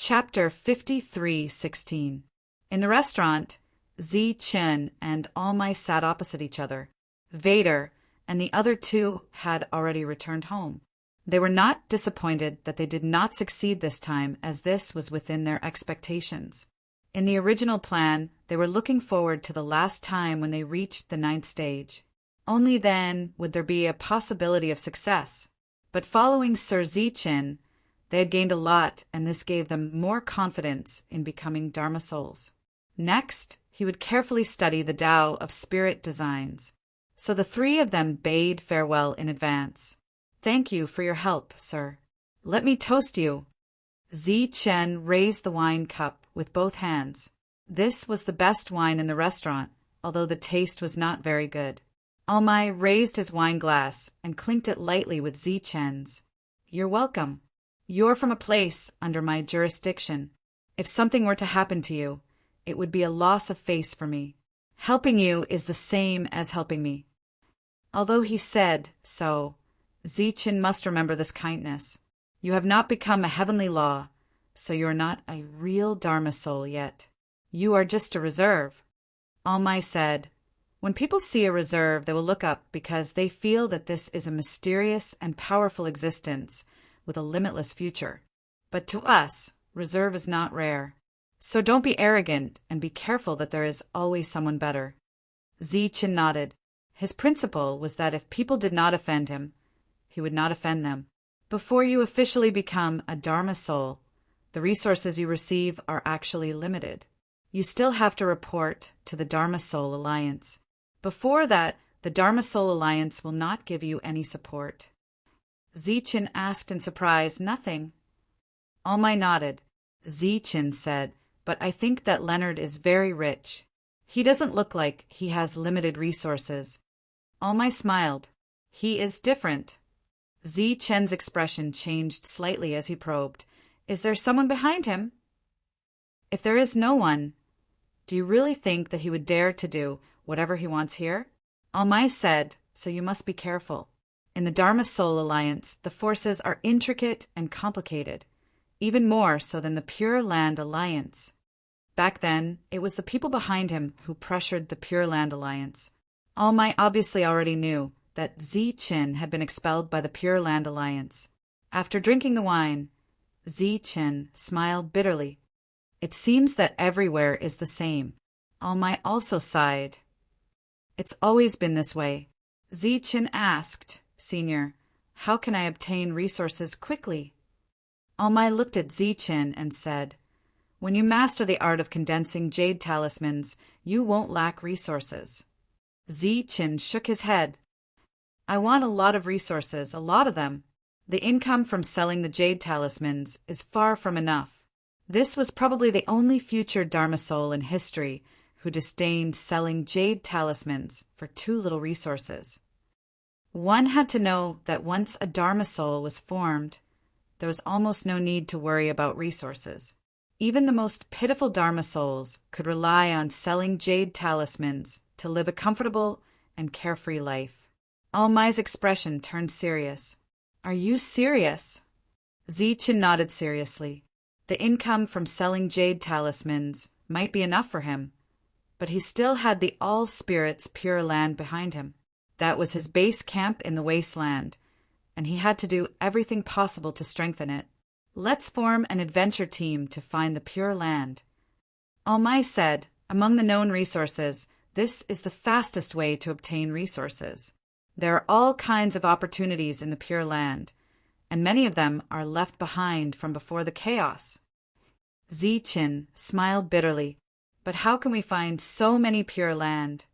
Chapter 53:16. In the restaurant, Zi Chen and All My sat opposite each other. Vader and the other two had already returned home. They were not disappointed that they did not succeed this time, as this was within their expectations. In the original plan, they were looking forward to the last time when they reached the 9th stage. Only then would there be a possibility of success. But following Sir Zi Chen, they had gained a lot, and this gave them more confidence in becoming Dharma souls. Next, he would carefully study the Tao of spirit designs. So the three of them bade farewell in advance. "Thank you for your help, sir. Let me toast you." Zi Chen raised the wine cup with both hands. This was the best wine in the restaurant, although the taste was not very good. Almai raised his wine glass and clinked it lightly with Zi Chen's. "You're welcome. You're from a place under my jurisdiction. If something were to happen to you, it would be a loss of face for me. Helping you is the same as helping me." Although he said so, Zi Chen must remember this kindness. You have not become a heavenly law, so you are not a real Dharma soul yet. You are just a reserve. Almai said, "When people see a reserve, they will look up because they feel that this is a mysterious and powerful existence with a limitless future. But to us, reserve is not rare. So don't be arrogant and be careful that there is always someone better." Zi Chen nodded. His principle was that if people did not offend him, he would not offend them. Before you officially become a Dharma soul, the resources you receive are actually limited. You still have to report to the Dharma Soul Alliance. Before that, the Dharma Soul Alliance will not give you any support. Zi Chen asked in surprise, "Nothing?" Almai nodded. Zi Chen said, "But I think that Leonard is very rich. He doesn't look like he has limited resources." Almai smiled. "He is different." Zi Chen's expression changed slightly as he probed. "Is there someone behind him?" "If there is no one, do you really think that he would dare to do whatever he wants here?" Almai said, "So you must be careful. In the Dharma Soul Alliance, the forces are intricate and complicated, even more so than the Pure Land Alliance." Back then, it was the people behind him who pressured the Pure Land Alliance. Almai obviously already knew that Zi Chen had been expelled by the Pure Land Alliance. After drinking the wine, Zi Chen smiled bitterly. It seems that everywhere is the same. Almai also sighed. It's always been this way. Zi Chen asked, "Senior, how can I obtain resources quickly?" Almai looked at Zi Chen and said, "When you master the art of condensing jade talismans, you won't lack resources." Zi Chen shook his head. "I want a lot of resources, a lot of them. The income from selling the jade talismans is far from enough." This was probably the only future Dharma soul in history who disdained selling jade talismans for too little resources. One had to know that once a Dharma soul was formed, there was almost no need to worry about resources. Even the most pitiful Dharma souls could rely on selling jade talismans to live a comfortable and carefree life. Almai's expression turned serious. "Are you serious?" Zi Chen nodded seriously. The income from selling jade talismans might be enough for him, but he still had the All Spirits Pure Land behind him. That was his base camp in the wasteland, and he had to do everything possible to strengthen it. "Let's form an adventure team to find the Pure Land." Almai said, "Among the known resources, this is the fastest way to obtain resources. There are all kinds of opportunities in the Pure Land, and many of them are left behind from before the chaos." Zi Chen smiled bitterly. "But how can we find so many Pure Land?"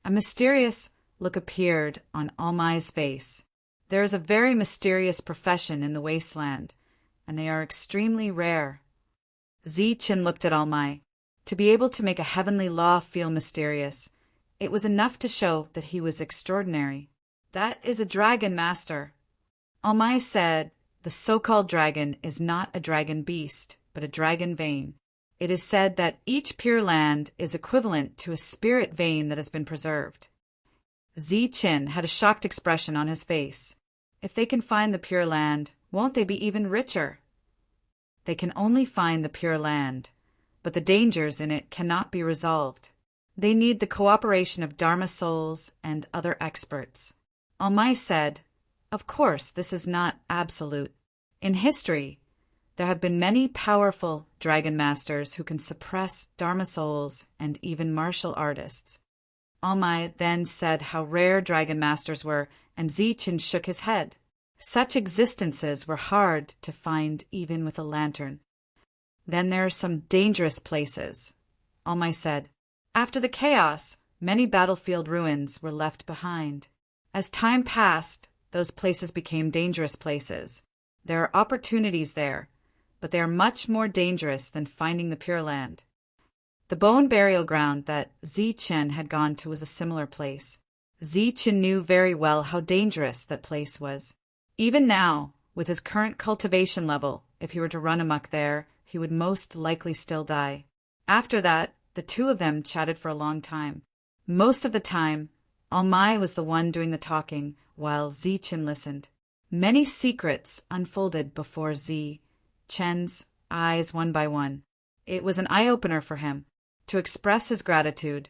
A mysterious look appeared on Almai's face. There is a very mysterious profession in the wasteland, and they are extremely rare. Zi Chen looked at Almai. To be able to make a heavenly law feel mysterious, it was enough to show that he was extraordinary. "That is a dragon master." Almai said, "The so-called dragon is not a dragon beast, but a dragon vein. It is said that each Pure Land is equivalent to a spirit vein that has been preserved." Zi Chen had a shocked expression on his face. If they can find the Pure Land, won't they be even richer? They can only find the Pure Land, but the dangers in it cannot be resolved. They need the cooperation of Dharma souls and other experts. Almai said, "Of course, this is not absolute. In history, there have been many powerful dragon masters who can suppress Dharma souls and even martial artists." Almai then said how rare dragon masters were, and Zichen shook his head. Such existences were hard to find even with a lantern. "Then there are some dangerous places," Almai said. "After the chaos, many battlefield ruins were left behind. As time passed, those places became dangerous places. There are opportunities there, but they are much more dangerous than finding the Pure Land." The bone burial ground that Zichen had gone to was a similar place. Zichen knew very well how dangerous that place was. Even now, with his current cultivation level, if he were to run amok there, he would most likely still die. After that, the two of them chatted for a long time. Most of the time, Almai was the one doing the talking, while Zichen listened. Many secrets unfolded before Chen's eyes one by one. It was an eye-opener for him. To express his gratitude,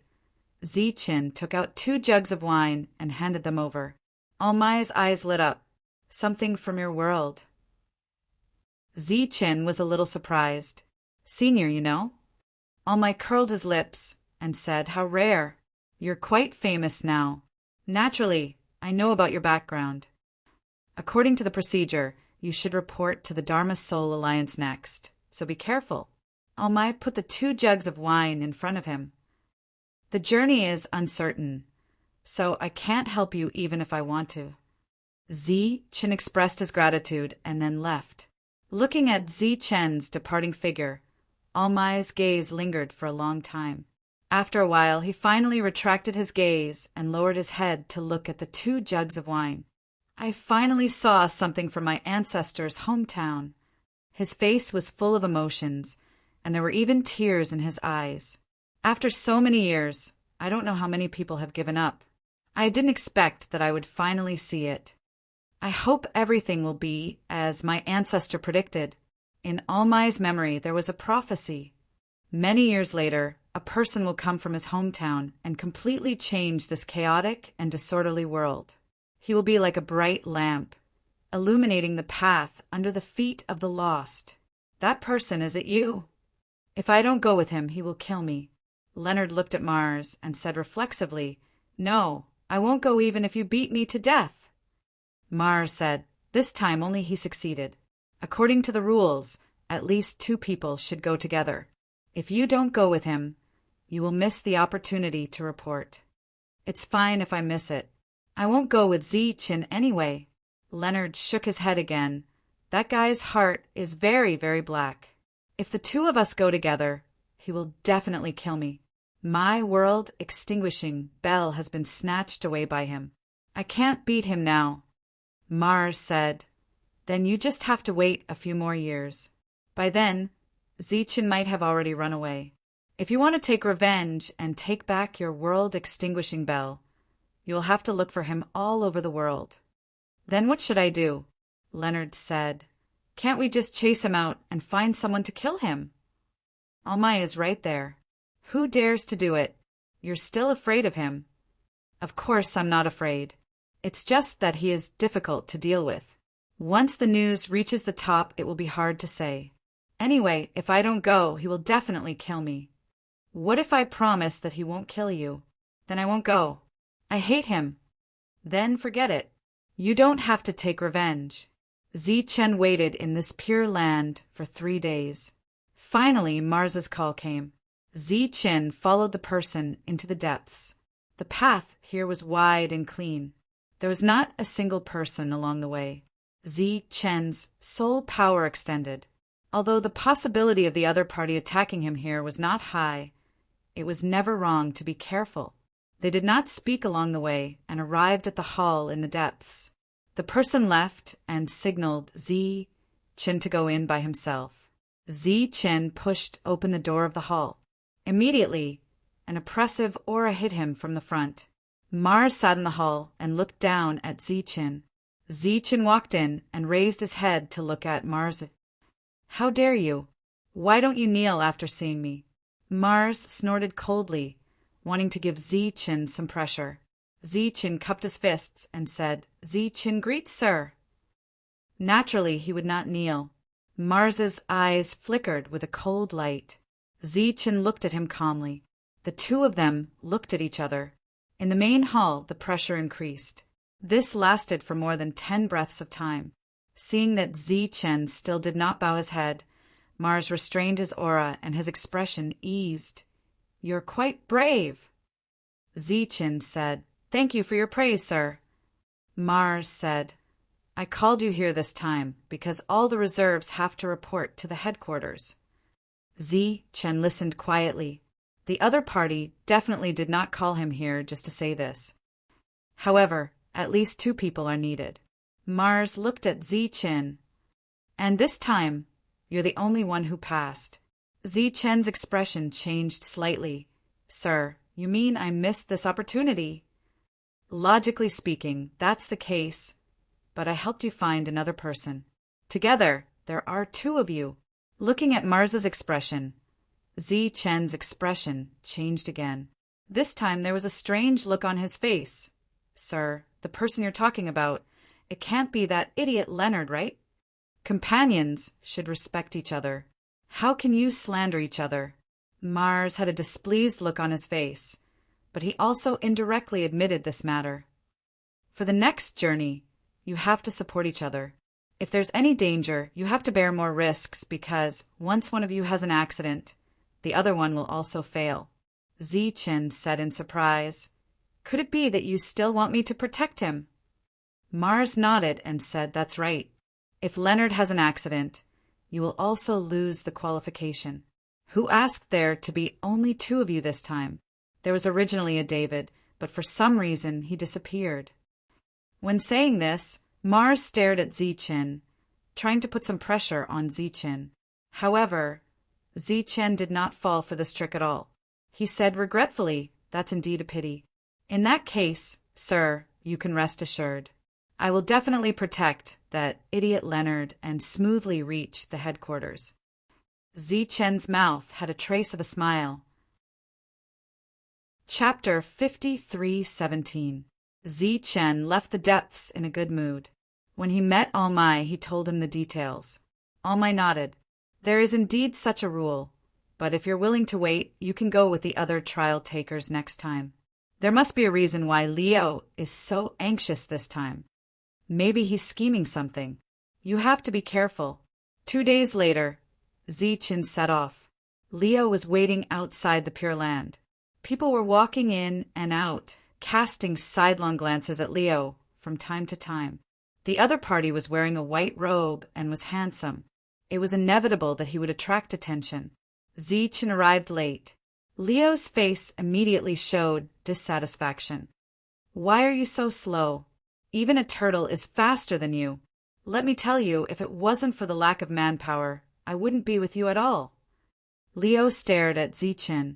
Chen took out 2 jugs of wine and handed them over. Almai's eyes lit up. "Something from your world." Chen was a little surprised. "Senior, you know?" Almai curled his lips and said, "How rare. You're quite famous now. Naturally, I know about your background. According to the procedure, you should report to the Dharma Soul Alliance next, so be careful." Almai put the 2 jugs of wine in front of him. "The journey is uncertain, so I can't help you even if I want to." Chen expressed his gratitude and then left. Looking at Chen's departing figure, Almai's gaze lingered for a long time. After a while, he finally retracted his gaze and lowered his head to look at the 2 jugs of wine. "I finally saw something from my ancestors' hometown." His face was full of emotions, and there were even tears in his eyes. "After so many years, I don't know how many people have given up. I didn't expect that I would finally see it. I hope everything will be as my ancestor predicted. In Almai's memory, there was a prophecy. Many years later, a person will come from his hometown and completely change this chaotic and disorderly world. He will be like a bright lamp, illuminating the path under the feet of the lost. That person, is it you? If I don't go with him, he will kill me." Leonard looked at Mars and said reflexively, "No, I won't go even if you beat me to death." Mars said, "This time only he succeeded. According to the rules, at least 2 people should go together. If you don't go with him, you will miss the opportunity to report." "It's fine if I miss it. I won't go with Chen anyway." Leonard shook his head again. "That guy's heart is very, very black. If the 2 of us go together, he will definitely kill me. My world extinguishing bell has been snatched away by him. I can't beat him now." Mars said, "Then you just have to wait a few more years. By then, Chen might have already run away. If you want to take revenge and take back your world-extinguishing bell, you will have to look for him all over the world." "Then what should I do?" Leonard said. "Can't we just chase him out and find someone to kill him?" "Almai is right there. Who dares to do it? You're still afraid of him." "Of course I'm not afraid. It's just that he is difficult to deal with. Once the news reaches the top, it will be hard to say. Anyway, if I don't go, he will definitely kill me." "What if I promise that he won't kill you? Then I won't go. I hate him." "Then forget it. You don't have to take revenge." Chen waited in this pure land for 3 days. Finally, Mars's call came. Chen followed the person into the depths. The path here was wide and clean. There was not a single person along the way. Chen's sole power extended. Although the possibility of the other party attacking him here was not high, it was never wrong to be careful. They did not speak along the way and arrived at the hall in the depths. The person left and signaled Chen to go in by himself. Chen pushed open the door of the hall. Immediately, an oppressive aura hit him from the front. Mars sat in the hall and looked down at Chen. Chen walked in and raised his head to look at Mars. How dare you? Why don't you kneel after seeing me? Mars snorted coldly, wanting to give Zi-Chin some pressure. Zi-Chin cupped his fists and said, Zi-Chin greets, sir. Naturally, he would not kneel. Mars's eyes flickered with a cold light. Zi-Chin looked at him calmly. The two of them looked at each other. In the main hall, the pressure increased. This lasted for more than 10 breaths of time. Seeing that Zi-Chen still did not bow his head, Mars restrained his aura and his expression eased. You're quite brave. Zi-Chen said, Thank you for your praise, sir. Mars said, I called you here this time because all the reserves have to report to the headquarters. Zi-Chen listened quietly. The other party definitely did not call him here just to say this. However, at least 2 people are needed. Mars looked at Zi-Chen. And this time, you're the only one who passed. Zi-Chen's expression changed slightly. Sir, you mean I missed this opportunity? Logically speaking, that's the case. But I helped you find another person. Together, there are 2 of you. Looking at Mars's expression, Zi-Chen's expression changed again. This time there was a strange look on his face. Sir, the person you're talking about, it can't be that idiot Leonard, right? Companions should respect each other. How can you slander each other? Mars had a displeased look on his face, but he also indirectly admitted this matter. For the next journey, you have to support each other. If there's any danger, you have to bear more risks because once one of you has an accident, the other one will also fail. Zi-Chen said in surprise, Could it be that you still want me to protect him? Mars nodded and said, That's right. If Leonard has an accident, you will also lose the qualification. Who asked there to be only 2 of you this time? There was originally a David, but for some reason he disappeared. When saying this, Mars stared at Zi-Chen, trying to put some pressure on Zi-Chen. However, Zi-Chen did not fall for this trick at all. He said regretfully, That's indeed a pity. In that case, sir, you can rest assured. I will definitely protect that idiot Leonard and smoothly reach the headquarters. Zi-Chen's mouth had a trace of a smile. Chapter 53:17. Zi-Chen left the depths in a good mood. When he met All-My, he told him the details. All-My nodded. There is indeed such a rule, but if you're willing to wait, you can go with the other trial takers next time. There must be a reason why Leo is so anxious this time. Maybe he's scheming something. You have to be careful. 2 days later, Zi-Chen set off. Leo was waiting outside the Pure Land. People were walking in and out, casting sidelong glances at Leo from time to time. The other party was wearing a white robe and was handsome. It was inevitable that he would attract attention. Zi-Chen arrived late. Leo's face immediately showed dissatisfaction. Why are you so slow? Even a turtle is faster than you. Let me tell you, if it wasn't for the lack of manpower, I wouldn't be with you at all. Leo stared at Zi-Chen.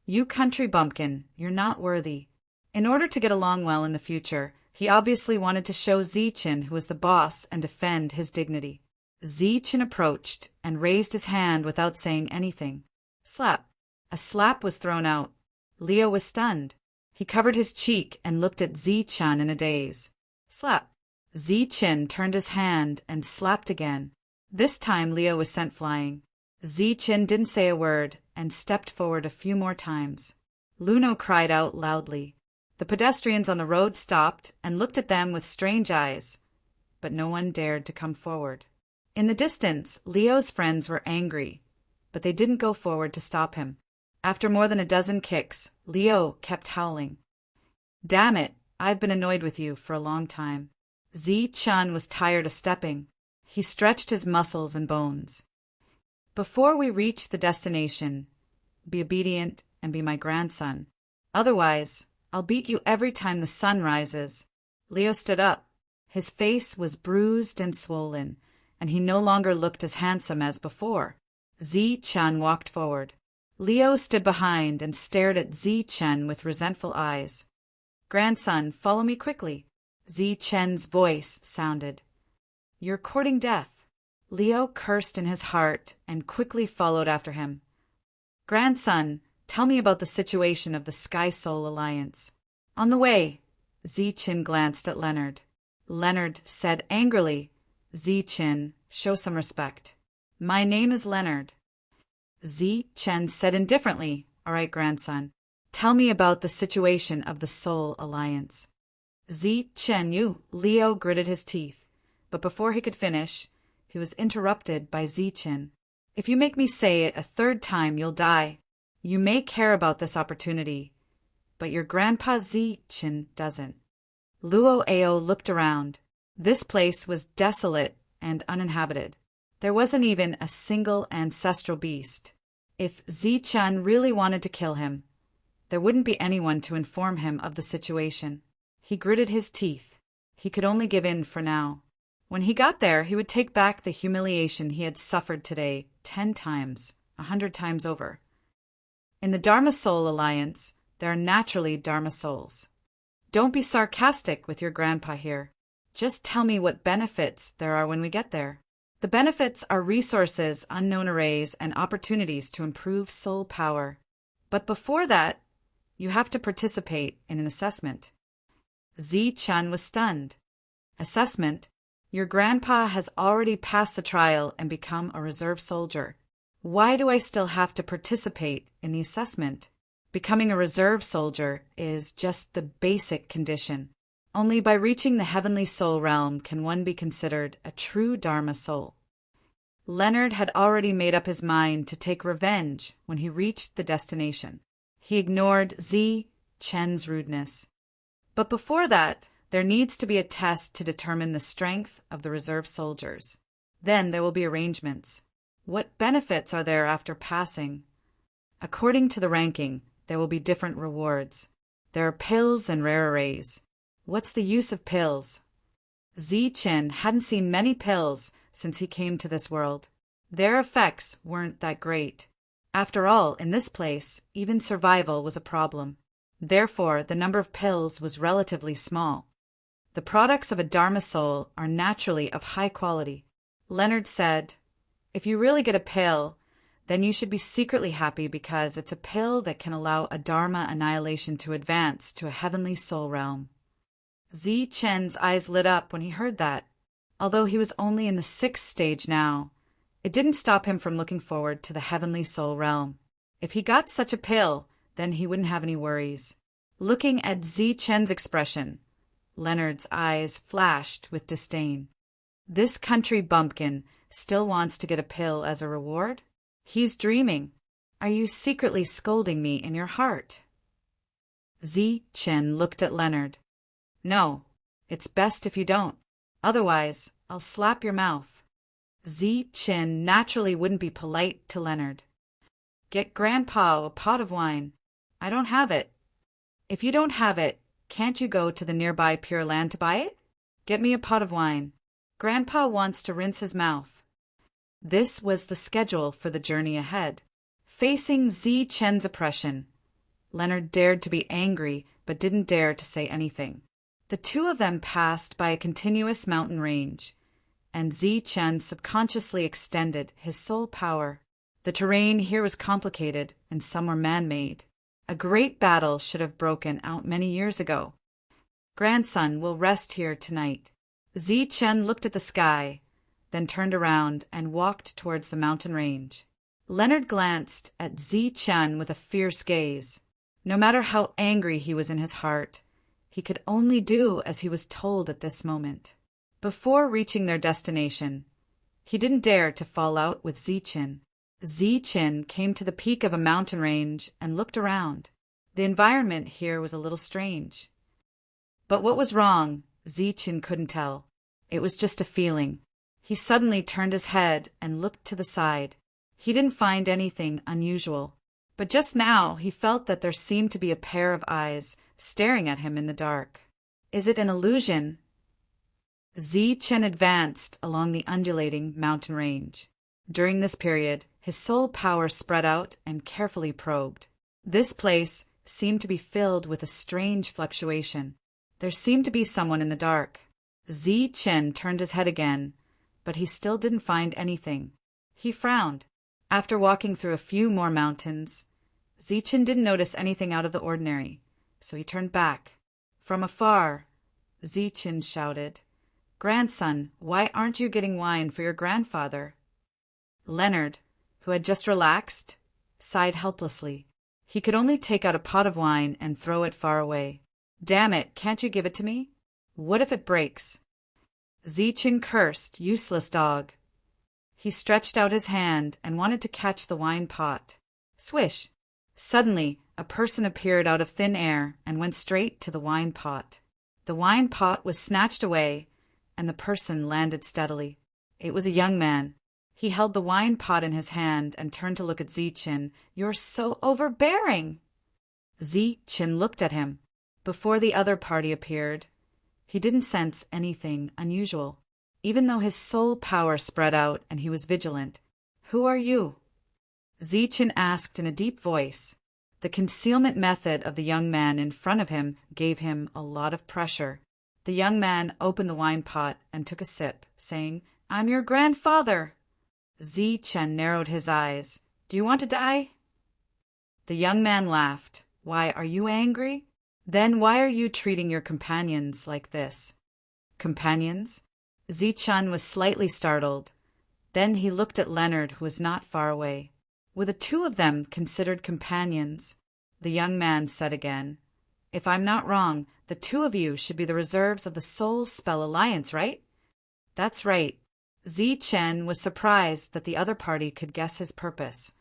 You country bumpkin, you're not worthy. In order to get along well in the future, he obviously wanted to show Zi-Chen who was the boss and defend his dignity. Zi-Chen approached and raised his hand without saying anything. Slap. A slap was thrown out. Leo was stunned. He covered his cheek and looked at Zi-Chen in a daze. Slap. Zi-Chen turned his hand and slapped again. This time Leo was sent flying. Zi-Chen didn't say a word and stepped forward a few more times. Luno cried out loudly. The pedestrians on the road stopped and looked at them with strange eyes, but no one dared to come forward. In the distance, Leo's friends were angry, but they didn't go forward to stop him. After more than a dozen kicks, Leo kept howling. Damn it, I've been annoyed with you for a long time. Zi-Chen was tired of stepping. He stretched his muscles and bones. Before we reach the destination, be obedient and be my grandson. Otherwise, I'll beat you every time the sun rises. Leo stood up. His face was bruised and swollen, and he no longer looked as handsome as before. Zi-Chen walked forward. Leo stood behind and stared at Zi-Chen with resentful eyes. Grandson, follow me quickly. Zi-Chen's voice sounded. You're courting death. Leo cursed in his heart and quickly followed after him. "Grandson, tell me about the situation of the Sky Soul Alliance." On the way, Zichen glanced at Leonard. Leonard said angrily, "Zichen, show some respect." "My name is Leonard." Zichen said indifferently, "All right, grandson. Tell me about the situation of the Soul Alliance." Zichen, you. Leo gritted his teeth, but before he could finish, he was interrupted by Zichen. "If you make me say it a third time, you'll die. You may care about this opportunity, but your grandpa Zichen doesn't." Luo Ao looked around. This place was desolate and uninhabited. There wasn't even a single ancestral beast. If Zichen really wanted to kill him, there wouldn't be anyone to inform him of the situation. He gritted his teeth. He could only give in for now. When he got there, he would take back the humiliation he had suffered today 10 times, 100 times over. In the Dharma Soul Alliance, there are naturally Dharma souls. Don't be sarcastic with your grandpa here. Just tell me what benefits there are when we get there. The benefits are resources, unknown arrays, and opportunities to improve soul power. But before that, you have to participate in an assessment. Zichen was stunned. Assessment? Your grandpa has already passed the trial and become a reserve soldier. Why do I still have to participate in the assessment? Becoming a reserve soldier is just the basic condition. Only by reaching the heavenly soul realm can one be considered a true Dharma soul. Leonard had already made up his mind to take revenge when he reached the destination. He ignored Zichen's rudeness. But before that, there needs to be a test to determine the strength of the reserve soldiers. Then there will be arrangements. What benefits are there after passing? According to the ranking, there will be different rewards. There are pills and rare arrays. What's the use of pills? Zichen hadn't seen many pills since he came to this world. Their effects weren't that great. After all, in this place, even survival was a problem. Therefore, the number of pills was relatively small. The products of a Dharma soul are naturally of high quality. Leonard said, "If you really get a pill, then you should be secretly happy because it's a pill that can allow a Dharma annihilation to advance to a heavenly soul realm." Zichen's eyes lit up when he heard that. Although he was only in the 6th stage now, it didn't stop him from looking forward to the heavenly soul realm. If he got such a pill, then he wouldn't have any worries. Looking at Zichen's expression, Leonard's eyes flashed with disdain. This country bumpkin still wants to get a pill as a reward? He's dreaming. Are you secretly scolding me in your heart? Zichen looked at Leonard. "No, it's best if you don't. Otherwise, I'll slap your mouth." Zichen naturally wouldn't be polite to Leonard. "Get Grandpa a pot of wine." "I don't have it." "If you don't have it, can't you go to the nearby Pure Land to buy it?" "Get me a pot of wine. Grandpa wants to rinse his mouth." This was the schedule for the journey ahead. Facing Zichen's oppression, Leonard dared to be angry but didn't dare to say anything. The two of them passed by a continuous mountain range, and Zichen subconsciously extended his soul power. The terrain here was complicated, and some were man-made. A great battle should have broken out many years ago. "Grandson will rest here tonight." Zichen looked at the sky, then turned around and walked towards the mountain range. Leonard glanced at Zichen with a fierce gaze. No matter how angry he was in his heart, he could only do as he was told at this moment. Before reaching their destination, he didn't dare to fall out with Zichen. Zichen came to the peak of a mountain range and looked around. The environment here was a little strange. But what was wrong, Zichen couldn't tell. It was just a feeling. He suddenly turned his head and looked to the side. He didn't find anything unusual. But just now he felt that there seemed to be a pair of eyes staring at him in the dark. Is it an illusion? Zichen advanced along the undulating mountain range. During this period, his soul power spread out and carefully probed. This place seemed to be filled with a strange fluctuation. There seemed to be someone in the dark. Zichen turned his head again, but he still didn't find anything. He frowned. After walking through a few more mountains, Zichen didn't notice anything out of the ordinary, so he turned back. From afar, Zichen shouted, "Grandson, why aren't you getting wine for your grandfather?" Leonard, who had just relaxed, sighed helplessly. He could only take out a pot of wine and throw it far away. "Damn it, can't you give it to me? What if it breaks?" Zichen cursed, "Useless dog." He stretched out his hand and wanted to catch the wine pot. Swish! Suddenly, a person appeared out of thin air and went straight to the wine pot. The wine pot was snatched away, and the person landed steadily. It was a young man. He held the wine pot in his hand and turned to look at Zichen. "You're so overbearing!" Zichen looked at him. Before the other party appeared, he didn't sense anything unusual, even though his soul power spread out and he was vigilant. "Who are you?" Zichen asked in a deep voice. The concealment method of the young man in front of him gave him a lot of pressure. The young man opened the wine pot and took a sip, saying, "I'm your grandfather." Zichen narrowed his eyes. "Do you want to die?" The young man laughed. "Why, are you angry? Then why are you treating your companions like this?" "Companions?" Zichen was slightly startled. Then he looked at Leonard, who was not far away. "Were the two of them considered companions?" The young man said again, "If I'm not wrong, the two of you should be the reserves of the Soul Spell Alliance, right?" "That's right." Zichen was surprised that the other party could guess his purpose.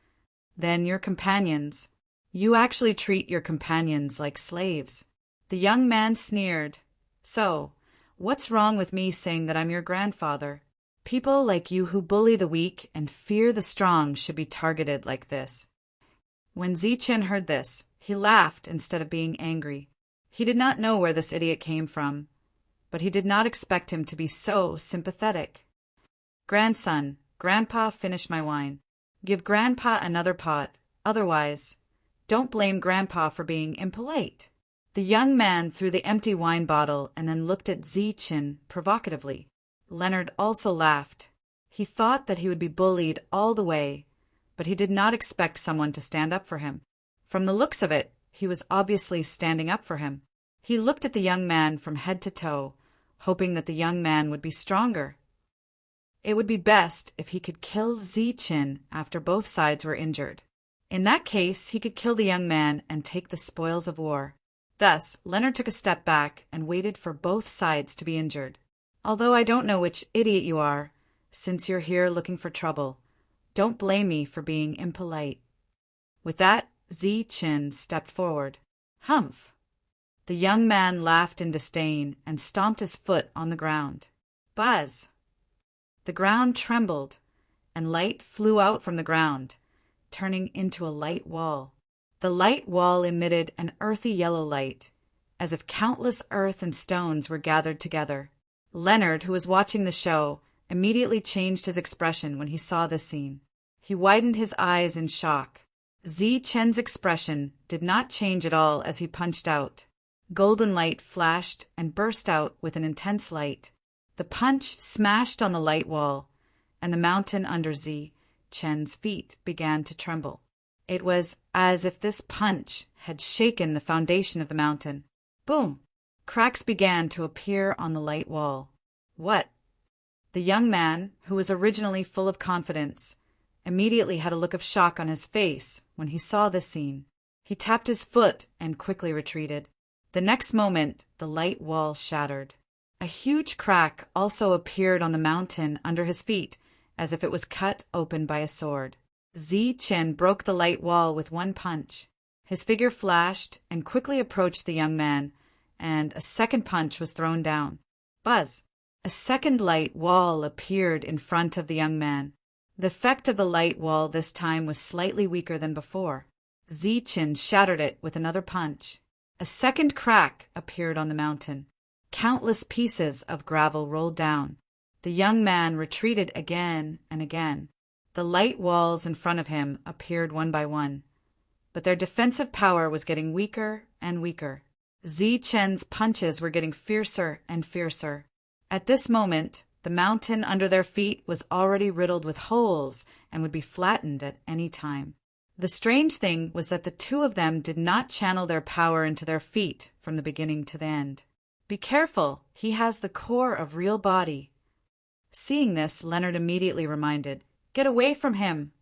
"Then your companions. You actually treat your companions like slaves." The young man sneered. "So, what's wrong with me saying that I'm your grandfather? People like you who bully the weak and fear the strong should be targeted like this." When Zichen heard this, he laughed instead of being angry. He did not know where this idiot came from, but he did not expect him to be so sympathetic. "Grandson, Grandpa finished my wine. Give Grandpa another pot. Otherwise, don't blame Grandpa for being impolite." The young man threw the empty wine bottle and then looked at Zichen provocatively. Leonard also laughed. He thought that he would be bullied all the way, but he did not expect someone to stand up for him. From the looks of it, he was obviously standing up for him. He looked at the young man from head to toe, hoping that the young man would be stronger. It would be best if he could kill Zichen after both sides were injured. In that case, he could kill the young man and take the spoils of war. Thus, Leonard took a step back and waited for both sides to be injured. "Although I don't know which idiot you are, since you're here looking for trouble, don't blame me for being impolite." With that, Zichen stepped forward. "Humph!" The young man laughed in disdain and stomped his foot on the ground. "Buzz!" The ground trembled, and light flew out from the ground, turning into a light wall. The light wall emitted an earthy yellow light, as if countless earth and stones were gathered together. Leonard, who was watching the show, immediately changed his expression when he saw this scene. He widened his eyes in shock. Zichen's expression did not change at all as he punched out. Golden light flashed and burst out with an intense light. The punch smashed on the light wall, and the mountain under Zichen's feet began to tremble. It was as if this punch had shaken the foundation of the mountain. Boom! Cracks began to appear on the light wall. "What?" The young man, who was originally full of confidence, immediately had a look of shock on his face when he saw this scene. He tapped his foot and quickly retreated. The next moment, the light wall shattered. A huge crack also appeared on the mountain under his feet, as if it was cut open by a sword. Zichen broke the light wall with one punch. His figure flashed and quickly approached the young man, and a second punch was thrown down. Buzz! A second light wall appeared in front of the young man. The effect of the light wall this time was slightly weaker than before. Zichen shattered it with another punch. A second crack appeared on the mountain. Countless pieces of gravel rolled down. The young man retreated again and again. The light walls in front of him appeared one by one, but their defensive power was getting weaker and weaker. Zichen's punches were getting fiercer and fiercer. At this moment, The mountain under their feet was already riddled with holes and would be flattened at any time. The strange thing was that the two of them did not channel their power into their feet from the beginning to the end. Be careful, he has the core of real body. Seeing this, Leonard immediately reminded, Get away from him!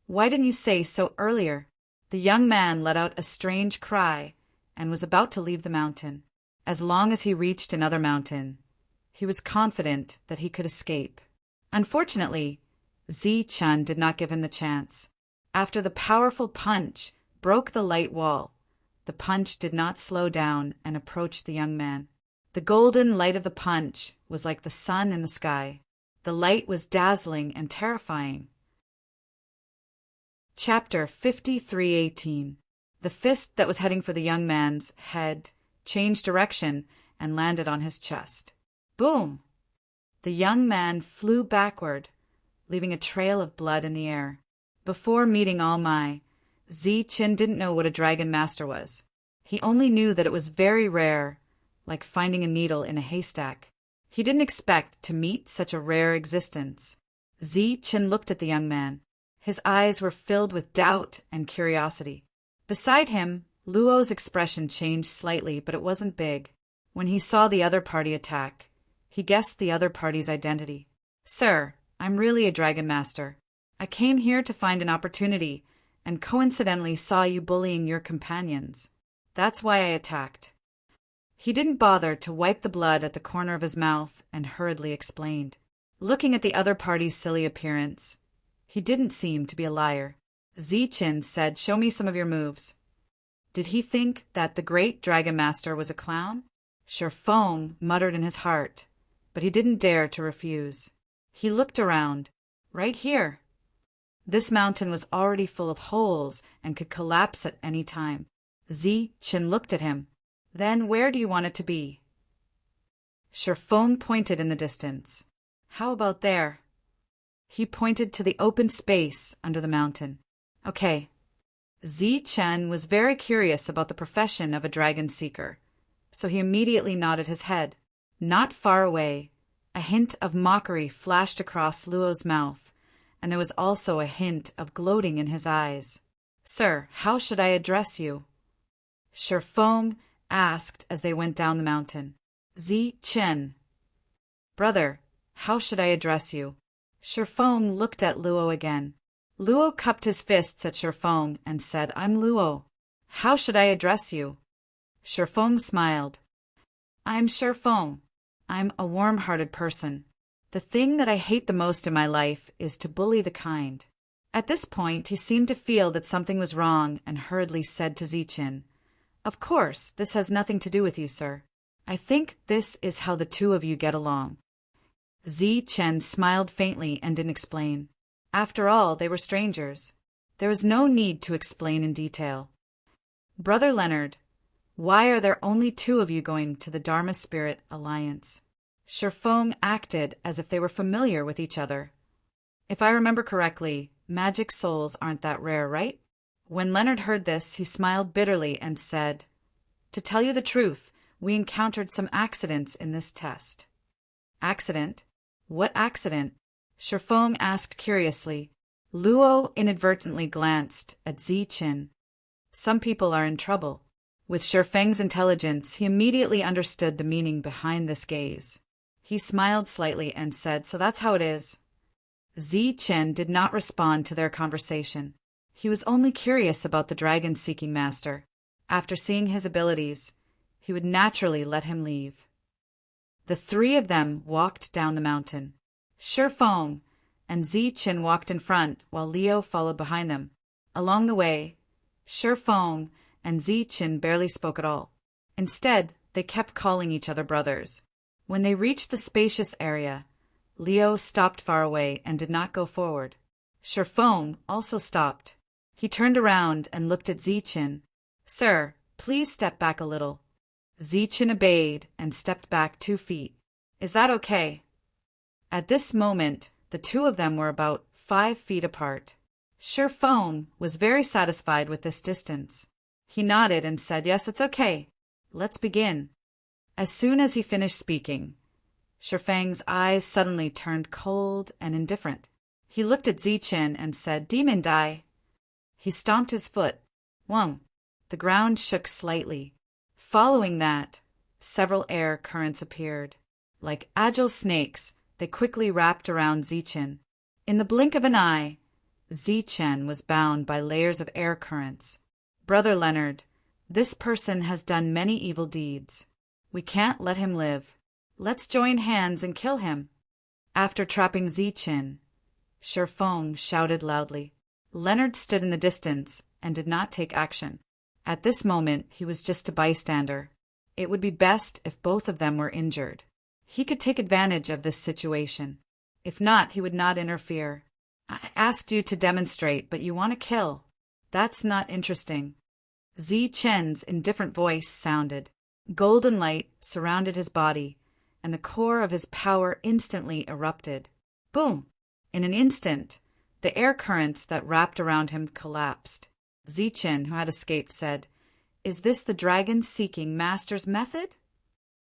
Why didn't you say so earlier? The young man let out a strange cry and was about to leave the mountain. As long as he reached another mountain, he was confident that he could escape. Unfortunately, Zi-chun did not give him the chance. After the powerful punch broke the light wall, the punch did not slow down and approached the young man. The golden light of the punch was like the sun in the sky. The light was dazzling and terrifying. Chapter 53:18. The fist that was heading for the young man's head changed direction and landed on his chest. Boom! The young man flew backward, leaving a trail of blood in the air. Before meeting All Mai, Zi-chun didn't know what a dragon master was. He only knew that it was very rare, like finding a needle in a haystack. He didn't expect to meet such a rare existence. Zi-chun looked at the young man. His eyes were filled with doubt and curiosity. Beside him, Luo's expression changed slightly, but it wasn't big. When he saw the other party attack, he guessed the other party's identity. Sir, I'm really a dragon master. I came here to find an opportunity and coincidentally saw you bullying your companions. That's why I attacked. He didn't bother to wipe the blood at the corner of his mouth and hurriedly explained. Looking at the other party's silly appearance, he didn't seem to be a liar. Zi-chun said, Show me some of your moves. Did he think that the great dragon master was a clown? Feng muttered in his heart, but he didn't dare to refuse. He looked around. Right here. This mountain was already full of holes and could collapse at any time. Zi-chun looked at him. Then where do you want it to be? Feng pointed in the distance. How about there? He pointed to the open space under the mountain. Okay. Zi-chun was very curious about the profession of a dragon seeker, so he immediately nodded his head. Not far away, a hint of mockery flashed across Luo's mouth, and there was also a hint of gloating in his eyes. Sir, how should I address you? Feng asked as they went down the mountain. Zi-chun. Brother, how should I address you? Feng looked at Luo again. Luo cupped his fists at Feng and said, I'm Luo. How should I address you? Feng smiled. I'm Feng. I'm a warm-hearted person. The thing that I hate the most in my life is to bully the kind. At this point, he seemed to feel that something was wrong and hurriedly said to Zi-chun, Of course, this has nothing to do with you, sir. I think this is how the two of you get along. Zi-chun smiled faintly and didn't explain. After all, they were strangers. There was no need to explain in detail. Brother Leonard, why are there only two of you going to the Dharma Spirit Alliance? Feng acted as if they were familiar with each other. If I remember correctly, magic souls aren't that rare, right? When Leonard heard this, he smiled bitterly and said, To tell you the truth, we encountered some accidents in this test. Accident? What accident? Feng asked curiously. Luo inadvertently glanced at Zi-chun. Some people are in trouble. With Feng's intelligence, he immediately understood the meaning behind this gaze. He smiled slightly and said, So that's how it is. Zi-chun did not respond to their conversation. He was only curious about the dragon-seeking master. After seeing his abilities, he would naturally let him leave. The three of them walked down the mountain. Feng and Zi-chun walked in front while Leo followed behind them. Along the way, Feng and Zi-chun barely spoke at all. Instead, they kept calling each other brothers. When they reached the spacious area, Leo stopped far away and did not go forward. Feng also stopped. He turned around and looked at Zi-chun. Sir, please step back a little. Zi-chun obeyed and stepped back 2 feet. Is that okay? At this moment, the two of them were about 5 feet apart. Feng was very satisfied with this distance. He nodded and said, Yes, it's okay. Let's begin. As soon as he finished speaking, Shifeng's eyes suddenly turned cold and indifferent. He looked at Zichen and said, "Demon die." He stomped his foot. Whong! The ground shook slightly. Following that, several air currents appeared. Like agile snakes, they quickly wrapped around Zichen. In the blink of an eye, Zichen was bound by layers of air currents. "Brother Leonard, this person has done many evil deeds. We can't let him live. Let's join hands and kill him." After trapping Zichen, Shifeng shouted loudly. Leonard stood in the distance and did not take action. At this moment, he was just a bystander. It would be best if both of them were injured. He could take advantage of this situation. If not, he would not interfere. "I asked you to demonstrate, but you want to kill. That's not interesting." Zichen's indifferent voice sounded. Golden light surrounded his body, and the core of his power instantly erupted. Boom! In an instant, the air currents that wrapped around him collapsed. Zichen, who had escaped, said, "Is this the dragon-seeking master's method?"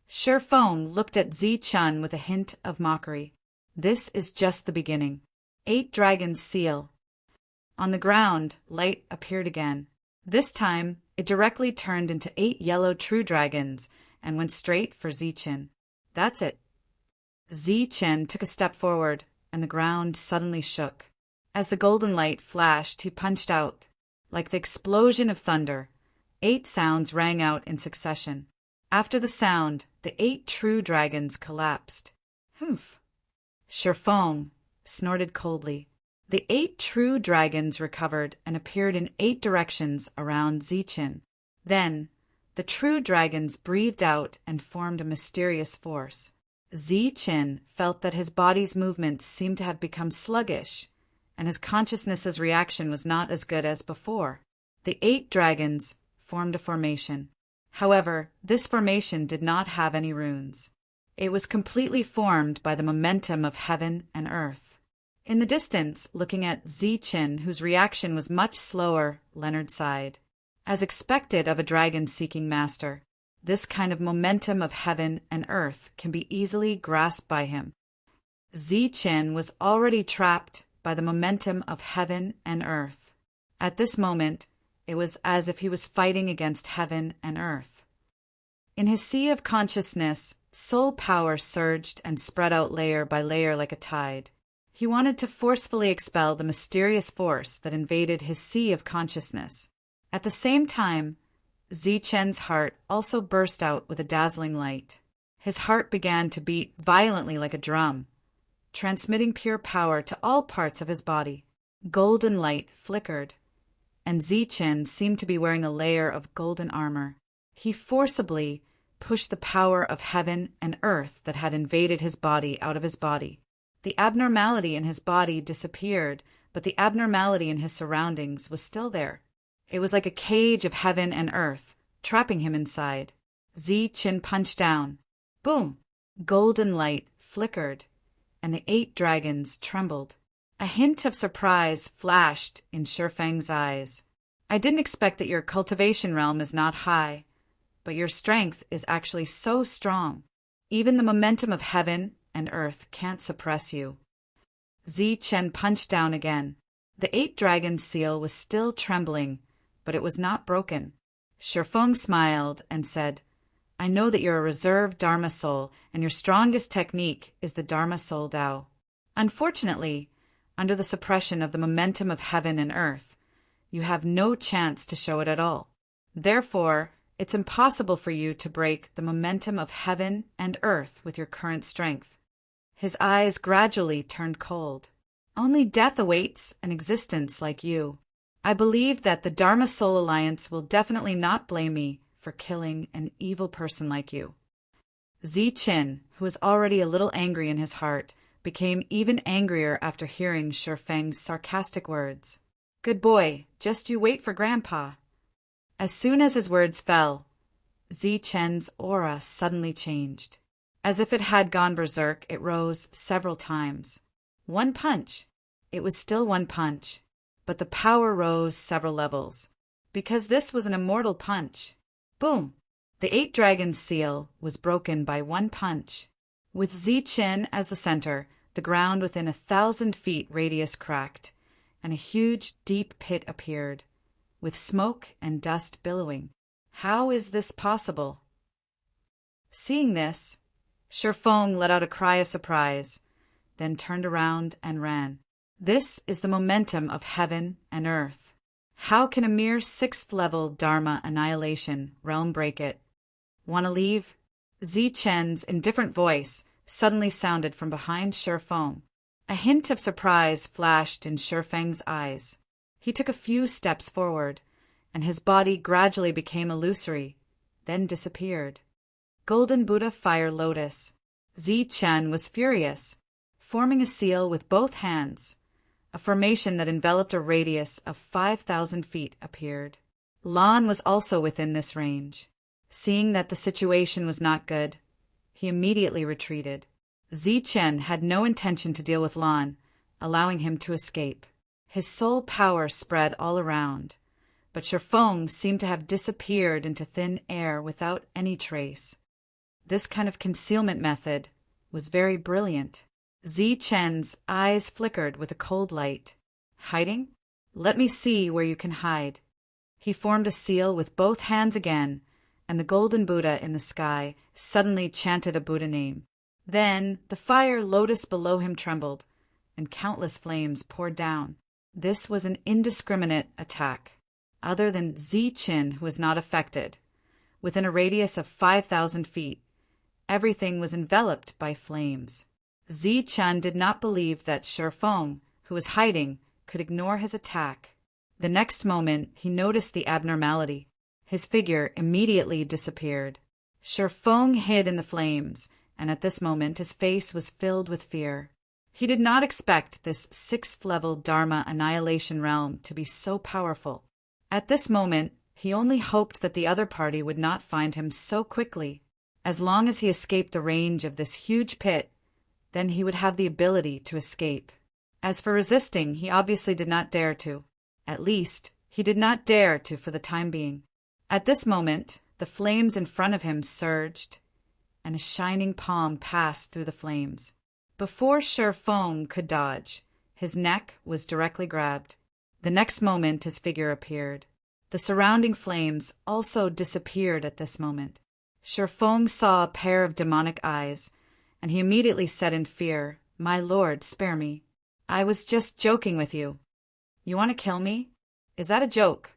Shifeng looked at Zichen with a hint of mockery. "This is just the beginning." 8 dragons seal. On the ground, light appeared again. This time, it directly turned into 8 yellow true dragons and went straight for Zichen. "That's it." Zichen took a step forward, and the ground suddenly shook. As the golden light flashed, he punched out. Like the explosion of thunder, 8 sounds rang out in succession. After the sound, the 8 true dragons collapsed. "Humph!" Shifeng snorted coldly. The 8 true dragons recovered and appeared in 8 directions around Zichen. Then, the true dragons breathed out and formed a mysterious force. Zichen felt that his body's movements seemed to have become sluggish, and his consciousness's reaction was not as good as before. The 8 dragons formed a formation. However, this formation did not have any runes. It was completely formed by the momentum of heaven and earth. In the distance, looking at Zichen, whose reaction was much slower, Leonard sighed. As expected of a dragon-seeking master, this kind of momentum of heaven and earth can be easily grasped by him. Zichen was already trapped by the momentum of heaven and earth. At this moment, it was as if he was fighting against heaven and earth. In his sea of consciousness, soul power surged and spread out layer by layer like a tide. He wanted to forcefully expel the mysterious force that invaded his sea of consciousness. At the same time, Zichen's heart also burst out with a dazzling light. His heart began to beat violently like a drum, transmitting pure power to all parts of his body. Golden light flickered, and Zichen seemed to be wearing a layer of golden armor. He forcibly pushed the power of heaven and earth that had invaded his body out of his body. The abnormality in his body disappeared, but the abnormality in his surroundings was still there. It was like a cage of heaven and earth, trapping him inside. Zichen punched down. Boom! Golden light flickered, and the 8 dragons trembled. A hint of surprise flashed in Shifeng's eyes. "I didn't expect that your cultivation realm is not high, but your strength is actually so strong. Even the momentum of heaven and earth can't suppress you." Zichen punched down again. The 8 dragon seal was still trembling, but it was not broken. Shifeng smiled and said, "I know that you're a reserved Dharma soul, and your strongest technique is the Dharma soul Tao. Unfortunately, under the suppression of the momentum of heaven and earth, you have no chance to show it at all. Therefore, it's impossible for you to break the momentum of heaven and earth with your current strength." His eyes gradually turned cold. "Only death awaits an existence like you. I believe that the Dharma Soul Alliance will definitely not blame me for killing an evil person like you." Zichen, who was already a little angry in his heart, became even angrier after hearing Shifeng's sarcastic words. "Good boy, just you wait for Grandpa." As soon as his words fell, Zichen's aura suddenly changed. As if it had gone berserk, it rose several times. One punch. It was still one punch, but the power rose several levels, because this was an immortal punch. Boom! The 8 dragon seal was broken by one punch. With Zichen as the center, the ground within 1,000 feet radius cracked, and a huge, deep pit appeared, with smoke and dust billowing. How is this possible? Seeing this, Shifeng let out a cry of surprise, then turned around and ran. This is the momentum of heaven and earth. How can a mere 6th-level Dharma annihilation realm break it? Want to leave? Zichen's indifferent voice suddenly sounded from behind Shifeng. A hint of surprise flashed in Shifeng's eyes. He took a few steps forward, and his body gradually became illusory, then disappeared. Golden Buddha Fire Lotus. Zichen was furious, forming a seal with both hands. A formation that enveloped a radius of 5,000 feet appeared. Lan was also within this range. Seeing that the situation was not good, he immediately retreated. Zichen had no intention to deal with Lan, allowing him to escape. His soul power spread all around, but Shifeng seemed to have disappeared into thin air without any trace. This kind of concealment method was very brilliant. Zichen's eyes flickered with a cold light. Hiding? Let me see where you can hide. He formed a seal with both hands again, and the golden Buddha in the sky suddenly chanted a Buddha name. Then the fire lotus below him trembled, and countless flames poured down. This was an indiscriminate attack. Other than Zichen, who was not affected, within a radius of 5,000 feet, everything was enveloped by flames. Zichen did not believe that Shifeng, who was hiding, could ignore his attack. The next moment, he noticed the abnormality. His figure immediately disappeared. Shifeng hid in the flames, and at this moment his face was filled with fear. He did not expect this 6th-level Dharma annihilation realm to be so powerful. At this moment, he only hoped that the other party would not find him so quickly. As long as he escaped the range of this huge pit, then he would have the ability to escape. As for resisting, he obviously did not dare to. At least, he did not dare to for the time being. At this moment, the flames in front of him surged, and a shining palm passed through the flames. Before Shifeng could dodge, his neck was directly grabbed. The next moment his figure appeared. The surrounding flames also disappeared at this moment. Shifeng saw a pair of demonic eyes, and he immediately said in fear, "My lord, spare me. I was just joking with you. You want to kill me? Is that a joke?"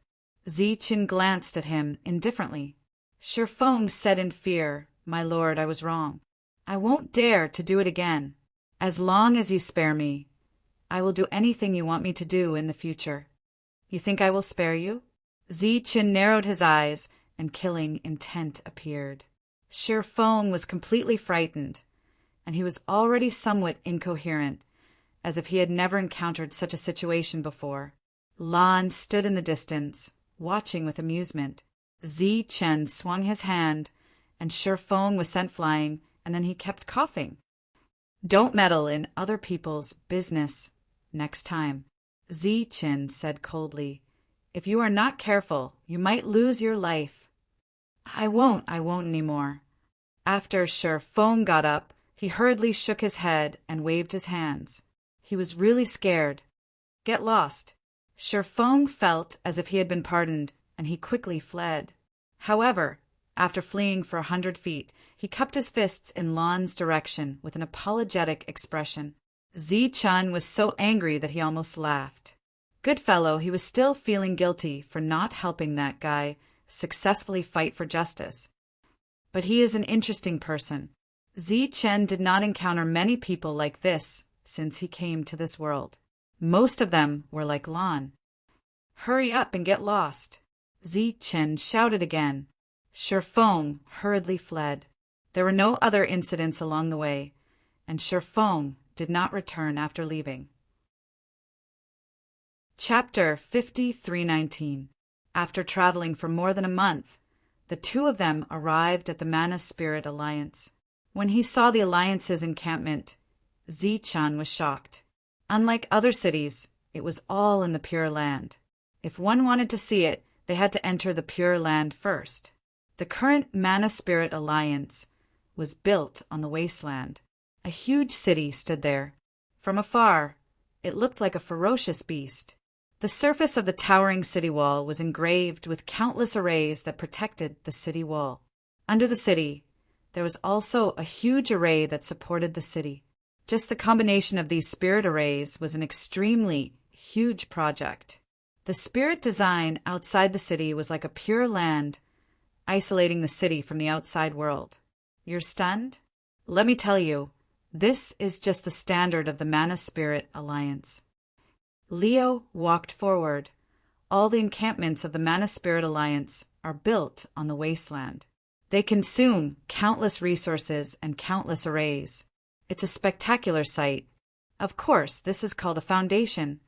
Zichen glanced at him indifferently. Shifeng said in fear, "My lord, I was wrong. I won't dare to do it again. As long as you spare me, I will do anything you want me to do in the future. You think I will spare you?" Zichen narrowed his eyes, and killing intent appeared. Shifeng was completely frightened, and he was already somewhat incoherent, as if he had never encountered such a situation before. Lan stood in the distance, watching with amusement. Zichen swung his hand, and Shifeng was sent flying, and then he kept coughing. "Don't meddle in other people's business next time," Zichen said coldly. "If you are not careful, you might lose your life." I won't anymore." After Shifeng got up, he hurriedly shook his head and waved his hands. He was really scared. "Get lost." Shifeng felt as if he had been pardoned, and he quickly fled. However, after fleeing for 100 feet, he cupped his fists in Lan's direction with an apologetic expression. Zichen was so angry that he almost laughed. Good fellow, he was still feeling guilty for not helping that guy successfully fight for justice. But he is an interesting person. Zichen did not encounter many people like this since he came to this world. Most of them were like Lan. "Hurry up and get lost," Zichen shouted again. Shifeng hurriedly fled. There were no other incidents along the way, and Shifeng did not return after leaving. Chapter 5319. After traveling for more than a month, the two of them arrived at the Mana Spirit Alliance. When he saw the Alliance's encampment, Zichen was shocked. Unlike other cities, it was all in the Pure Land. If one wanted to see it, they had to enter the Pure Land first. The current Mana Spirit Alliance was built on the wasteland. A huge city stood there. From afar, it looked like a ferocious beast. The surface of the towering city wall was engraved with countless arrays that protected the city wall. Under the city, there was also a huge array that supported the city. Just the combination of these spirit arrays was an extremely huge project. The spirit design outside the city was like a pure land, isolating the city from the outside world. You're stunned? Let me tell you, this is just the standard of the Mana Spirit Alliance. Leo walked forward. All the encampments of the Mana Spirit Alliance are built on the wasteland. They consume countless resources and countless arrays. It's a spectacular sight. Of course, this is called a foundation.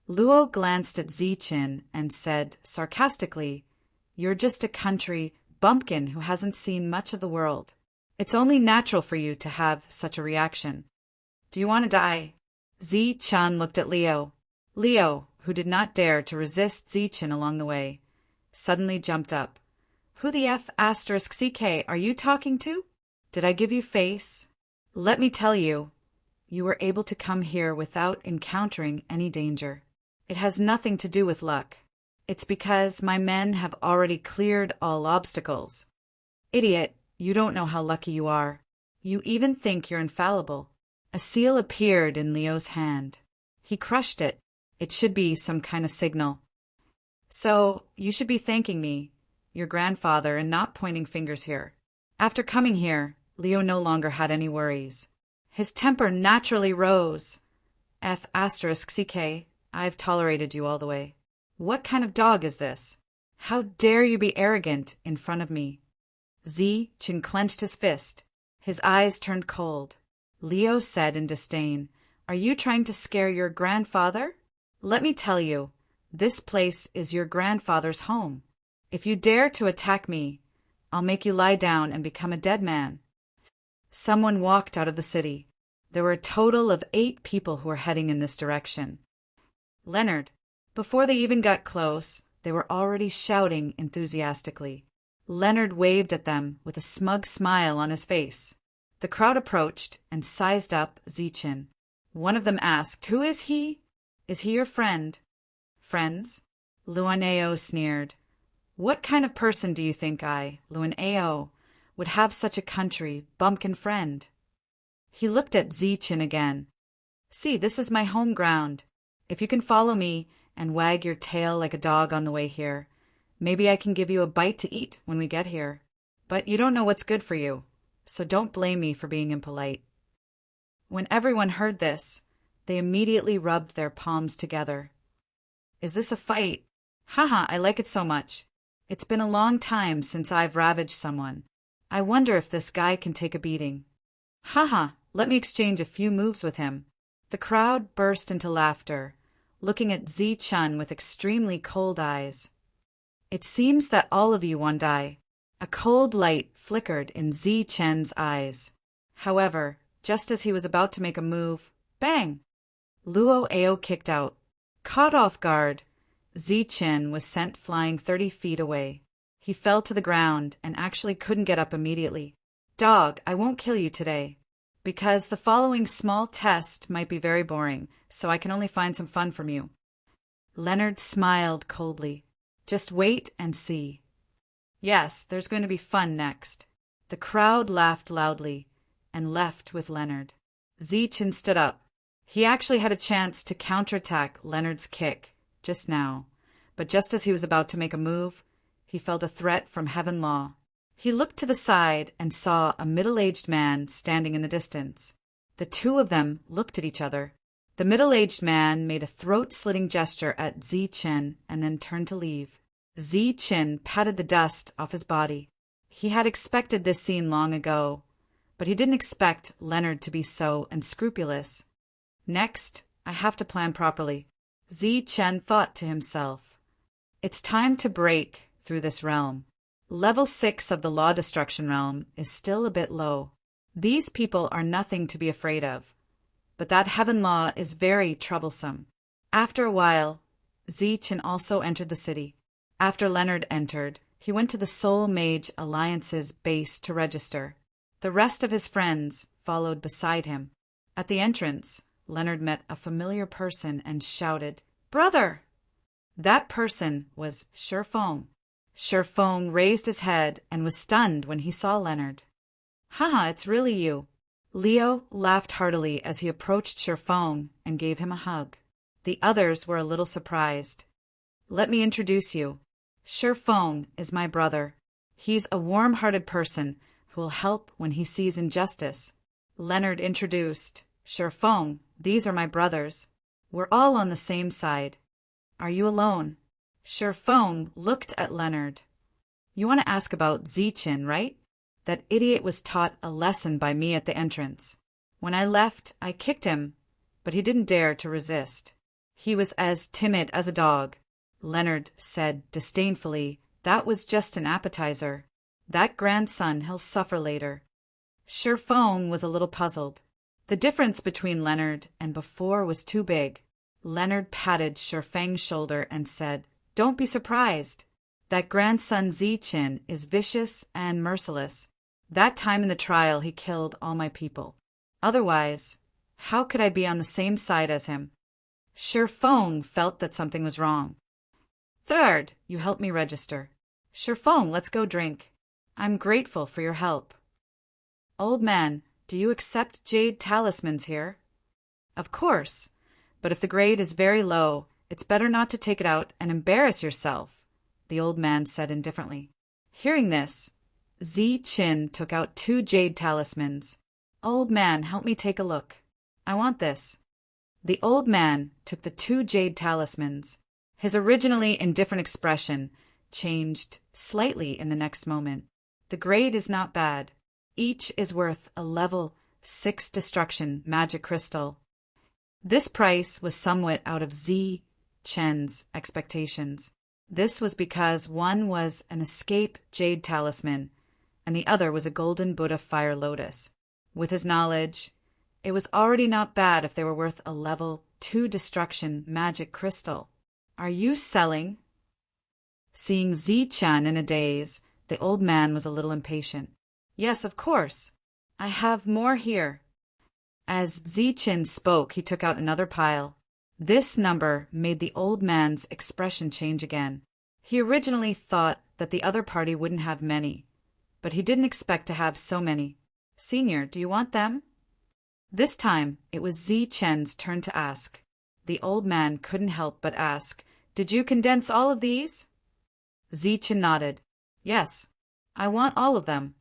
Luo glanced at Ziqin and said sarcastically, "You're just a country bumpkin who hasn't seen much of the world. It's only natural for you to have such a reaction. Do you want to die?" Ziqin looked at Leo. Leo, who did not dare to resist Ziqin along the way, suddenly jumped up. "Who the F***ck are you talking to? Did I give you face? Let me tell you, you were able to come here without encountering any danger. It has nothing to do with luck. It's because my men have already cleared all obstacles. Idiot, you don't know how lucky you are. You even think you're infallible." A seal appeared in Leo's hand. He crushed it. It should be some kind of signal. "So, you should be thanking me, your grandfather, and not pointing fingers here." After coming here, Leo no longer had any worries. His temper naturally rose. F***ck, I've tolerated you all the way. What kind of dog is this? How dare you be arrogant in front of me? Ziqin clenched his fist. His eyes turned cold. Leo said in disdain, "Are you trying to scare your grandfather? Let me tell you, this place is your grandfather's home. If you dare to attack me, I'll make you lie down and become a dead man." Someone walked out of the city. There were a total of 8 people who were heading in this direction. Leonard. Before they even got close, they were already shouting enthusiastically. Leonard waved at them with a smug smile on his face. The crowd approached and sized up Ziqin. One of them asked, "Who is he? Is he your friend?" "Friends?" Luaneo sneered. "What kind of person do you think I, Luaneo, would have such a country bumpkin friend?" He looked at Ziqin again. "See, this is my home ground. If you can follow me and wag your tail like a dog on the way here, maybe I can give you a bite to eat when we get here. But you don't know what's good for you, so don't blame me for being impolite." When everyone heard this, they immediately rubbed their palms together. "Is this a fight? Haha, I like it so much. It's been a long time since I've ravaged someone. I wonder if this guy can take a beating. Haha, let me exchange a few moves with him." The crowd burst into laughter, looking at Ziqin with extremely cold eyes. "It seems that all of you want to die." A cold light flickered in Ziqin's eyes. However, just as he was about to make a move, bang! Luo kicked out. Caught off guard, Ziqin was sent flying 30 feet away. He fell to the ground and actually couldn't get up immediately. "Dog, I won't kill you today, because the following small test might be very boring, so I can only find some fun from you." Leonard smiled coldly. "Just wait and see." "Yes, there's going to be fun next." The crowd laughed loudly and left with Leonard. Ziqin stood up. He actually had a chance to counterattack Leonard's kick just now, but just as he was about to make a move, he felt a threat from Heaven Law. He looked to the side and saw a middle-aged man standing in the distance. The two of them looked at each other. The middle-aged man made a throat-slitting gesture at Ziqin and then turned to leave. Ziqin patted the dust off his body. He had expected this scene long ago, but he didn't expect Leonard to be so unscrupulous. "Next, I have to plan properly," Ziqin thought to himself. "It's time to break through this realm. Level 6 of the Law Destruction realm is still a bit low. These people are nothing to be afraid of, but that Heaven Law is very troublesome." After a while, Ziqin also entered the city. After Leonard entered, he went to the Soul Mage Alliance's base to register. The rest of his friends followed beside him. At the entrance, Leonard met a familiar person and shouted, "Brother!" That person was Sherfong. Sherfong raised his head and was stunned when he saw Leonard. "Haha, it's really you." Leo laughed heartily as he approached Sherfong and gave him a hug. The others were a little surprised. "Let me introduce you. Sherfong is my brother. He's a warm-hearted person who will help when he sees injustice." Leonard introduced, "Sherfong, these are my brothers. We're all on the same side. Are you alone?" Sherfong looked at Leonard. "You want to ask about Zichin, right? That idiot was taught a lesson by me at the entrance. When I left, I kicked him, but he didn't dare to resist. He was as timid as a dog." Leonard said disdainfully, "That was just an appetizer. That grandson, he'll suffer later." Sherfong was a little puzzled. The difference between Leonard and before was too big. Leonard patted Sherfang's shoulder and said, "Don't be surprised. That grandson Zichin is vicious and merciless. That time in the trial he killed all my people. Otherwise, how could I be on the same side as him?" Sherfong felt that something was wrong. "Third, you helped me register. Sherfong, let's go drink. I'm grateful for your help." "Old man, do you accept jade talismans here?" "Of course, but if the grade is very low, it's better not to take it out and embarrass yourself," the old man said indifferently. Hearing this, Zichin took out 2 jade talismans. "Old man, help me take a look. I want this." The old man took the 2 jade talismans. His originally indifferent expression changed slightly in the next moment. "The grade is not bad. Each is worth a level 6 destruction magic crystal." This price was somewhat out of Zichen's expectations. This was because one was an escape jade talisman, and the other was a golden Buddha fire lotus. With his knowledge, it was already not bad if they were worth a level 2 destruction magic crystal. "Are you selling?" Seeing Zichen in a daze, the old man was a little impatient. "Yes, of course. I have more here." As Zichen spoke, he took out another pile. This number made the old man's expression change again. He originally thought that the other party wouldn't have many, but he didn't expect to have so many. "Senior, do you want them?" This time, it was Zichen's turn to ask. The old man couldn't help but ask, "Did you condense all of these?" Zichen nodded. "Yes, I want all of them."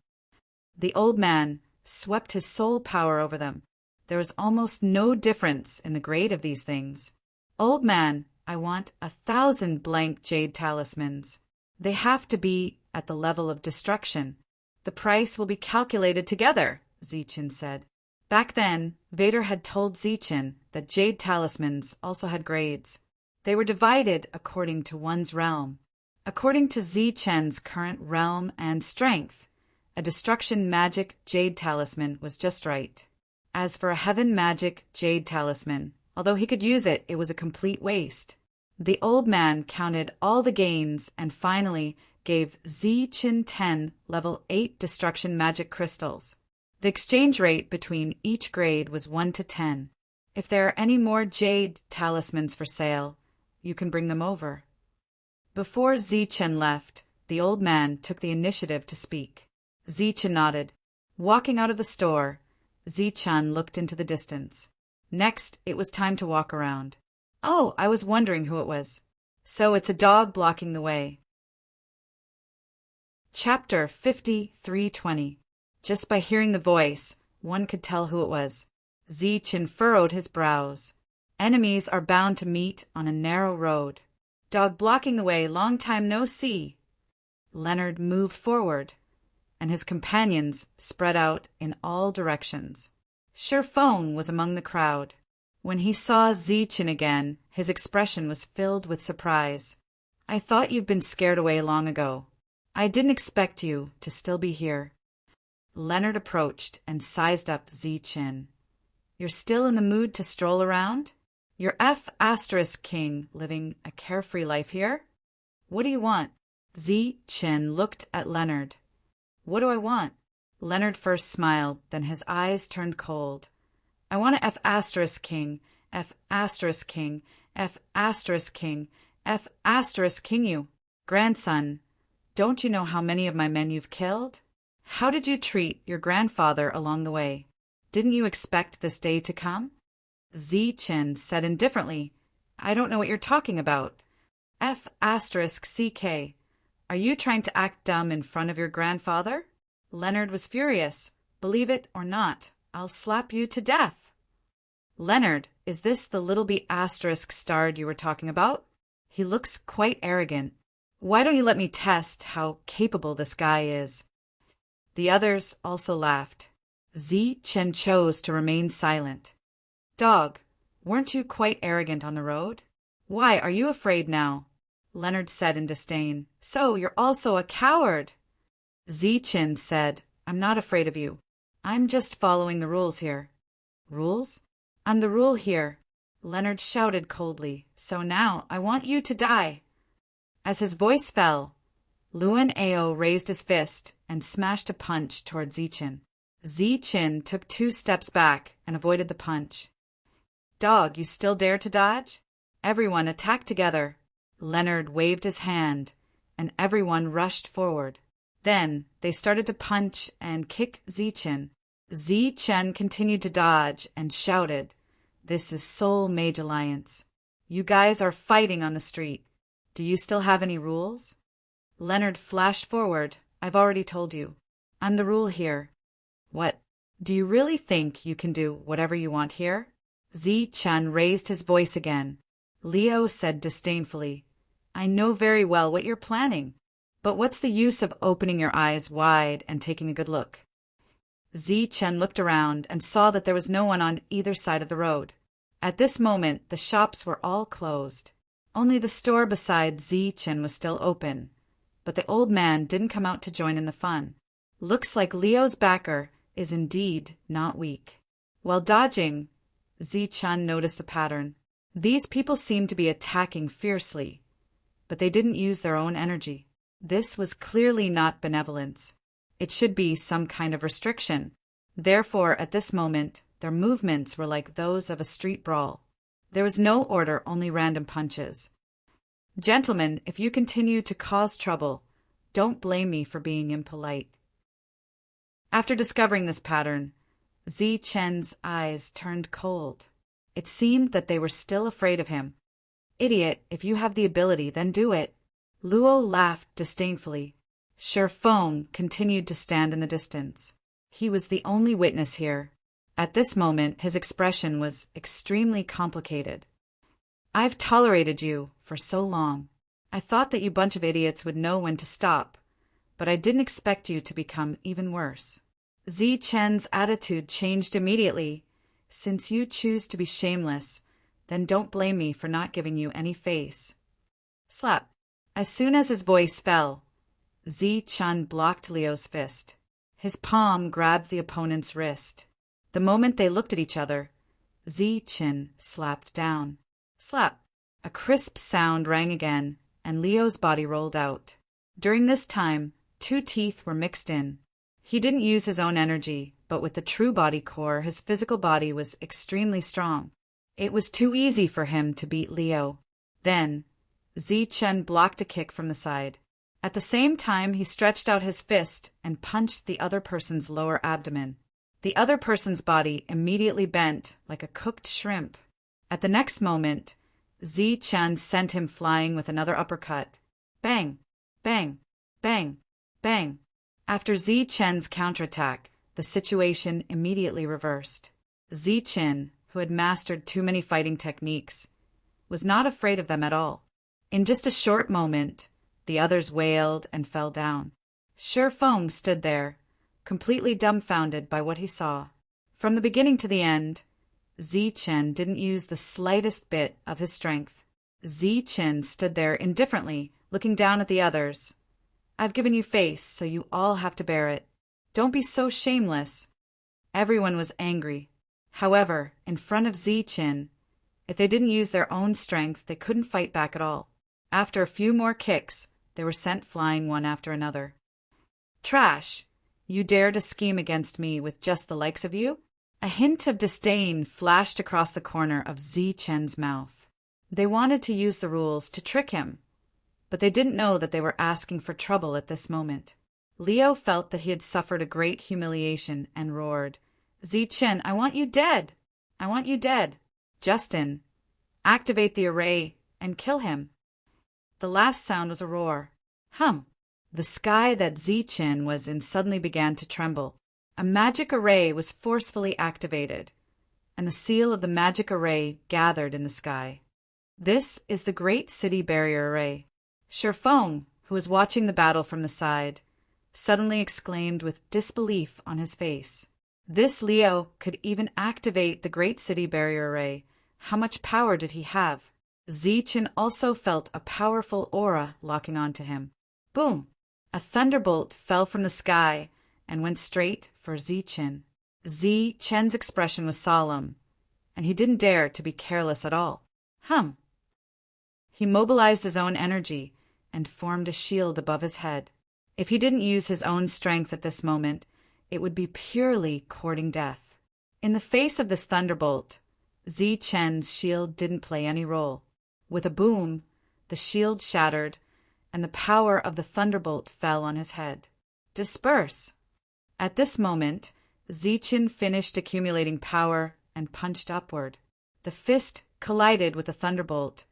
The old man swept his soul power over them. There was almost no difference in the grade of these things. "Old man, I want 1,000 blank jade talismans. They have to be at the level of destruction. The price will be calculated together," Zichin said. Back then, Vader had told Zichin that jade talismans also had grades. They were divided according to one's realm. According to Zichen's current realm and strength, a destruction magic jade talisman was just right. As for a heaven magic jade talisman, although he could use it, it was a complete waste. The old man counted all the gains and finally gave Zichin 10 level 8 destruction magic crystals. The exchange rate between each grade was 1 to 10. "If there are any more jade talismans for sale, you can bring them over." Before Zichin left, the old man took the initiative to speak. Zichin nodded. Walking out of the store, Zichin looked into the distance. Next, it was time to walk around. "Oh, I was wondering who it was. So it's a dog blocking the way." Chapter 5320. Just by hearing the voice, one could tell who it was. Zichin furrowed his brows. Enemies are bound to meet on a narrow road. Dog blocking the way, long time no see. Leonard moved forward, and his companions spread out in all directions. Sherfong was among the crowd. When he saw Zichin again, his expression was filled with surprise. "I thought you'd been scared away long ago. I didn't expect you to still be here." Leonard approached and sized up Zichin. "You're still in the mood to stroll around? You're F** king living a carefree life here? What do you want?" Zichin looked at Leonard. "What do I want?" Leonard first smiled, then his eyes turned cold. I want to F asterisk king, F asterisk king, F asterisk king, F asterisk king you. Grandson, don't you know how many of my men you've killed? How did you treat your grandfather along the way? Didn't you expect this day to come? Zi-Chen said indifferently, I don't know what you're talking about. F asterisk CK. Are you trying to act dumb in front of your grandfather? Leonard was furious. Believe it or not, I'll slap you to death. Leonard, is this the little B asterisk starred you were talking about? He looks quite arrogant. Why don't you let me test how capable this guy is? The others also laughed. Zi-Chen chose to remain silent. Dog, weren't you quite arrogant on the road? Why are you afraid now? Leonard said in disdain. So you're also a coward. Zi-Chen said, I'm not afraid of you. I'm just following the rules here. Rules? I'm the rule here. Leonard shouted coldly. So now I want you to die. As his voice fell, Luan Ao raised his fist and smashed a punch toward Zi-Chen. Zi-Chen took 2 steps back and avoided the punch. Dog, you still dare to dodge? Everyone attack together. Leonard waved his hand, and everyone rushed forward. Then they started to punch and kick Zi-Chen. Zi-Chen continued to dodge and shouted, This is Soul Mage Alliance. You guys are fighting on the street. Do you still have any rules? Leonard flashed forward. I've already told you. I'm the rule here. What? Do you really think you can do whatever you want here? Zi-Chen raised his voice again. Leo said disdainfully, I know very well what you're planning, but what's the use of opening your eyes wide and taking a good look? Zi-Chen looked around and saw that there was no one on either side of the road. At this moment, the shops were all closed. Only the store beside Zi-Chen was still open, but the old man didn't come out to join in the fun. Looks like Leo's backer is indeed not weak. While dodging, Zi-Chen noticed a pattern. These people seemed to be attacking fiercely, but they didn't use their own energy. This was clearly not benevolence. It should be some kind of restriction. Therefore, at this moment, their movements were like those of a street brawl. There was no order, only random punches. Gentlemen, if you continue to cause trouble, don't blame me for being impolite. After discovering this pattern, Zi-Chen's eyes turned cold. It seemed that they were still afraid of him. Idiot, if you have the ability, then do it. Luo laughed disdainfully. Feng continued to stand in the distance. He was the only witness here. At this moment, his expression was extremely complicated. I've tolerated you for so long. I thought that you bunch of idiots would know when to stop, but I didn't expect you to become even worse. Zi-Chen's attitude changed immediately. Since you choose to be shameless, then don't blame me for not giving you any face. Slap. As soon as his voice fell, Zi-Chen blocked Leo's fist. His palm grabbed the opponent's wrist. The moment they looked at each other, Zi-Chen slapped down. Slap. A crisp sound rang again, and Leo's body rolled out. During this time, 2 teeth were mixed in. He didn't use his own energy, but with the true body core, his physical body was extremely strong. It was too easy for him to beat Leo. Then, Zi-Chen blocked a kick from the side. At the same time, he stretched out his fist and punched the other person's lower abdomen. The other person's body immediately bent like a cooked shrimp. At the next moment, Zi-Chen sent him flying with another uppercut. Bang! Bang! Bang! Bang! After Zi-Chen's counterattack, the situation immediately reversed. Zi-Chen, who had mastered too many fighting techniques, was not afraid of them at all. In just a short moment, the others wailed and fell down. Feng stood there, completely dumbfounded by what he saw. From the beginning to the end, Zi-Chen didn't use the slightest bit of his strength. Zi-Chen stood there indifferently, looking down at the others. I've given you face, so you all have to bear it. Don't be so shameless. Everyone was angry. However, in front of Zi-Chen, if they didn't use their own strength, they couldn't fight back at all. After a few more kicks, they were sent flying one after another. Trash! You dare to scheme against me with just the likes of you? A hint of disdain flashed across the corner of Zi Chen's mouth. They wanted to use the rules to trick him, but they didn't know that they were asking for trouble at this moment. Leo felt that he had suffered a great humiliation and roared, "Zi Chen, I want you dead! I want you dead! Justin, activate the array and kill him." The last sound was a roar. Hum! The sky that Zi Chen was in suddenly began to tremble. A magic array was forcefully activated, and the seal of the magic array gathered in the sky. This is the Great City Barrier Array. Shifeng, who was watching the battle from the side, suddenly exclaimed with disbelief on his face. This Leo could even activate the Great City Barrier Array. How much power did he have? Zi Chen also felt a powerful aura locking onto him. Boom! A thunderbolt fell from the sky and went straight for Zi Chen. Zi Chen's expression was solemn, and he didn't dare to be careless at all. He mobilized his own energy and formed a shield above his head. If he didn't use his own strength at this moment, it would be purely courting death. In the face of this thunderbolt, Zi Chen's shield didn't play any role. With a boom, the shield shattered, and the power of the thunderbolt fell on his head. Disperse! At this moment, Zi Chen finished accumulating power and punched upward. The fist collided with the thunderbolt,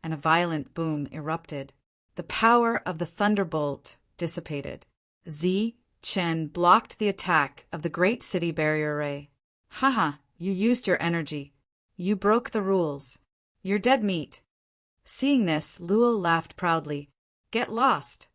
and a violent boom erupted. The power of the thunderbolt dissipated. Zi Chen blocked the attack of the Great City Barrier Array. Haha, you used your energy. You broke the rules. You're dead meat. Seeing this, Luo laughed proudly. Get lost.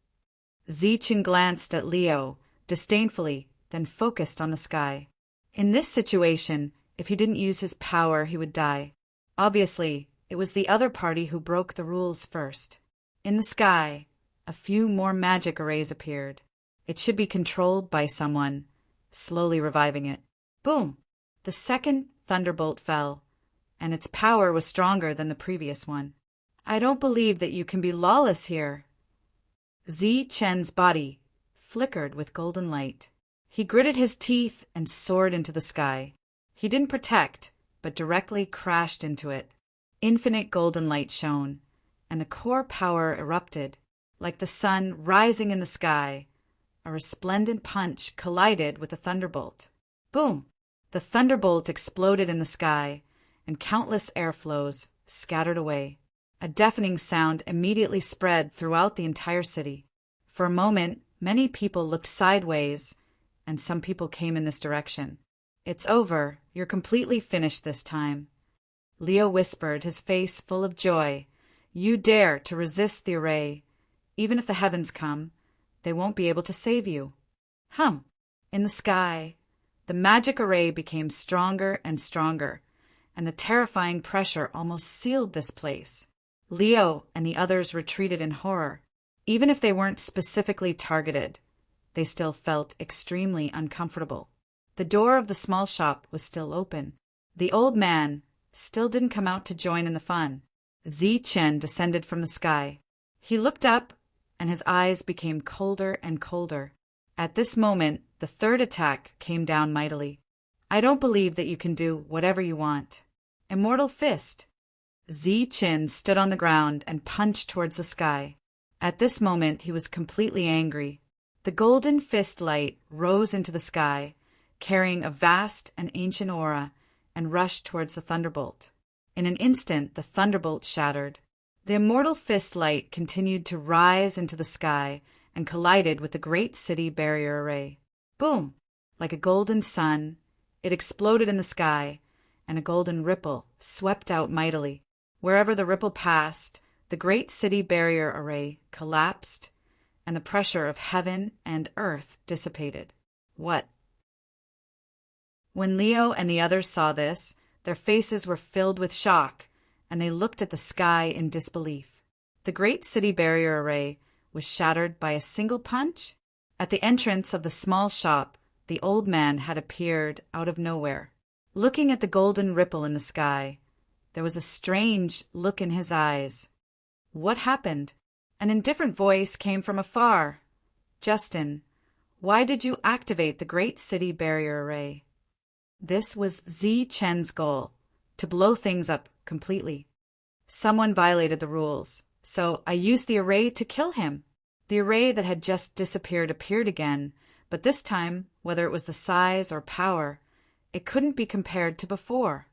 Zi Chen glanced at Leo disdainfully, then focused on the sky. In this situation, if he didn't use his power, he would die. Obviously, it was the other party who broke the rules first. In the sky, a few more magic arrays appeared. It should be controlled by someone, slowly reviving it. Boom! The second thunderbolt fell, and its power was stronger than the previous one. I don't believe that you can be lawless here. Zi Chen's body flickered with golden light. He gritted his teeth and soared into the sky. He didn't protect, but directly crashed into it. Infinite golden light shone, and the core power erupted. Like the sun rising in the sky, a resplendent punch collided with the thunderbolt. Boom! The thunderbolt exploded in the sky, and countless airflows scattered away. A deafening sound immediately spread throughout the entire city. For a moment, many people looked sideways, and some people came in this direction. It's over. You're completely finished this time. Leo whispered, his face full of joy. You dare to resist the array. Even if the heavens come, they won't be able to save you. In the sky, the magic array became stronger and stronger, and the terrifying pressure almost sealed this place. Leo and the others retreated in horror. Even if they weren't specifically targeted, they still felt extremely uncomfortable. The door of the small shop was still open. The old man still didn't come out to join in the fun. Zi Chen descended from the sky. He looked up, and his eyes became colder and colder. At this moment, the third attack came down mightily. I don't believe that you can do whatever you want. Immortal Fist. Zi Chen stood on the ground and punched towards the sky. At this moment, he was completely angry. The golden fist light rose into the sky, carrying a vast and ancient aura, and rushed towards the thunderbolt. In an instant, the thunderbolt shattered. The immortal fist light continued to rise into the sky and collided with the Great City Barrier Array. Boom! Like a golden sun, it exploded in the sky, and a golden ripple swept out mightily. Wherever the ripple passed, the Great City Barrier Array collapsed, and the pressure of heaven and earth dissipated. What? When Leo and the others saw this, their faces were filled with shock, and they looked at the sky in disbelief. The Great City Barrier Array was shattered by a single punch? At the entrance of the small shop, the old man had appeared out of nowhere. Looking at the golden ripple in the sky, there was a strange look in his eyes. What happened? An indifferent voice came from afar. Justin, Why did you activate the Great City Barrier Array? This was Zi Chen's goal, to blow things up completely. Someone violated the rules, so I used the array to kill him. The array that had just disappeared appeared again, but this time, whether it was the size or power, it couldn't be compared to before.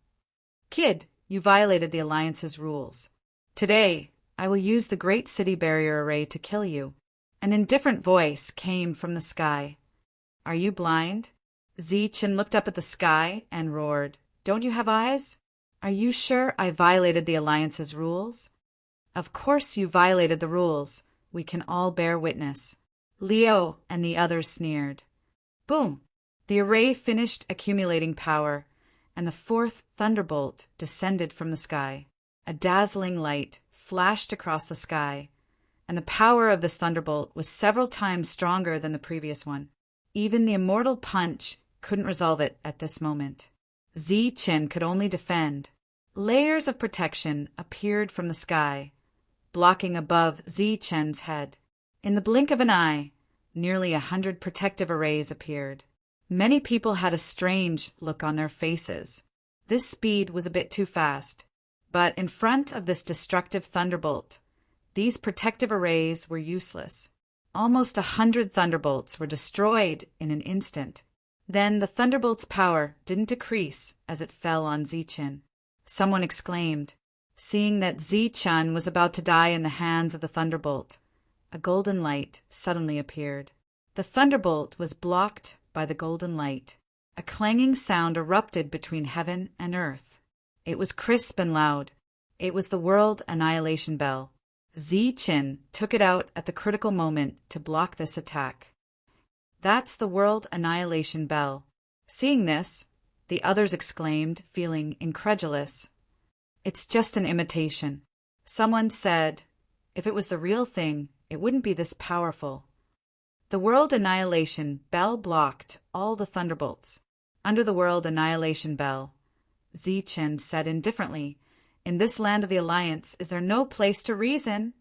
Kid, you violated the Alliance's rules. Today, I will use the Great City Barrier Array to kill you. An indifferent voice came from the sky. Are you blind? Zi Chen looked up at the sky and roared. Don't you have eyes? Are you sure I violated the Alliance's rules? Of course you violated the rules. We can all bear witness. Leo and the others sneered. Boom! The array finished accumulating power, and the fourth thunderbolt descended from the sky. A dazzling light flashed across the sky, and the power of this thunderbolt was several times stronger than the previous one. Even the immortal punch couldn't resolve it at this moment. Zi Chen could only defend. Layers of protection appeared from the sky, blocking above Zi Chen's head. In the blink of an eye, nearly 100 protective arrays appeared. Many people had a strange look on their faces. This speed was a bit too fast, but in front of this destructive thunderbolt, these protective arrays were useless. Almost 100 thunderbolts were destroyed in an instant. Then the thunderbolt's power didn't decrease as it fell on Zi Chen. Someone exclaimed, seeing that Zi Chen was about to die in the hands of the thunderbolt. A golden light suddenly appeared. The thunderbolt was blocked by the golden light. A clanging sound erupted between heaven and earth. It was crisp and loud. It was the World Annihilation Bell. Zi Chen took it out at the critical moment to block this attack. That's the World Annihilation Bell. Seeing this, the others exclaimed, feeling incredulous. It's just an imitation. Someone said, if it was the real thing, it wouldn't be this powerful. The World Annihilation Bell blocked all the thunderbolts. Under the World Annihilation Bell, Zi Chen said indifferently, in this land of the Alliance, is there no place to reason?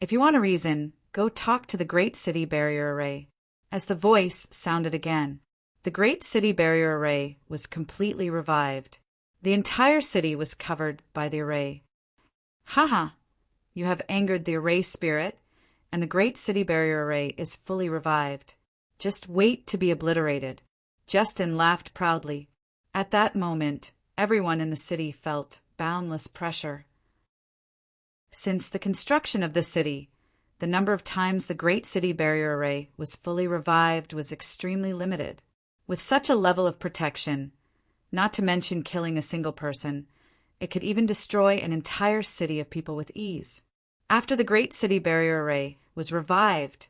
If you want to reason, go talk to the Great City Barrier Array. As the voice sounded again, the Great City Barrier Array was completely revived. The entire city was covered by the array. Haha, you have angered the array spirit, and the Great City Barrier Array is fully revived. Just wait to be obliterated. Justin laughed proudly. At that moment, everyone in the city felt boundless pressure. Since the construction of the city, the number of times the Great City Barrier Array was fully revived was extremely limited. With such a level of protection, not to mention killing a single person, it could even destroy an entire city of people with ease. After the Great City Barrier Array was revived,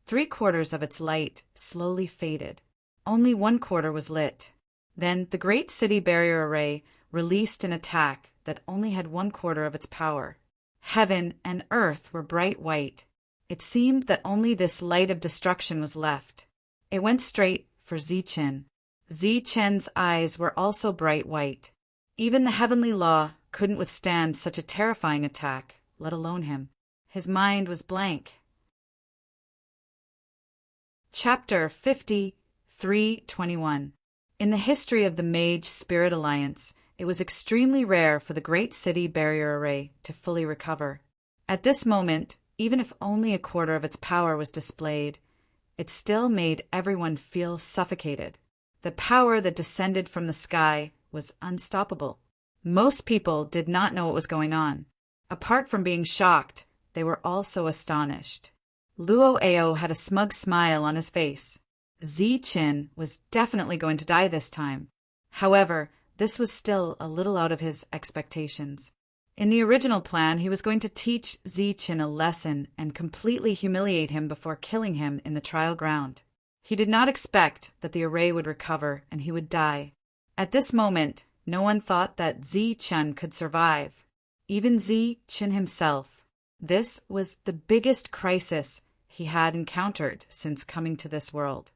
3/4 of its light slowly faded. Only 1/4 was lit. Then the Great City Barrier Array released an attack that only had 1/4 of its power. Heaven and earth were bright white. It seemed that only this light of destruction was left. It went straight for Zi Chen. Zi Chen's eyes were also bright white. Even the heavenly law couldn't withstand such a terrifying attack, let alone him. His mind was blank. Chapter 53:21. In the history of the Mage Spirit Alliance, it was extremely rare for the Great City Barrier Array to fully recover. At this moment, even if only 1/4 of its power was displayed, it still made everyone feel suffocated. The power that descended from the sky was unstoppable. Most people did not know what was going on. Apart from being shocked, they were also astonished. Luo Ao had a smug smile on his face. Zi Chen was definitely going to die this time. However, this was still a little out of his expectations. In the original plan, he was going to teach Zi Chen a lesson and completely humiliate him before killing him in the trial ground. He did not expect that the array would recover and he would die. At this moment, no one thought that Zi Chen could survive. Even Zi Chen himself. This was the biggest crisis he had encountered since coming to this world.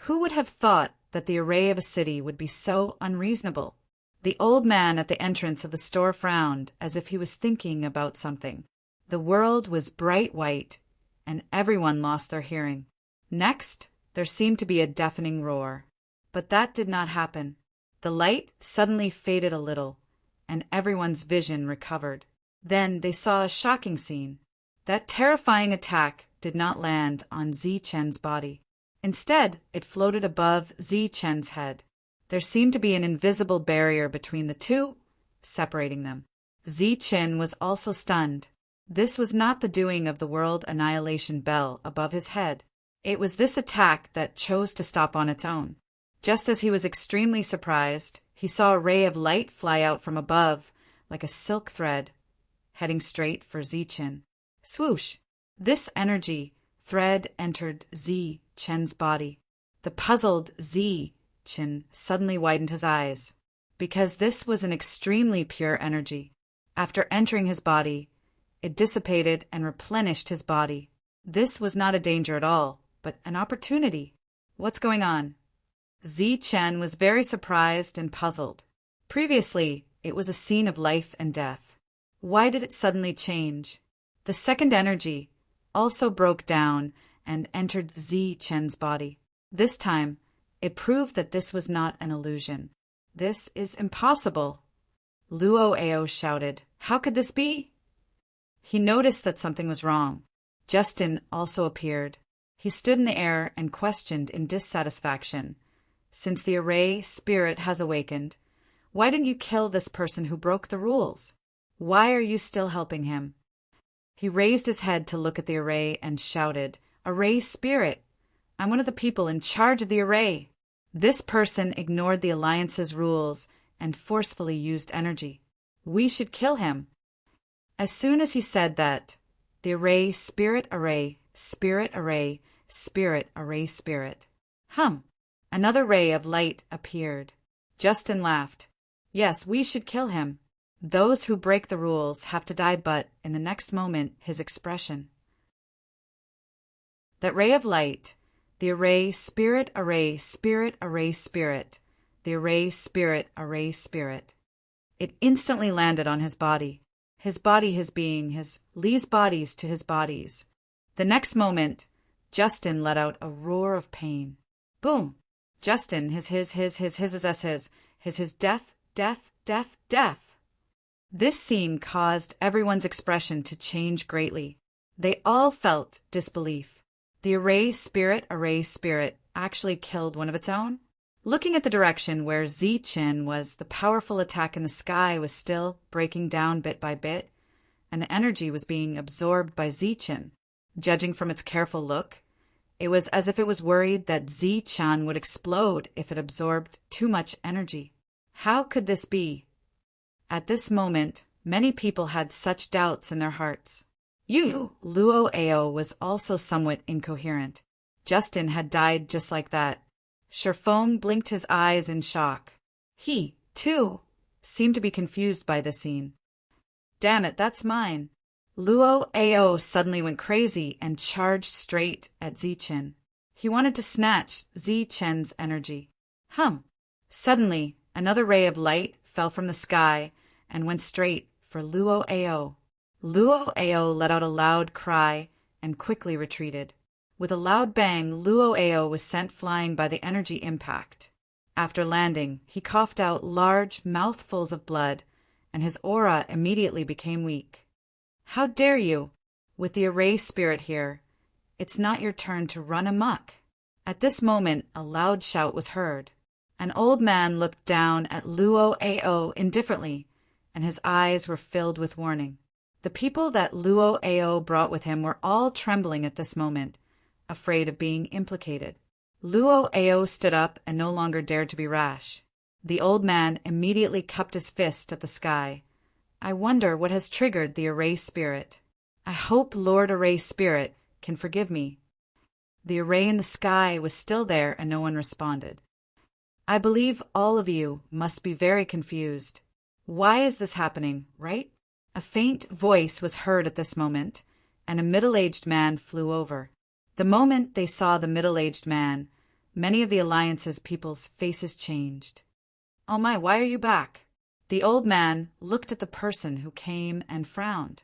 Who would have thought that the array of a city would be so unreasonable? The old man at the entrance of the store frowned as if he was thinking about something. The world was bright white, and everyone lost their hearing. Next, There seemed to be a deafening roar. But that did not happen. The light suddenly faded a little, and everyone's vision recovered. Then they saw a shocking scene. That terrifying attack did not land on Zi-Chen's body. Instead, it floated above Zi-Chen's head. There seemed to be an invisible barrier between the two, separating them. Zi-Chen was also stunned. This was not the doing of the world annihilation bell above his head. It was this attack that chose to stop on its own. Just as he was extremely surprised, he saw a ray of light fly out from above, like a silk thread, heading straight for Zi-Chen. Swoosh! This energy thread entered Zi-Chen's body. The puzzled Zi-Chen suddenly widened his eyes, because this was an extremely pure energy. After entering his body, it dissipated and replenished his body. This was not a danger at all, but an opportunity. What's going on? Zi-Chen was very surprised and puzzled. Previously, it was a scene of life and death. Why did it suddenly change? The second energy also broke down and entered Zi-Chen's body. This time, it proved that this was not an illusion. This is impossible. Luo Ao shouted, "How could this be?" He noticed that something was wrong. Justin also appeared. He stood in the air and questioned in dissatisfaction. "Since the array spirit has awakened, why didn't you kill this person who broke the rules? Why are you still helping him?" He raised his head to look at the array and shouted, "Array spirit! I'm one of the people in charge of the array." This person ignored the Alliance's rules and forcefully used energy. We should kill him. As soon as he said that, the array spirit array, spirit array, spirit array spirit. Another ray of light appeared. Justin laughed. "Yes, we should kill him. Those who break the rules have to die," but in the next moment, his expression. That ray of light, the array spirit array, spirit array spirit, the array spirit array spirit. It instantly landed on his body. His body, his being, his Lee's bodies to his bodies. The next moment, Justin let out a roar of pain. Boom! Justin, his death, death, death, death. This scene caused everyone's expression to change greatly. They all felt disbelief. The array spirit actually killed one of its own? Looking at the direction where Zi-Chen was, the powerful attack in the sky was still breaking down bit by bit, and the energy was being absorbed by Zi-Chen. Judging from its careful look, it was as if it was worried that Zi-Chan would explode if it absorbed too much energy. How could this be? At this moment, many people had such doubts in their hearts. Luo Ao was also somewhat incoherent. Justin had died just like that. Sherfong blinked his eyes in shock. He, too, seemed to be confused by the scene. "Damn it, that's mine." Luo Ao suddenly went crazy and charged straight at Zi-Chen. He wanted to snatch Zi-Chen's energy. Suddenly, another ray of light fell from the sky and went straight for Luo Ao. Luo Ao let out a loud cry and quickly retreated. With a loud bang, Luo Ao was sent flying by the energy impact. After landing, he coughed out large mouthfuls of blood, and his aura immediately became weak. "How dare you? With the array spirit here, it's not your turn to run amok." At this moment, a loud shout was heard. An old man looked down at Luo Ao indifferently, and his eyes were filled with warning. The people that Luo Ao brought with him were all trembling at this moment, afraid of being implicated. Luo Ao stood up and no longer dared to be rash. The old man immediately cupped his fist at the sky. "I wonder what has triggered the array spirit. I hope Lord Array Spirit can forgive me." The array in the sky was still there and no one responded. "I believe all of you must be very confused. Why is this happening, right?" A faint voice was heard at this moment, and a middle-aged man flew over. The moment they saw the middle-aged man, many of the Alliance's people's faces changed. "Oh my, why are you back?" The old man looked at the person who came and frowned.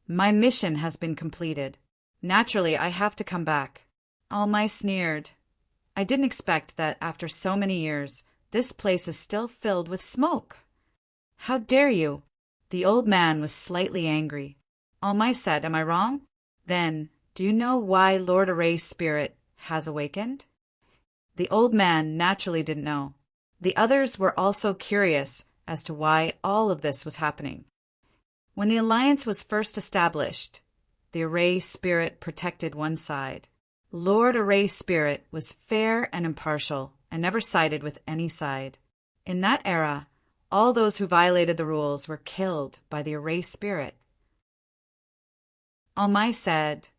"My mission has been completed. Naturally, I have to come back." All my sneered. I didn't expect that after so many years, this place is still filled with smoke. How dare you? The old man was slightly angry. Almai said, am I wrong? Then, do you know why Lord Array's spirit has awakened? The old man naturally didn't know. The others were also curious as to why all of this was happening. When the alliance was first established, the Array spirit protected one side. Lord Array's spirit was fair and impartial and never sided with any side. In that era, all those who violated the rules were killed by the Array spirit. Almai said,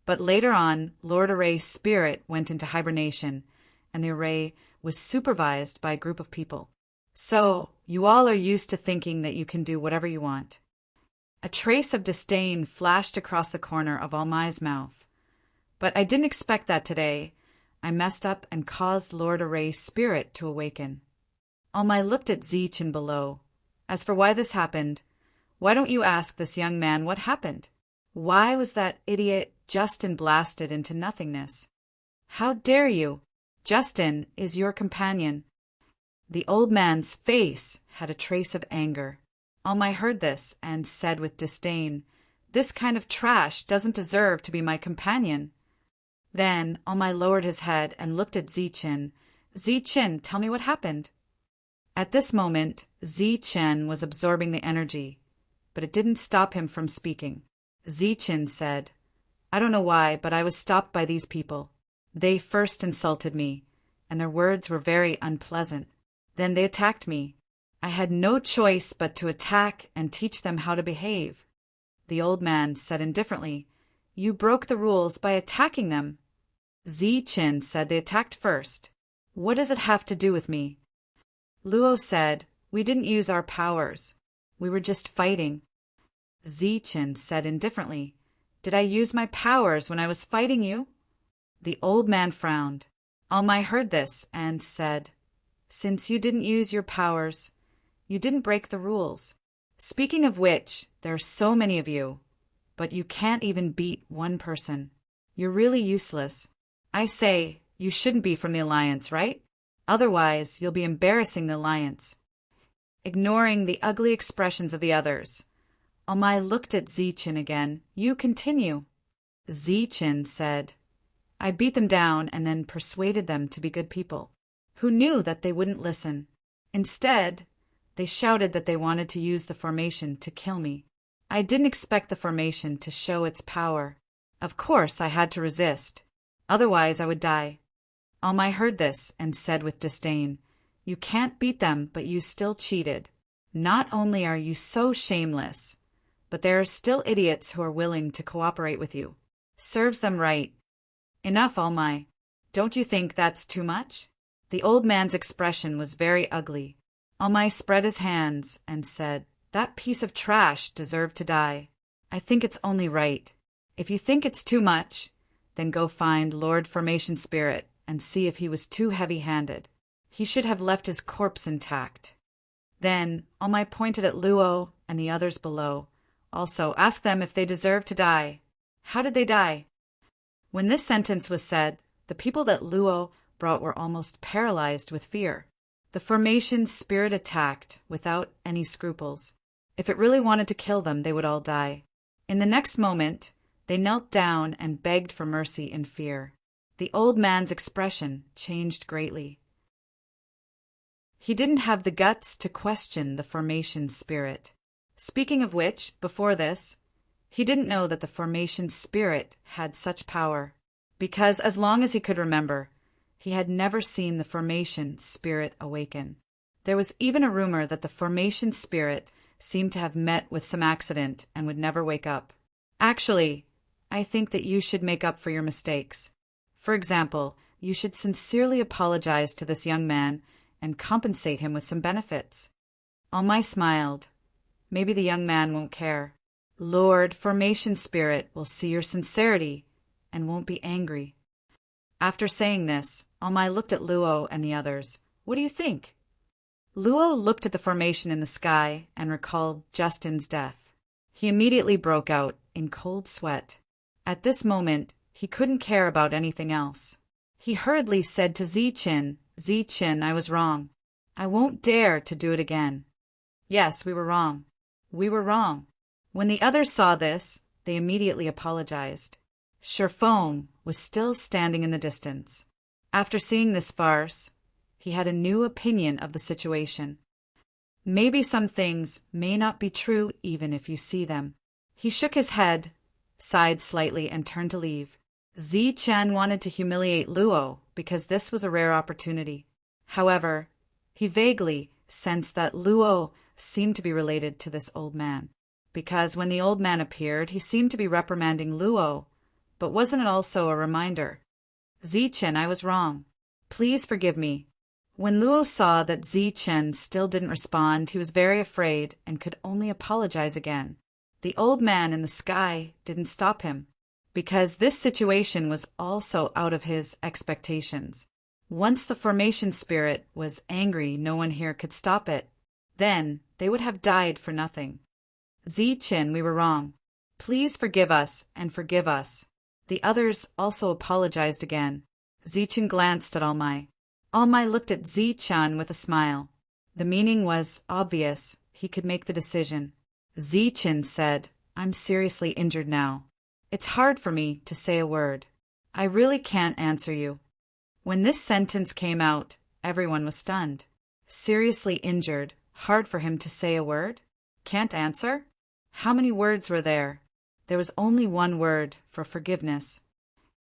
but later on, Lord Array's spirit went into hibernation, and the Array was supervised by a group of people. So, you all are used to thinking that you can do whatever you want. A trace of disdain flashed across the corner of Almai's mouth. But I didn't expect that today. I messed up and caused Lord Array's spirit to awaken. Almai looked at Zeechin below. As for why this happened, why don't you ask this young man what happened? Why was that idiot Justin blasted into nothingness? How dare you? Justin is your companion. The old man's face had a trace of anger. Almai heard this and said with disdain, this kind of trash doesn't deserve to be my companion. Then Almai lowered his head and looked at Zeechin. Zeechin, tell me what happened. At this moment, Zeechin was absorbing the energy, but it didn't stop him from speaking. Zeechin said, I don't know why, but I was stopped by these people. They first insulted me, and their words were very unpleasant. Then they attacked me. I had no choice but to attack and teach them how to behave. The old man said indifferently, you broke the rules by attacking them. Zeechin said they attacked first. What does it have to do with me? Luo said, we didn't use our powers. We were just fighting. Zeechin said indifferently, did I use my powers when I was fighting you? The old man frowned. Almai heard this and said, since you didn't use your powers, you didn't break the rules. Speaking of which, there are so many of you, but you can't even beat one person. You're really useless. I say, you shouldn't be from the Alliance, right? Otherwise, you'll be embarrassing the Alliance. Ignoring the ugly expressions of the others, Almai looked at Zeechin again. You continue. Zeechin said, I beat them down and then persuaded them to be good people. Who knew that they wouldn't listen? Instead, they shouted that they wanted to use the formation to kill me. I didn't expect the formation to show its power. Of course, I had to resist. Otherwise, I would die. Almai heard this and said with disdain, you can't beat them, but you still cheated. Not only are you so shameless, but there are still idiots who are willing to cooperate with you. Serves them right. Enough, Almai. Don't you think that's too much? The old man's expression was very ugly. Almai spread his hands and said, that piece of trash deserved to die. I think it's only right. If you think it's too much, then go find Lord Formation Spirit and see if he was too heavy-handed. He should have left his corpse intact. Then Almai pointed at Luo and the others below. Also, ask them if they deserve to die. How did they die? When this sentence was said, the people that Luo brought were almost paralyzed with fear. The formation spirit attacked without any scruples. If it really wanted to kill them, they would all die. In the next moment, they knelt down and begged for mercy in fear. The old man's expression changed greatly. He didn't have the guts to question the formation spirit. Speaking of which, before this, he didn't know that the formation spirit had such power, because as long as he could remember, he had never seen the formation spirit awaken. There was even a rumor that the formation spirit seemed to have met with some accident and would never wake up. Actually, I think that you should make up for your mistakes. For example, you should sincerely apologize to this young man and compensate him with some benefits. Almai smiled. Maybe the young man won't care. Lord Formation Spirit will see your sincerity and won't be angry. After saying this, Almai looked at Luo and the others. What do you think? Luo looked at the formation in the sky and recalled Justin's death. He immediately broke out in cold sweat. At this moment, he couldn't care about anything else. He hurriedly said to Zichen, I was wrong. I won't dare to do it again. Yes, we were wrong. We were wrong. When the others saw this, they immediately apologized. Sherfoam was still standing in the distance. After seeing this farce, he had a new opinion of the situation. Maybe some things may not be true even if you see them. He shook his head, sighed slightly, and turned to leave. Zichen wanted to humiliate Luo because this was a rare opportunity. However, he vaguely sensed that Luo seemed to be related to this old man, because when the old man appeared, he seemed to be reprimanding Luo, but wasn't it also a reminder? Zichen, I was wrong. Please forgive me. When Luo saw that Zichen still didn't respond, he was very afraid and could only apologize again. The old man in the sky didn't stop him, because this situation was also out of his expectations. Once the formation spirit was angry, no one here could stop it. Then they would have died for nothing. Zichen, we were wrong. Please forgive us and forgive us. The others also apologized again. Zichen glanced at Almai. Almai looked at Zichen with a smile. The meaning was obvious. He could make the decision. Zichen said, I'm seriously injured now. It's hard for me to say a word. I really can't answer you. When this sentence came out, everyone was stunned. Seriously injured, hard for him to say a word? Can't answer? How many words were there? There was only one word for forgiveness.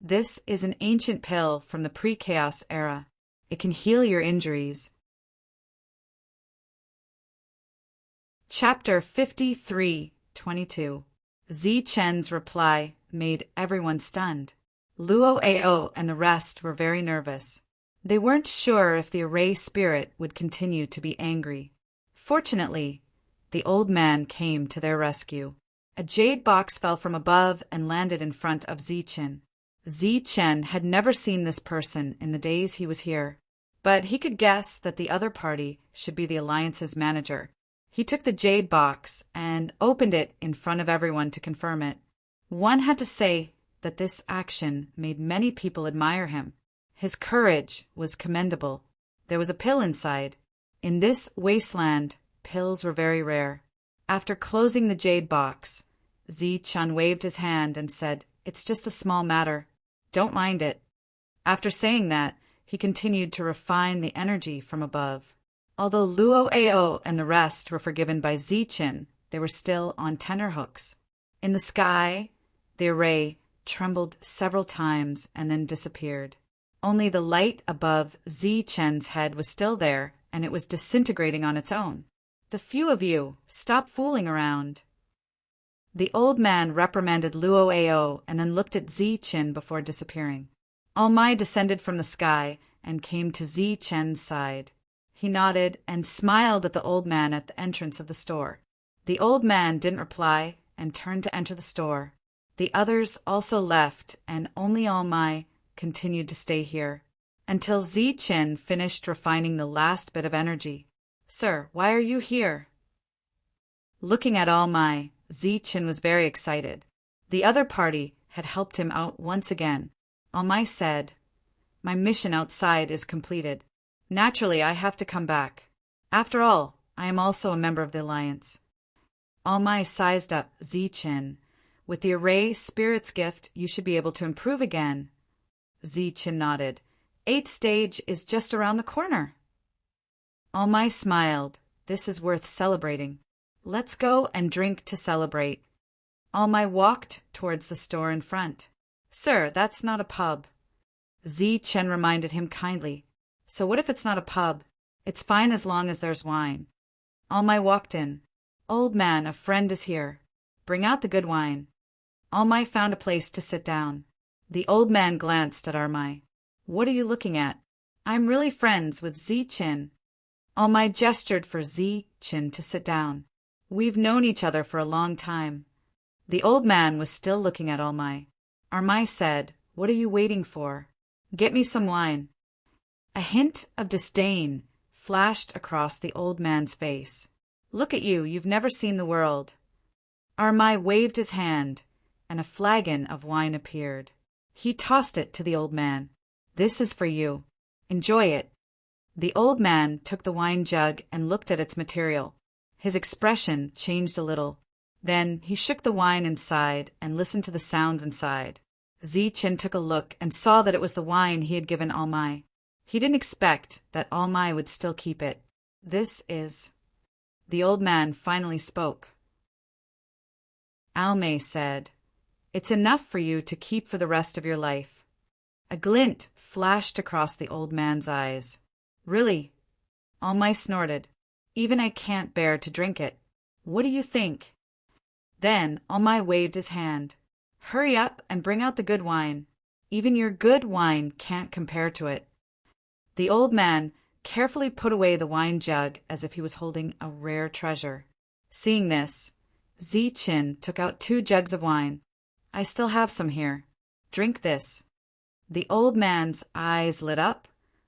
This is an ancient pill from the pre-chaos era. It can heal your injuries. Chapter 53:22. Zichen's reply made everyone stunned. Luo Ao and the rest were very nervous. They weren't sure if the array spirit would continue to be angry. Fortunately, the old man came to their rescue. A jade box fell from above and landed in front of Zichen. Zichen had never seen this person in the days he was here, but he could guess that the other party should be the Alliance's manager. He took the jade box and opened it in front of everyone to confirm it. One had to say that this action made many people admire him. His courage was commendable. There was a pill inside. In this wasteland, pills were very rare. After closing the jade box, Zichen waved his hand and said, It's just a small matter. Don't mind it. After saying that, he continued to refine the energy from above. Although Luo Ao and the rest were forgiven by Zichen, they were still on tenterhooks. In the sky, the array trembled several times and then disappeared. Only the light above Zichen's head was still there, and it was disintegrating on its own. The few of you, stop fooling around. The old man reprimanded Luo Ao and then looked at Zichen before disappearing. Almai descended from the sky and came to Zichen's side. He nodded and smiled at the old man at the entrance of the store. The old man didn't reply and turned to enter the store. The others also left, and only Almai continued to stay here, until Zichen finished refining the last bit of energy. Sir, why are you here? Looking at Almai, Zichen was very excited. The other party had helped him out once again. Almai said, My mission outside is completed. Naturally, I have to come back. After all, I am also a member of the Alliance. Almai sized up Zichen. With the array spirit's gift, you should be able to improve again. Zichen nodded. 8th stage is just around the corner. Almai smiled. This is worth celebrating. Let's go and drink to celebrate. Almai walked towards the store in front. Sir, that's not a pub. Zichen reminded him kindly. So what if it's not a pub? It's fine as long as there's wine. Almai walked in. Old man, a friend is here. Bring out the good wine. Almai found a place to sit down. The old man glanced at Almai. What are you looking at? I'm really friends with Zichen. Almai gestured for Zichen to sit down. We've known each other for a long time. The old man was still looking at Almai. Almai said, What are you waiting for? Get me some wine. A hint of disdain flashed across the old man's face. Look at you, you've never seen the world. Almai waved his hand, and a flagon of wine appeared. He tossed it to the old man. This is for you. Enjoy it." The old man took the wine jug and looked at its material. His expression changed a little. Then he shook the wine inside and listened to the sounds inside. Zichen took a look and saw that it was the wine he had given Almai. He didn't expect that Almai would still keep it. "This is—" The old man finally spoke. Almai said, "It's enough for you to keep for the rest of your life." A glint flashed across the old man's eyes. "Really?" Almai snorted. "Even I can't bear to drink it. What do you think?" Then Almai waved his hand. "Hurry up and bring out the good wine. Even your good wine can't compare to it." The old man carefully put away the wine jug as if he was holding a rare treasure. Seeing this, Zichen took out 2 jugs of wine. "I still have some here. Drink this." The old man's eyes lit up,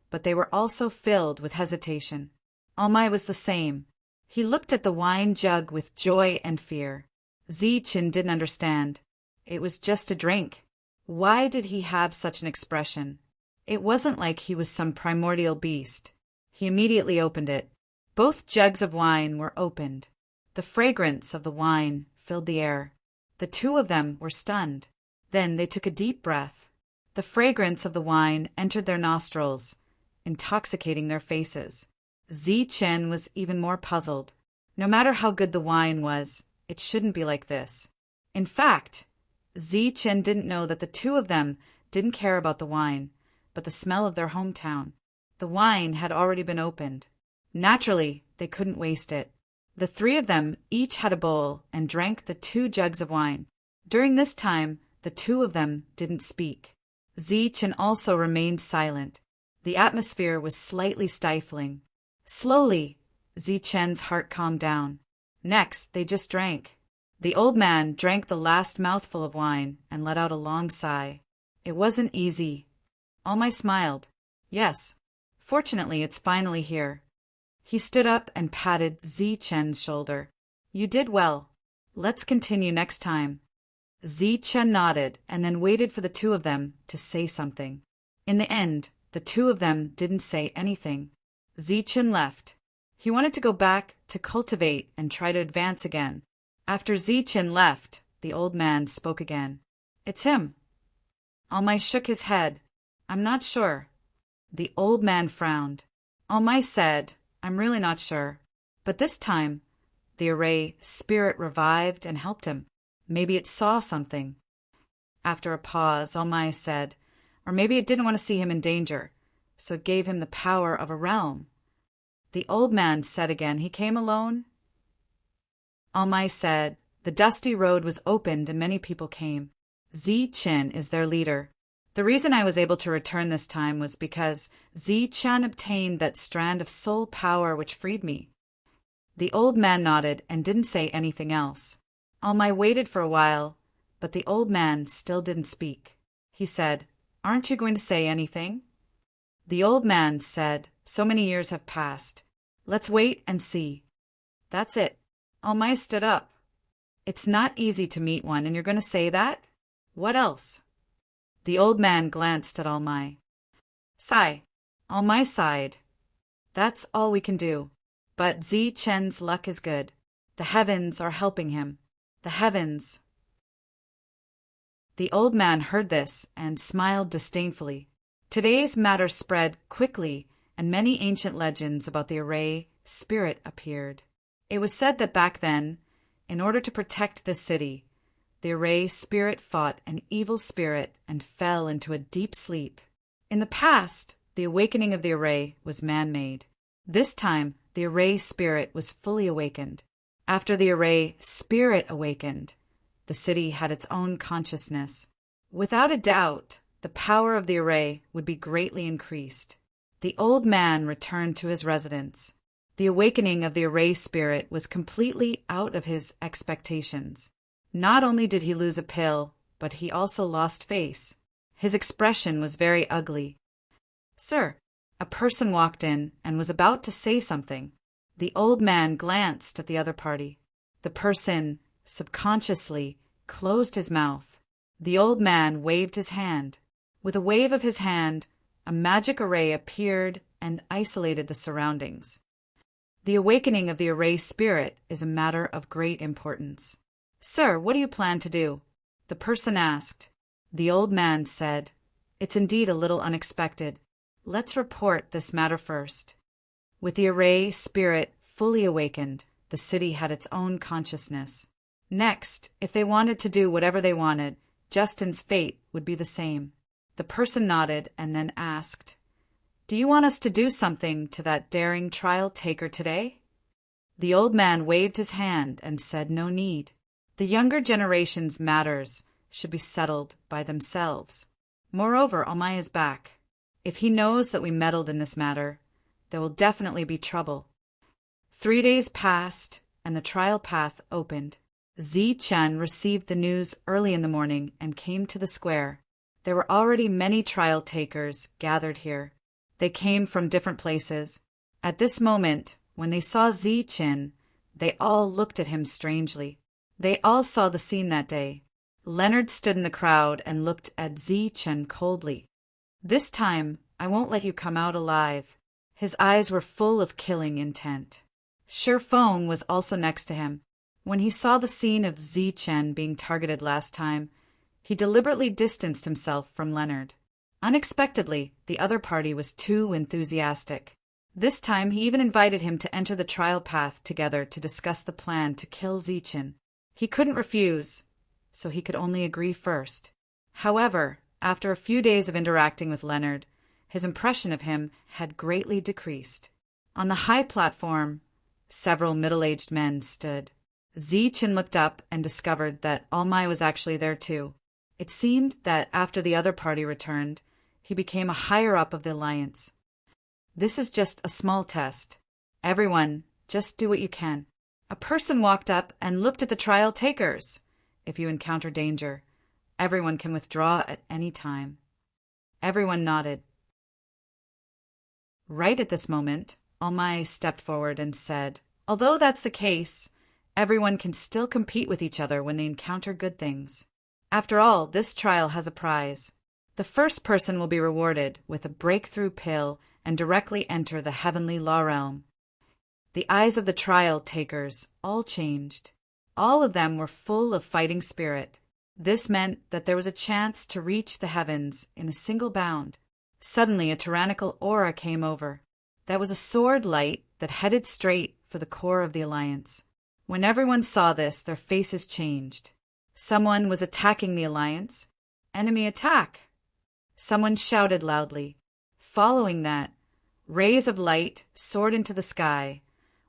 but they were also filled with hesitation. Almai was the same. He looked at the wine jug with joy and fear. Zichen didn't understand. It was just a drink. Why did he have such an expression? It wasn't like he was some primordial beast. He immediately opened it. Both jugs of wine were opened. The fragrance of the wine filled the air. The 2 of them were stunned. Then they took a deep breath. The fragrance of the wine entered their nostrils, intoxicating their faces. Zichen was even more puzzled. No matter how good the wine was, it shouldn't be like this. In fact, Zichen didn't know that the 2 of them didn't care about the wine, but the smell of their hometown. The wine had already been opened. Naturally, they couldn't waste it. The 3 of them each had a bowl and drank the 2 jugs of wine. During this time, the 2 of them didn't speak. Zichen also remained silent. The atmosphere was slightly stifling. Slowly, Zichen's heart calmed down. Next, they just drank. The old man drank the last mouthful of wine and let out a long sigh. It wasn't easy. Almai smiled. "Yes, fortunately it's finally here." He stood up and patted Zichen's shoulder. "You did well. Let's continue next time." Zichen nodded and then waited for the 2 of them to say something. In the end, the 2 of them didn't say anything. Zichen left. He wanted to go back to cultivate and try to advance again. After Zichen left, the old man spoke again. "It's him." Almai shook his head. "I'm not sure." The old man frowned. Almai said, "I'm really not sure." But this time, the array spirit revived and helped him. Maybe it saw something. After a pause, Almai said, "Or maybe it didn't want to see him in danger, so it gave him the power of a realm." The old man said again, "He came alone?" Almai said, "The dusty road was opened and many people came. Zichen is their leader. The reason I was able to return this time was because Zichen obtained that strand of soul power which freed me." The old man nodded and didn't say anything else. Almai waited for a while, but the old man still didn't speak. He said, "Aren't you going to say anything?" The old man said, "So many years have passed. Let's wait and see." "That's it." Almai stood up. "It's not easy to meet one, and you're going to say that? What else?" The old man glanced at Almai. "Sigh." Almai sighed. "That's all we can do. But Zichen's luck is good. The heavens are helping him. The heavens." The old man heard this and smiled disdainfully. Today's matter spread quickly, and many ancient legends about the array spirit appeared. It was said that back then, in order to protect the city, the array spirit fought an evil spirit and fell into a deep sleep. In the past, the awakening of the array was man-made. This time, the array spirit was fully awakened. After the array spirit awakened, the city had its own consciousness. Without a doubt, the power of the array would be greatly increased. The old man returned to his residence. The awakening of the array spirit was completely out of his expectations. Not only did he lose a pill, but he also lost face. His expression was very ugly. "Sir," a person walked in and was about to say something. The old man glanced at the other party. The person, subconsciously, closed his mouth. The old man waved his hand. With a wave of his hand, a magic array appeared and isolated the surroundings. The awakening of the array spirit is a matter of great importance. "Sir, what do you plan to do?" the person asked. The old man said, "It's indeed a little unexpected. Let's report this matter first." With the array spirit fully awakened, the city had its own consciousness. Next, if they wanted to do whatever they wanted, Justin's fate would be the same. The person nodded and then asked, "Do you want us to do something to that daring trial taker today?" The old man waved his hand and said no need. The younger generation's matters should be settled by themselves. Moreover, Almai is back. If he knows that we meddled in this matter, there will definitely be trouble. 3 days passed, and the trial path opened. Zi Chen received the news early in the morning and came to the square. There were already many trial takers gathered here. They came from different places. At this moment, when they saw Zi Chen, they all looked at him strangely. They all saw the scene that day. Leonard stood in the crowd and looked at Zi Chen coldly. "This time, I won't let you come out alive." His eyes were full of killing intent. Shifeng was also next to him. When he saw the scene of Zi Chen being targeted last time, he deliberately distanced himself from Leonard. Unexpectedly, the other party was too enthusiastic. This time he even invited him to enter the trial path together to discuss the plan to kill Zi Chen. He couldn't refuse, so he could only agree first. However, after a few days of interacting with Leonard, his impression of him had greatly decreased. On the high platform, several middle-aged men stood. Zi Chen looked up and discovered that Almai was actually there too. It seemed that after the other party returned, he became a higher-up of the alliance. "This is just a small test. Everyone, just do what you can." A person walked up and looked at the trial takers. "If you encounter danger, everyone can withdraw at any time." Everyone nodded. Right at this moment, Almai stepped forward and said, "Although that's the case, everyone can still compete with each other when they encounter good things. After all, this trial has a prize. The first person will be rewarded with a breakthrough pill and directly enter the heavenly law realm." The eyes of the trial takers all changed. All of them were full of fighting spirit. This meant that there was a chance to reach the heavens in a single bound. Suddenly, a tyrannical aura came over. That was a sword light that headed straight for the core of the alliance. When everyone saw this, their faces changed. Someone was attacking the alliance. "Enemy attack!" Someone shouted loudly. Following that, rays of light soared into the sky,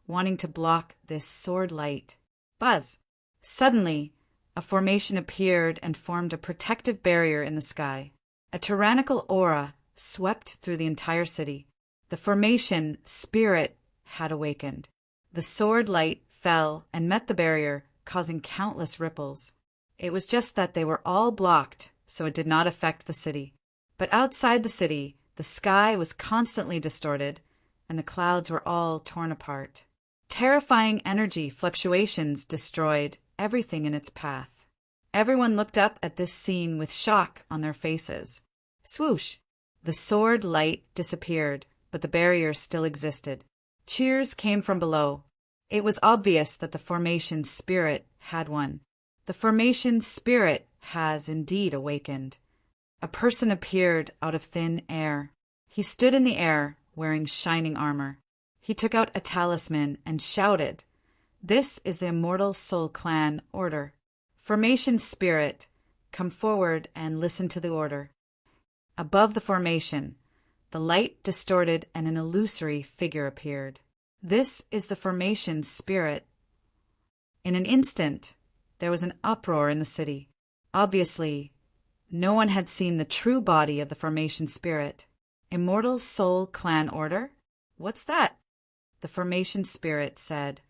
wanting to block this sword light. Buzz! Suddenly, a formation appeared and formed a protective barrier in the sky. A tyrannical aura swept through the entire city. The formation spirit had awakened. The sword light fell and met the barrier, causing countless ripples. It was just that they were all blocked, so it did not affect the city. But outside the city, the sky was constantly distorted, and the clouds were all torn apart. Terrifying energy fluctuations destroyed everything in its path. Everyone looked up at this scene with shock on their faces. Swoosh! The sword light disappeared, but the barrier still existed. Cheers came from below. It was obvious that the formation spirit had won. The formation spirit has indeed awakened. A person appeared out of thin air. He stood in the air, wearing shining armor. He took out a talisman and shouted, "This is the Immortal Soul Clan order. Formation spirit, come forward and listen to the order." Above the formation, the light distorted and an illusory figure appeared. "This is the formation spirit." In an instant, there was an uproar in the city. Obviously, no one had seen the true body of the formation spirit. "Immortal Soul Clan order? What's that?" The formation spirit said,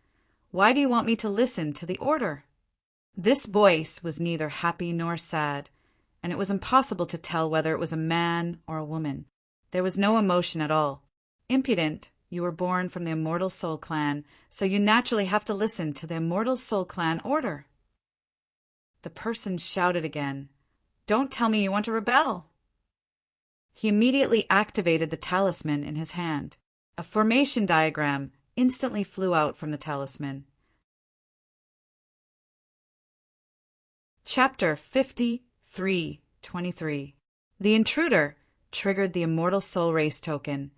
"Why do you want me to listen to the order?" This voice was neither happy nor sad, and it was impossible to tell whether it was a man or a woman. There was no emotion at all. "Impudent, you were born from the Immortal Soul Clan, so you naturally have to listen to the Immortal Soul Clan order." The person shouted again, "Don't tell me you want to rebel." He immediately activated the talisman in his hand. A formation diagram instantly flew out from the talisman. Chapter 53:23. The intruder triggered the Immortal Soul Race token,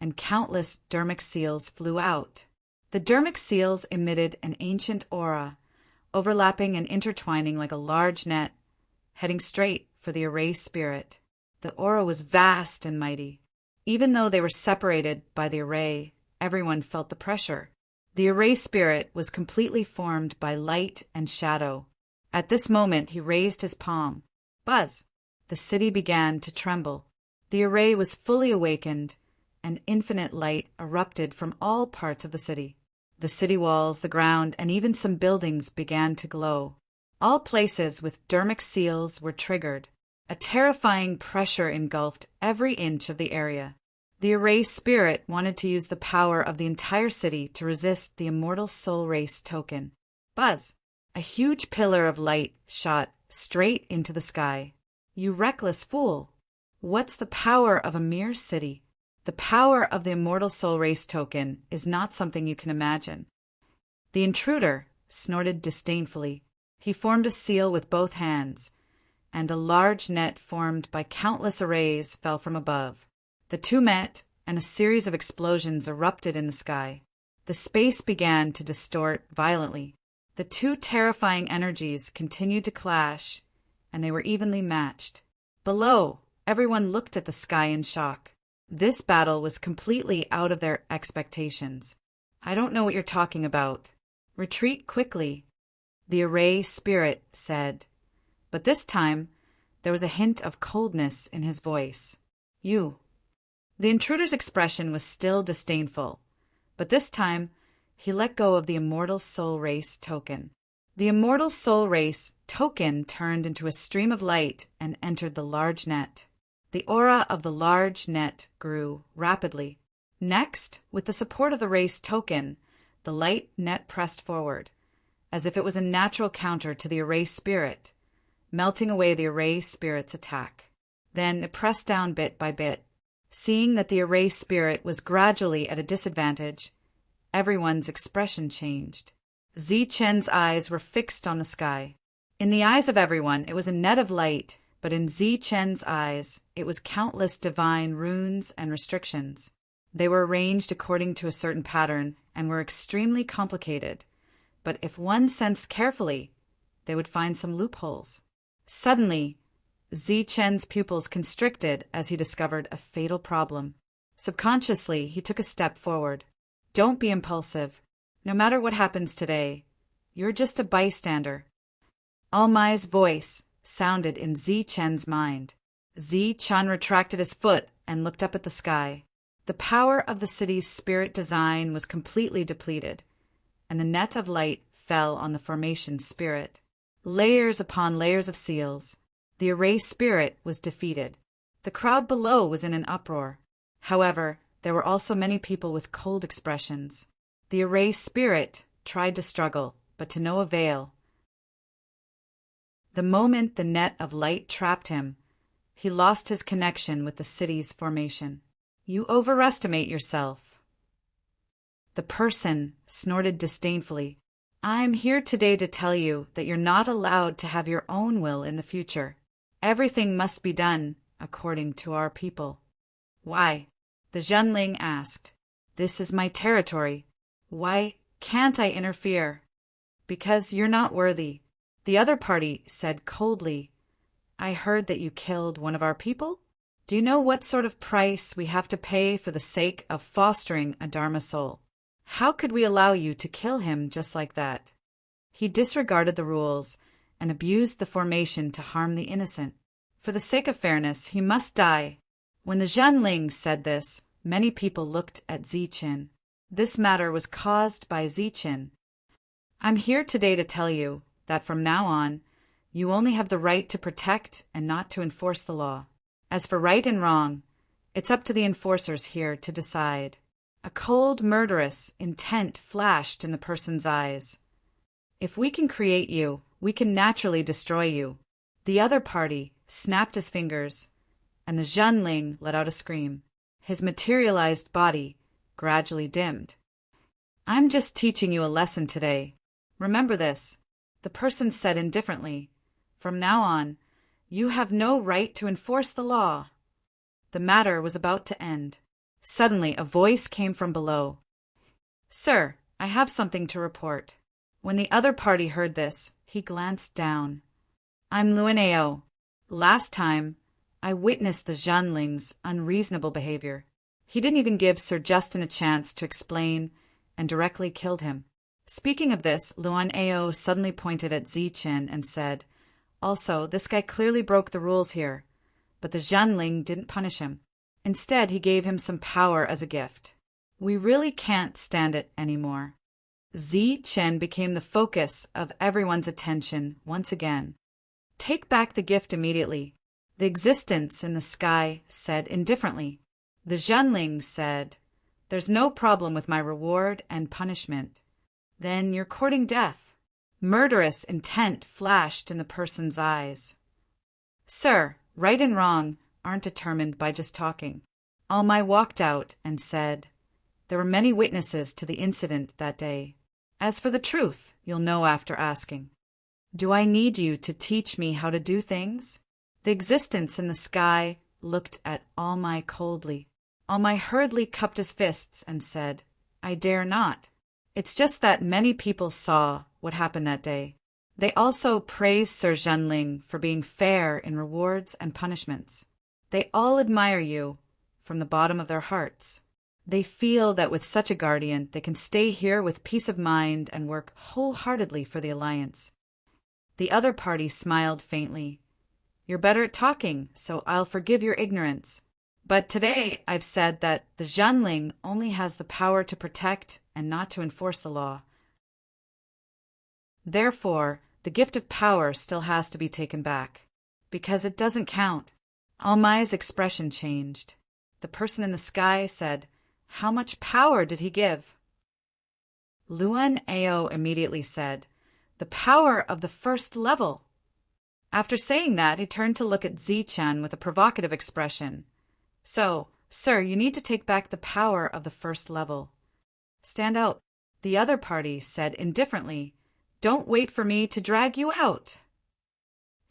and countless dermic seals flew out. The dermic seals emitted an ancient aura, overlapping and intertwining like a large net, heading straight for the Array spirit. The aura was vast and mighty. Even though they were separated by the Array, everyone felt the pressure. The Array spirit was completely formed by light and shadow. At this moment, he raised his palm. Buzz! The city began to tremble. The Array was fully awakened, and infinite light erupted from all parts of the city. The city walls, the ground, and even some buildings began to glow. All places with dermic seals were triggered. A terrifying pressure engulfed every inch of the area. The Array spirit wanted to use the power of the entire city to resist the Immortal Soul Race token. Buzz! A huge pillar of light shot straight into the sky. You reckless fool! What's the power of a mere city? The power of the Immortal Soul Race token is not something you can imagine. The intruder snorted disdainfully. He formed a seal with both hands, and a large net formed by countless arrays fell from above. The two met, and a series of explosions erupted in the sky. The space began to distort violently. The two terrifying energies continued to clash, and they were evenly matched. Below, everyone looked at the sky in shock. This battle was completely out of their expectations. I don't know what you're talking about. Retreat quickly, the Array spirit said. But this time, there was a hint of coldness in his voice. You. The intruder's expression was still disdainful, but this time, he let go of the Immortal Soul Race token. The Immortal Soul Race token turned into a stream of light and entered the large net. The aura of the large net grew rapidly. Next, with the support of the race token, the light net pressed forward, as if it was a natural counter to the Array spirit, melting away the Array spirit's attack. Then it pressed down bit by bit. Seeing that the Array spirit was gradually at a disadvantage, everyone's expression changed. Zi-Chen's eyes were fixed on the sky. In the eyes of everyone, it was a net of light, but in Zi-Chen's eyes, it was countless divine runes and restrictions. They were arranged according to a certain pattern and were extremely complicated, but if one sensed carefully, they would find some loopholes. Suddenly, Zi-Chen's pupils constricted as he discovered a fatal problem. Subconsciously, he took a step forward. Don't be impulsive. No matter what happens today, you're just a bystander. Almai's voice sounded in Zi-Chen's mind. Zi-Chen retracted his foot and looked up at the sky. The power of the city's spirit design was completely depleted, and the net of light fell on the formation spirit. Layers upon layers of seals. The Array spirit was defeated. The crowd below was in an uproar. However, there were also many people with cold expressions. The Array spirit tried to struggle, but to no avail. The moment the net of light trapped him, he lost his connection with the city's formation. You overestimate yourself. The person snorted disdainfully. I'm here today to tell you that you're not allowed to have your own will in the future. Everything must be done according to our people. Why? The Zhenling asked. This is my territory. Why can't I interfere? Because you're not worthy. The other party said coldly, I heard that you killed one of our people? Do you know what sort of price we have to pay for the sake of fostering a Dharma soul? How could we allow you to kill him just like that? He disregarded the rules and abused the formation to harm the innocent. For the sake of fairness, he must die. When the Zhenling said this, many people looked at Zi-Chen. This matter was caused by Zi-Chen. I'm here today to tell you that from now on, you only have the right to protect and not to enforce the law. As for right and wrong, it's up to the enforcers here to decide. A cold, murderous intent flashed in the person's eyes. If we can create you, we can naturally destroy you. The other party snapped his fingers, and the Zhenling let out a scream. His materialized body gradually dimmed. "I'm just teaching you a lesson today. Remember this," the person said indifferently. "From now on, you have no right to enforce the law." The matter was about to end. Suddenly, a voice came from below. "Sir, I have something to report." When the other party heard this, he glanced down. "I'm Luaneo. Last time, I witnessed the Zhanling's unreasonable behavior. He didn't even give Sir Justin a chance to explain and directly killed him." Speaking of this, Luaneo suddenly pointed at Zichen and said, "Also, this guy clearly broke the rules here, but the Zhanling didn't punish him. Instead, he gave him some power as a gift. We really can't stand it anymore." Zichen became the focus of everyone's attention once again. "Take back the gift immediately," the existence in the sky said indifferently. The Zhanling said, "There's no problem with my reward and punishment." "Then you're courting death." Murderous intent flashed in the person's eyes. "Sir, right and wrong aren't determined by just talking." Almai walked out and said, "There were many witnesses to the incident that day. As for the truth, you'll know after asking." "Do I need you to teach me how to do things?" The existence in the sky looked at Almai coldly. Almai hurriedly cupped his fists and said, "I dare not. It's just that many people saw what happened that day. They also praised Sir Zhenling for being fair in rewards and punishments. They all admire you from the bottom of their hearts. They feel that with such a guardian, they can stay here with peace of mind and work wholeheartedly for the Alliance." The other party smiled faintly. "You're better at talking, so I'll forgive your ignorance. But today I've said that the Zhanling only has the power to protect and not to enforce the law. Therefore, the gift of power still has to be taken back, because it doesn't count." Almai's expression changed. The person in the sky said, "How much power did he give?" Luan Ao immediately said, "The power of the first level." After saying that, he turned to look at Zichen with a provocative expression. "So, sir, you need to take back the power of the first level. Stand out." The other party said indifferently, "Don't wait for me to drag you out."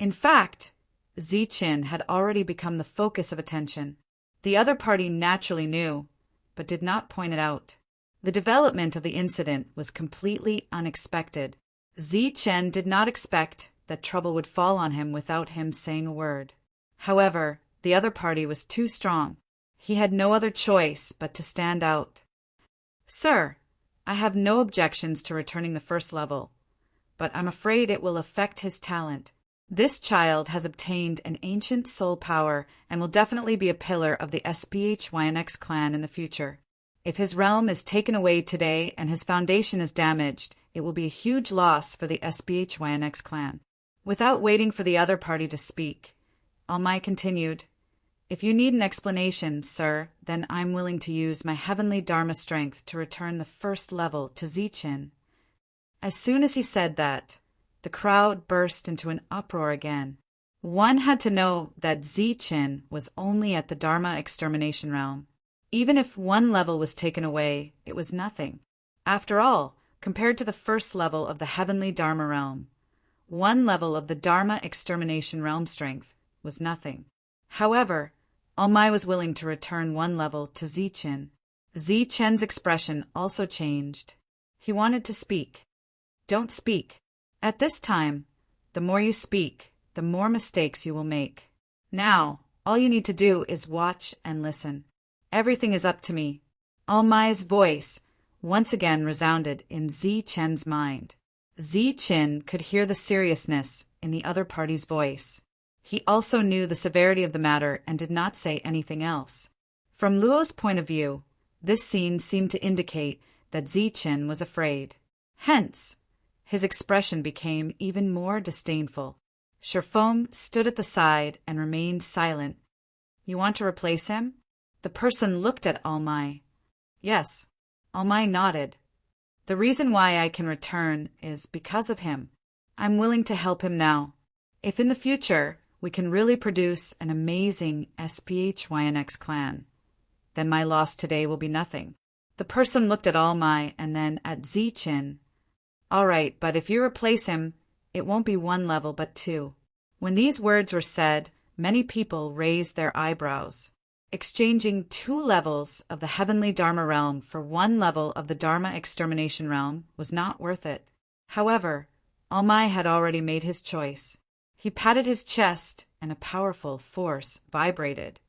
In fact, Zichen had already become the focus of attention. The other party naturally knew, but did not point it out. The development of the incident was completely unexpected. Zichen did not expect that trouble would fall on him without him saying a word. However, the other party was too strong. He had no other choice but to stand out. "Sir, I have no objections to returning the first level, but I'm afraid it will affect his talent. This child has obtained an ancient soul power and will definitely be a pillar of the SPHYNX clan in the future. If his realm is taken away today and his foundation is damaged, it will be a huge loss for the SPHYNX clan." Without waiting for the other party to speak, Almai continued, "If you need an explanation, sir, then I'm willing to use my heavenly Dharma strength to return the first level to Zichen." As soon as he said that, the crowd burst into an uproar again. One had to know that Zichen was only at the Dharma extermination realm. Even if one level was taken away, it was nothing. After all, compared to the first level of the heavenly Dharma realm, one level of the Dharma extermination realm strength was nothing. However, Almai was willing to return one level to Zichen. Zichen's expression also changed. He wanted to speak. "Don't speak. At this time, the more you speak, the more mistakes you will make. Now, all you need to do is watch and listen. Everything is up to me." Almai's voice once again resounded in Zichen's mind. Zichen could hear the seriousness in the other party's voice. He also knew the severity of the matter and did not say anything else. From Luo's point of view, this scene seemed to indicate that Zichen was afraid. Hence, his expression became even more disdainful. Sherfong stood at the side and remained silent. "You want to replace him?" The person looked at Almai. "Yes." Almai nodded. "The reason why I can return is because of him. I'm willing to help him now. If in the future we can really produce an amazing SPHYNX clan. Then my loss today will be nothing. The person looked at All My and then at Zichin. All right, but if you replace him, it won't be 1 level but 2. When these words were said, many people raised their eyebrows. Exchanging 2 levels of the heavenly Dharma realm for 1 level of the Dharma extermination realm was not worth it. However, All My had already made his choice. He patted his chest, and a powerful force vibrated.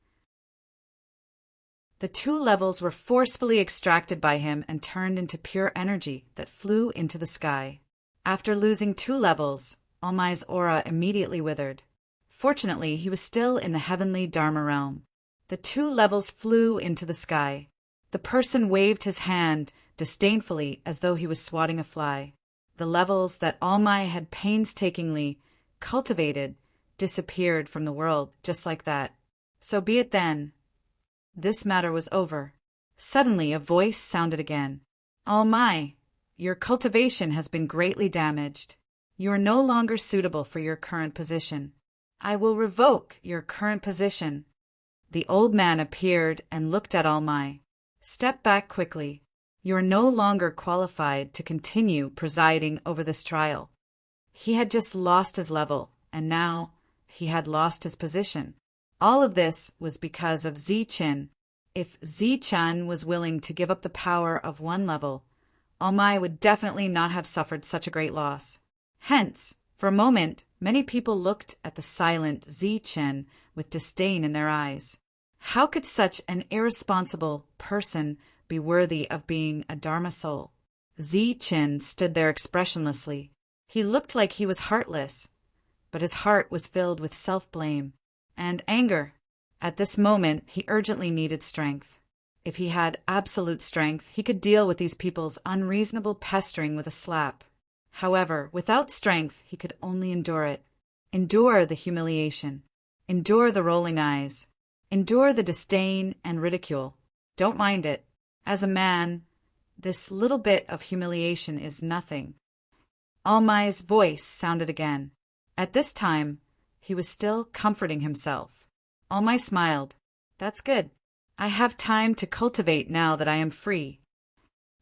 The 2 levels were forcefully extracted by him and turned into pure energy that flew into the sky. After losing 2 levels, All My's aura immediately withered. Fortunately, he was still in the heavenly Dharma realm. The 2 levels flew into the sky. The person waved his hand disdainfully as though he was swatting a fly. The levels that All My had painstakingly cultivated disappeared from the world just like that. So be it then. This matter was over. Suddenly a voice sounded again. All My, your cultivation has been greatly damaged. You are no longer suitable for your current position. I will revoke your current position. The old man appeared and looked at All My. Step back quickly. You are no longer qualified to continue presiding over this trial. He had just lost his level, and now he had lost his position. All of this was because of Zichin. If Zichin was willing to give up the power of 1 level, All My would definitely not have suffered such a great loss. Hence, for a moment, many people looked at the silent Zichin with disdain in their eyes. How could such an irresponsible person be worthy of being a Dharma soul? Zichin stood there expressionlessly. He looked like he was heartless, but his heart was filled with self-blame and anger. At this moment, he urgently needed strength. If he had absolute strength, he could deal with these people's unreasonable pestering with a slap. However, without strength, he could only endure it. Endure the humiliation. Endure the rolling eyes. Endure the disdain and ridicule. Don't mind it. As a man, this little bit of humiliation is nothing. All My's voice sounded again. At this time, he was still comforting himself. All My smiled. That's good. I have time to cultivate now that I am free.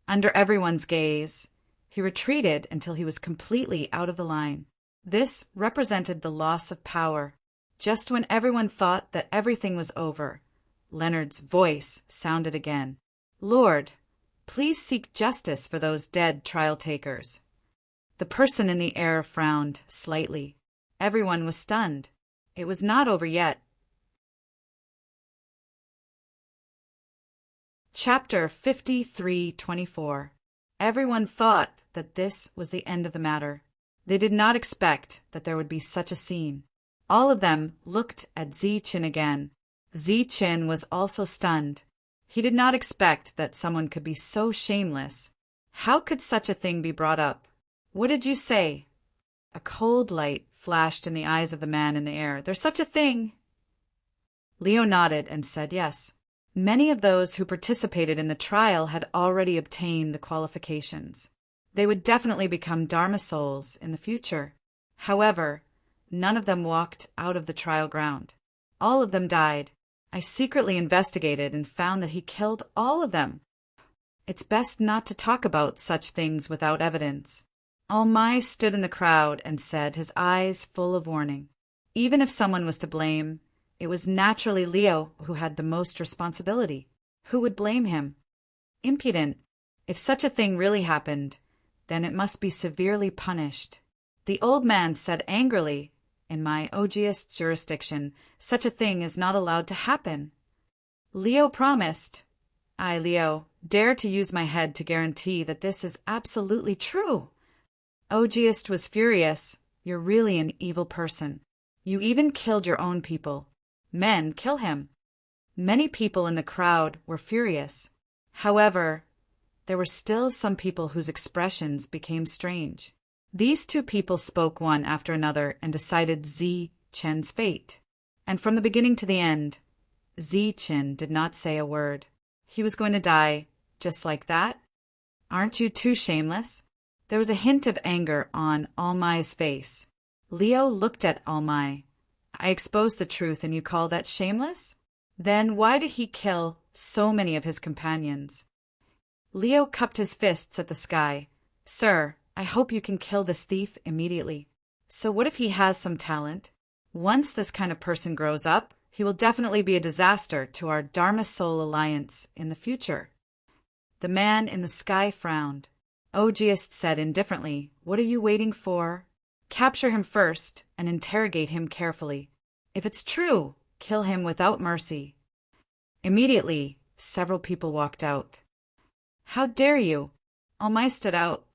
Under everyone's gaze, he retreated until he was completely out of the line. This represented the loss of power. Just when everyone thought that everything was over, Leonard's voice sounded again. Lord, please seek justice for those dead trial takers. The person in the air frowned slightly. Everyone was stunned. It was not over yet. Chapter 53:24. Everyone thought that this was the end of the matter. They did not expect that there would be such a scene. All of them looked at Zichin again. Zichin was also stunned. He did not expect that someone could be so shameless. How could such a thing be brought up? What did you say? A cold light flashed in the eyes of the man in the air. There's such a thing. Leo nodded and said yes. Many of those who participated in the trial had already obtained the qualifications. They would definitely become Dharma souls in the future. However, none of them walked out of the trial ground. All of them died. I secretly investigated and found that he killed all of them. It's best not to talk about such things without evidence. All My stood in the crowd and said, his eyes full of warning. Even if someone was to blame, it was naturally Leo who had the most responsibility. Who would blame him? Impudent. If such a thing really happened, then it must be severely punished. The old man said angrily, in my OGist jurisdiction, such a thing is not allowed to happen. Leo promised. I, Leo, dare to use my head to guarantee that this is absolutely true. OGist was furious. You're really an evil person. You even killed your own people. Men kill him. Many people in the crowd were furious. However, there were still some people whose expressions became strange. These 2 people spoke one after another and decided Zichin's fate. And from the beginning to the end, Zichin did not say a word. He was going to die just like that? Aren't you too shameless? There was a hint of anger on All My's face. Leo looked at All My. I exposed the truth and you call that shameless? Then why did he kill so many of his companions? Leo cupped his fists at the sky. Sir, I hope you can kill this thief immediately. So what if he has some talent? Once this kind of person grows up, he will definitely be a disaster to our Dharma Soul Alliance in the future. The man in the sky frowned. Ogiest said indifferently, What are you waiting for? Capture him first and interrogate him carefully. If it's true, kill him without mercy. Immediately, several people walked out. How dare you? Almai stood out.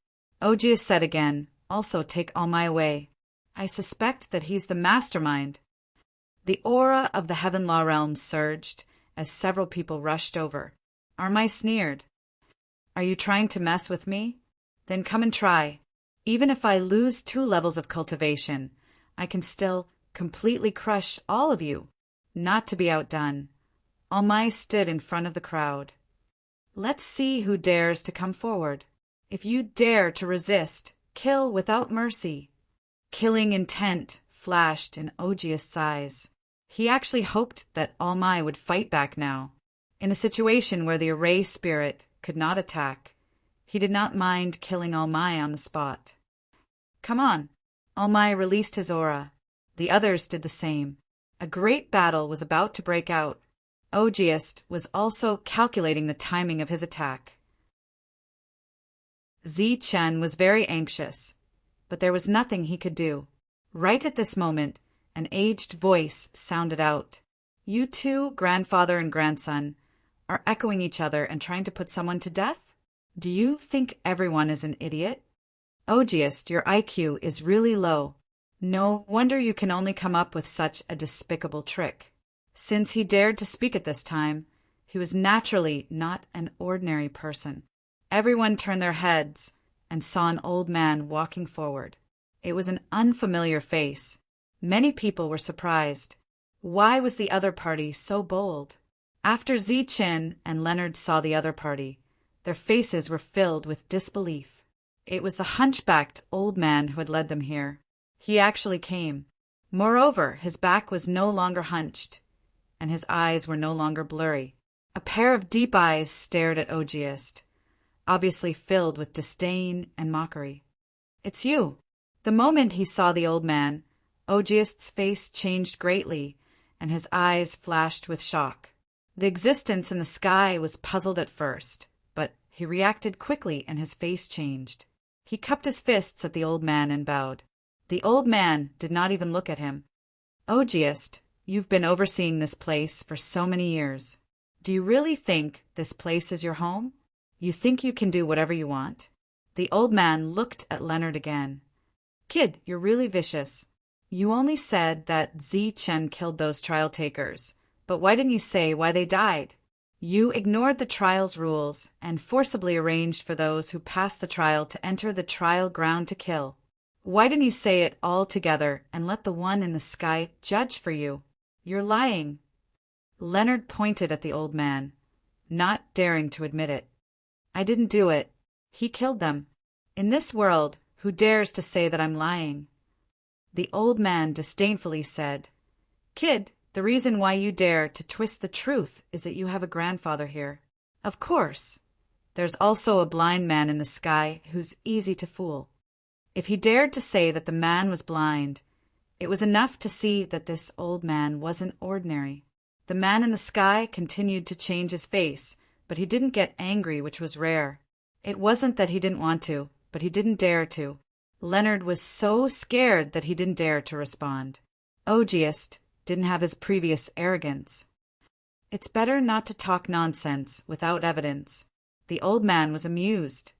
Ogiest said again, Also take Almai away. I suspect that he's the mastermind. The aura of the Heaven Law realm surged as several people rushed over. Almai sneered. Are you trying to mess with me? Then come and try. Even if I lose 2 levels of cultivation, I can still completely crush all of you. Not to be outdone, Almai stood in front of the crowd. Let's see who dares to come forward. If you dare to resist, kill without mercy. Killing intent flashed in Ogiest's eyes. He actually hoped that Almai would fight back now. In a situation where the array spirit could not attack, he did not mind killing Almai on the spot. Come on. Almai released his aura. The others did the same. A great battle was about to break out. Ogiest was also calculating the timing of his attack. Chen was very anxious, but there was nothing he could do. Right at this moment, an aged voice sounded out. You two, grandfather and grandson, are echoing each other and trying to put someone to death? Do you think everyone is an idiot? Ogiest, your IQ is really low. No wonder you can only come up with such a despicable trick. Since he dared to speak at this time, he was naturally not an ordinary person. Everyone turned their heads and saw an old man walking forward. It was an unfamiliar face. Many people were surprised. Why was the other party so bold? After Chen and Leonard saw the other party, their faces were filled with disbelief. It was the hunchbacked old man who had led them here. He actually came. Moreover, his back was no longer hunched, and his eyes were no longer blurry. A pair of deep eyes stared at Ogiest, obviously filled with disdain and mockery. It's you. The moment he saw the old man, Ogiest's face changed greatly, and his eyes flashed with shock. The existence in the sky was puzzled at first, but he reacted quickly and his face changed. He cupped his fists at the old man and bowed. The old man did not even look at him. Ogiest, you've been overseeing this place for so many years. Do you really think this place is your home? You think you can do whatever you want? The old man looked at Leonard again. Kid, you're really vicious. You only said that Chen killed those trial takers, but why didn't you say why they died? You ignored the trial's rules and forcibly arranged for those who passed the trial to enter the trial ground to kill. Why didn't you say it all together and let the one in the sky judge for you? You're lying. Leonard pointed at the old man, not daring to admit it. I didn't do it. He killed them. In this world, who dares to say that I'm lying? The old man disdainfully said, Kid, the reason why you dare to twist the truth is that you have a grandfather here. Of course. There's also a blind man in the sky who's easy to fool. If he dared to say that the man was blind, it was enough to see that this old man wasn't ordinary. The man in the sky continued to change his face, but he didn't get angry, which was rare. It wasn't that he didn't want to, but he didn't dare to. Leonard was so scared that he didn't dare to respond. Ogiest didn't have his previous arrogance. It's better not to talk nonsense without evidence. The old man was amused.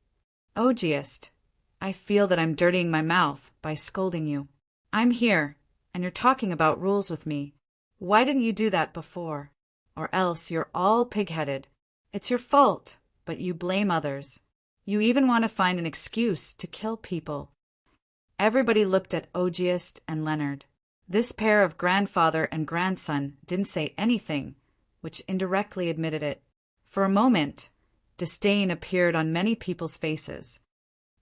Ogiest, I feel that I'm dirtying my mouth by scolding you. I'm here, and you're talking about rules with me. Why didn't you do that before? Or else you're all pig-headed. It's your fault, but you blame others. You even want to find an excuse to kill people. Everybody looked at Ogiest and Leonard. This pair of grandfather and grandson didn't say anything, which indirectly admitted it. For a moment, disdain appeared on many people's faces.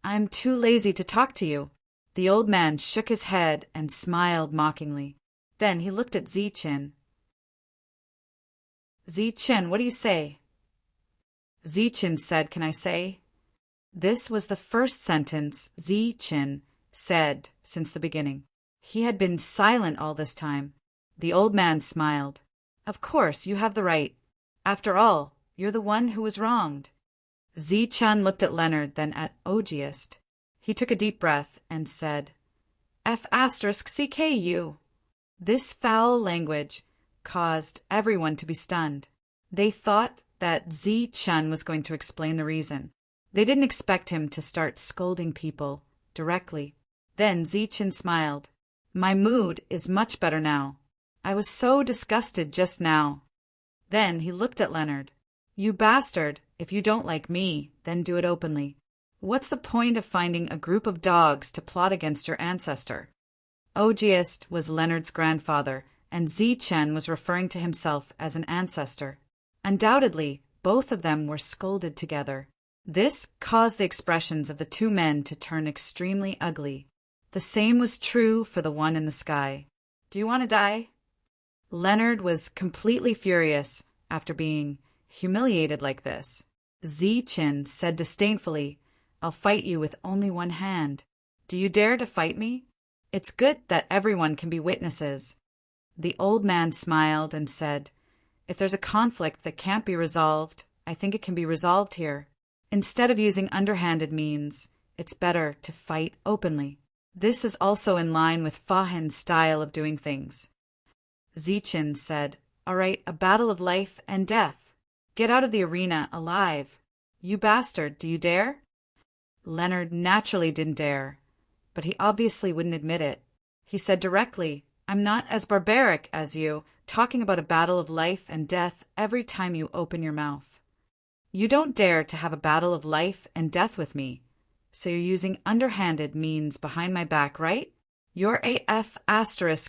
I'm too lazy to talk to you. The old man shook his head and smiled mockingly. Then he looked at Zichin. Zichin, what do you say? Zichin said, can I say? This was the first sentence Zichin said since the beginning. He had been silent all this time. The old man smiled. Of course, you have the right. After all, you're the one who was wronged. Zichin looked at Leonard, then at Ogiest. He took a deep breath and said, F***CKU. This foul language caused everyone to be stunned. They thought that Zichin was going to explain the reason. They didn't expect him to start scolding people directly. Then Zichin smiled. My mood is much better now. I was so disgusted just now. Then he looked at Leonard. You bastard, if you don't like me, then do it openly. What's the point of finding a group of dogs to plot against your ancestor? Ogiest was Leonard's grandfather, and Zichin was referring to himself as an ancestor. Undoubtedly, both of them were scolded together. This caused the expressions of the two men to turn extremely ugly. The same was true for the one in the sky. Do you want to die? Leonard was completely furious after being humiliated like this. Zichin said disdainfully, I'll fight you with only one hand. Do you dare to fight me? It's good that everyone can be witnesses. The old man smiled and said, If there's a conflict that can't be resolved, I think it can be resolved here. Instead of using underhanded means, it's better to fight openly. This is also in line with Fahin's style of doing things. Zichin said, All right, a battle of life and death. Get out of the arena alive. You bastard, do you dare? Leonard naturally didn't dare, but he obviously wouldn't admit it. He said directly, I'm not as barbaric as you, talking about a battle of life and death every time you open your mouth. You don't dare to have a battle of life and death with me, so you're using underhanded means behind my back, right? You're a F***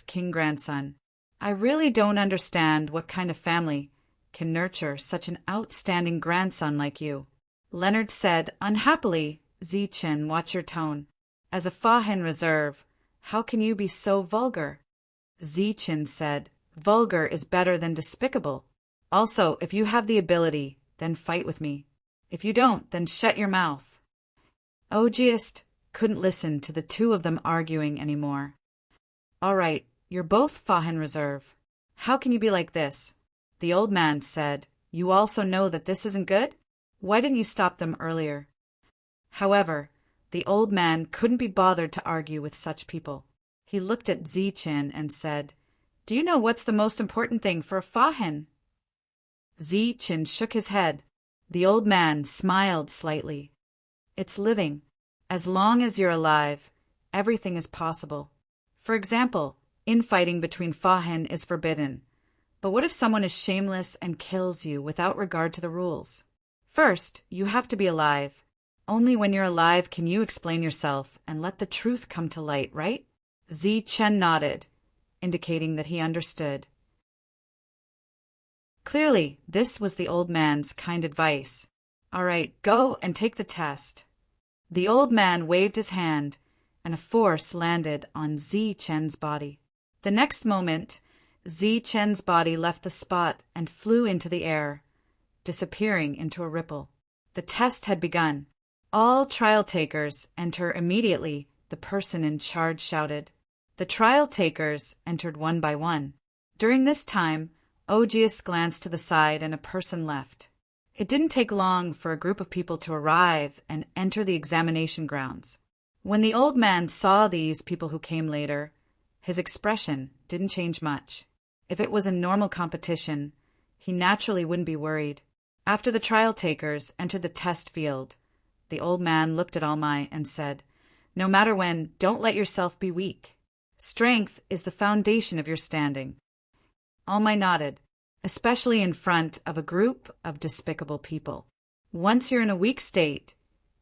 king grandson. I really don't understand what kind of family can nurture such an outstanding grandson like you. Leonard said, unhappily, Zichin, watch your tone. As a Fahin reserve, how can you be so vulgar? Zichin said, vulgar is better than despicable. Also, if you have the ability, then fight with me. If you don't, then shut your mouth. Ogiest couldn't listen to the two of them arguing anymore. All right, you're both Fahin reserve. How can you be like this? The old man said, you also know that this isn't good? Why didn't you stop them earlier? However, the old man couldn't be bothered to argue with such people. He looked at Zichin and said, Do you know what's the most important thing for a Fahin? Zichin shook his head. The old man smiled slightly. It's living. As long as you're alive, everything is possible. For example, infighting between Fahin is forbidden. But what if someone is shameless and kills you without regard to the rules? First, you have to be alive. Only when you're alive can you explain yourself and let the truth come to light, right? Zichin nodded, indicating that he understood. Clearly, this was the old man's kind advice. All right, go and take the test. The old man waved his hand, and a force landed on Zichin's body. The next moment, Zichin's body left the spot and flew into the air, disappearing into a ripple. The test had begun. All trial takers enter immediately, the person in charge shouted. The trial takers entered one by one. During this time, Ogiest glanced to the side and a person left. It didn't take long for a group of people to arrive and enter the examination grounds. When the old man saw these people who came later, his expression didn't change much. If it was a normal competition, he naturally wouldn't be worried. After the trial takers entered the test field, the old man looked at Almai and said, No matter when, don't let yourself be weak. Strength is the foundation of your standing. Almai nodded, especially in front of a group of despicable people. Once you're in a weak state,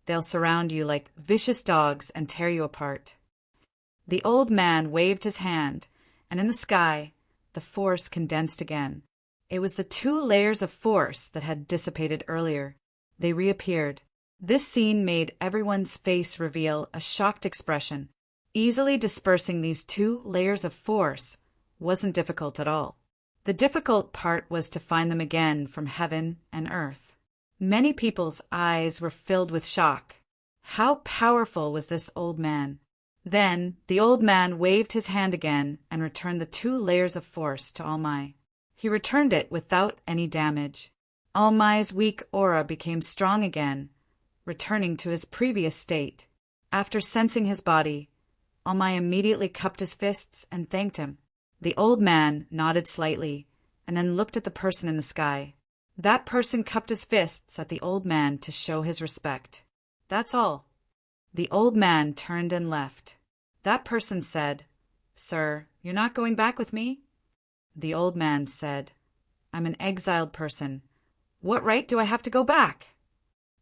they'll surround you like vicious dogs and tear you apart. The old man waved his hand, and in the sky, the force condensed again. It was the 2 layers of force that had dissipated earlier. They reappeared. This scene made everyone's face reveal a shocked expression. Easily dispersing these 2 layers of force wasn't difficult at all. The difficult part was to find them again from heaven and earth. Many people's eyes were filled with shock. How powerful was this old man? Then the old man waved his hand again and returned the 2 layers of force to Almai. He returned it without any damage. Almai's weak aura became strong again, returning to his previous state. After sensing his body, Almai immediately cupped his fists and thanked him. The old man nodded slightly and then looked at the person in the sky. That person cupped his fists at the old man to show his respect. That's all. The old man turned and left. That person said, "Sir, you're not going back with me?" The old man said, "I'm an exiled person. What right do I have to go back?"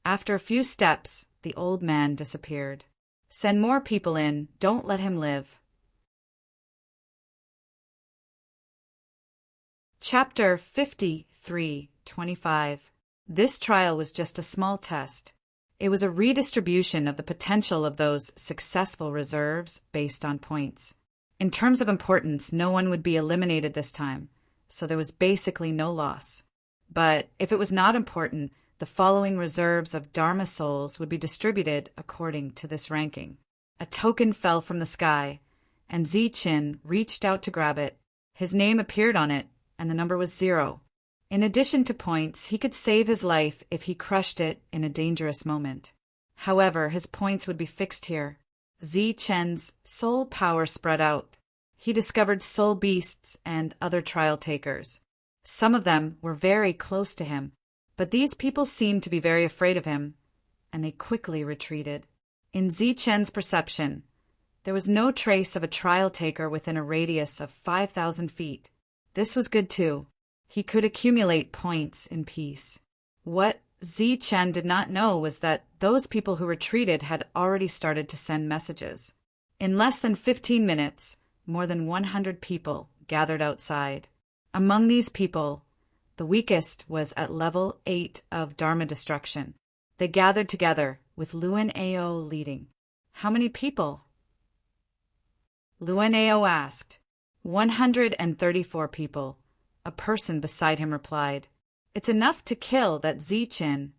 After a few steps, the old man disappeared. Send more people in, don't let him live. Chapter 53:25. This trial was just a small test. It was a redistribution of the potential of those successful reserves based on points. In terms of importance, no one would be eliminated this time, so there was basically no loss. But if it was not important, the following reserves of Dharma souls would be distributed according to this ranking. A token fell from the sky, and Zichin reached out to grab it. His name appeared on it, and the number was 0. In addition to points, he could save his life if he crushed it in a dangerous moment. However, his points would be fixed here. Zichen's soul power spread out. He discovered soul beasts and other trial takers. Some of them were very close to him, but these people seemed to be very afraid of him, and they quickly retreated. In Zichen's perception, there was no trace of a trial taker within a radius of 5,000 feet. This was good too. He could accumulate points in peace. What Zichen did not know was that those people who retreated had already started to send messages. In less than 15 minutes, more than 100 people gathered outside. Among these people, the weakest was at level 8 of Dharma destruction. They gathered together, with Luan Ao leading. How many people? Luan Ao asked. 134 people. A person beside him replied. It's enough to kill that Zichin.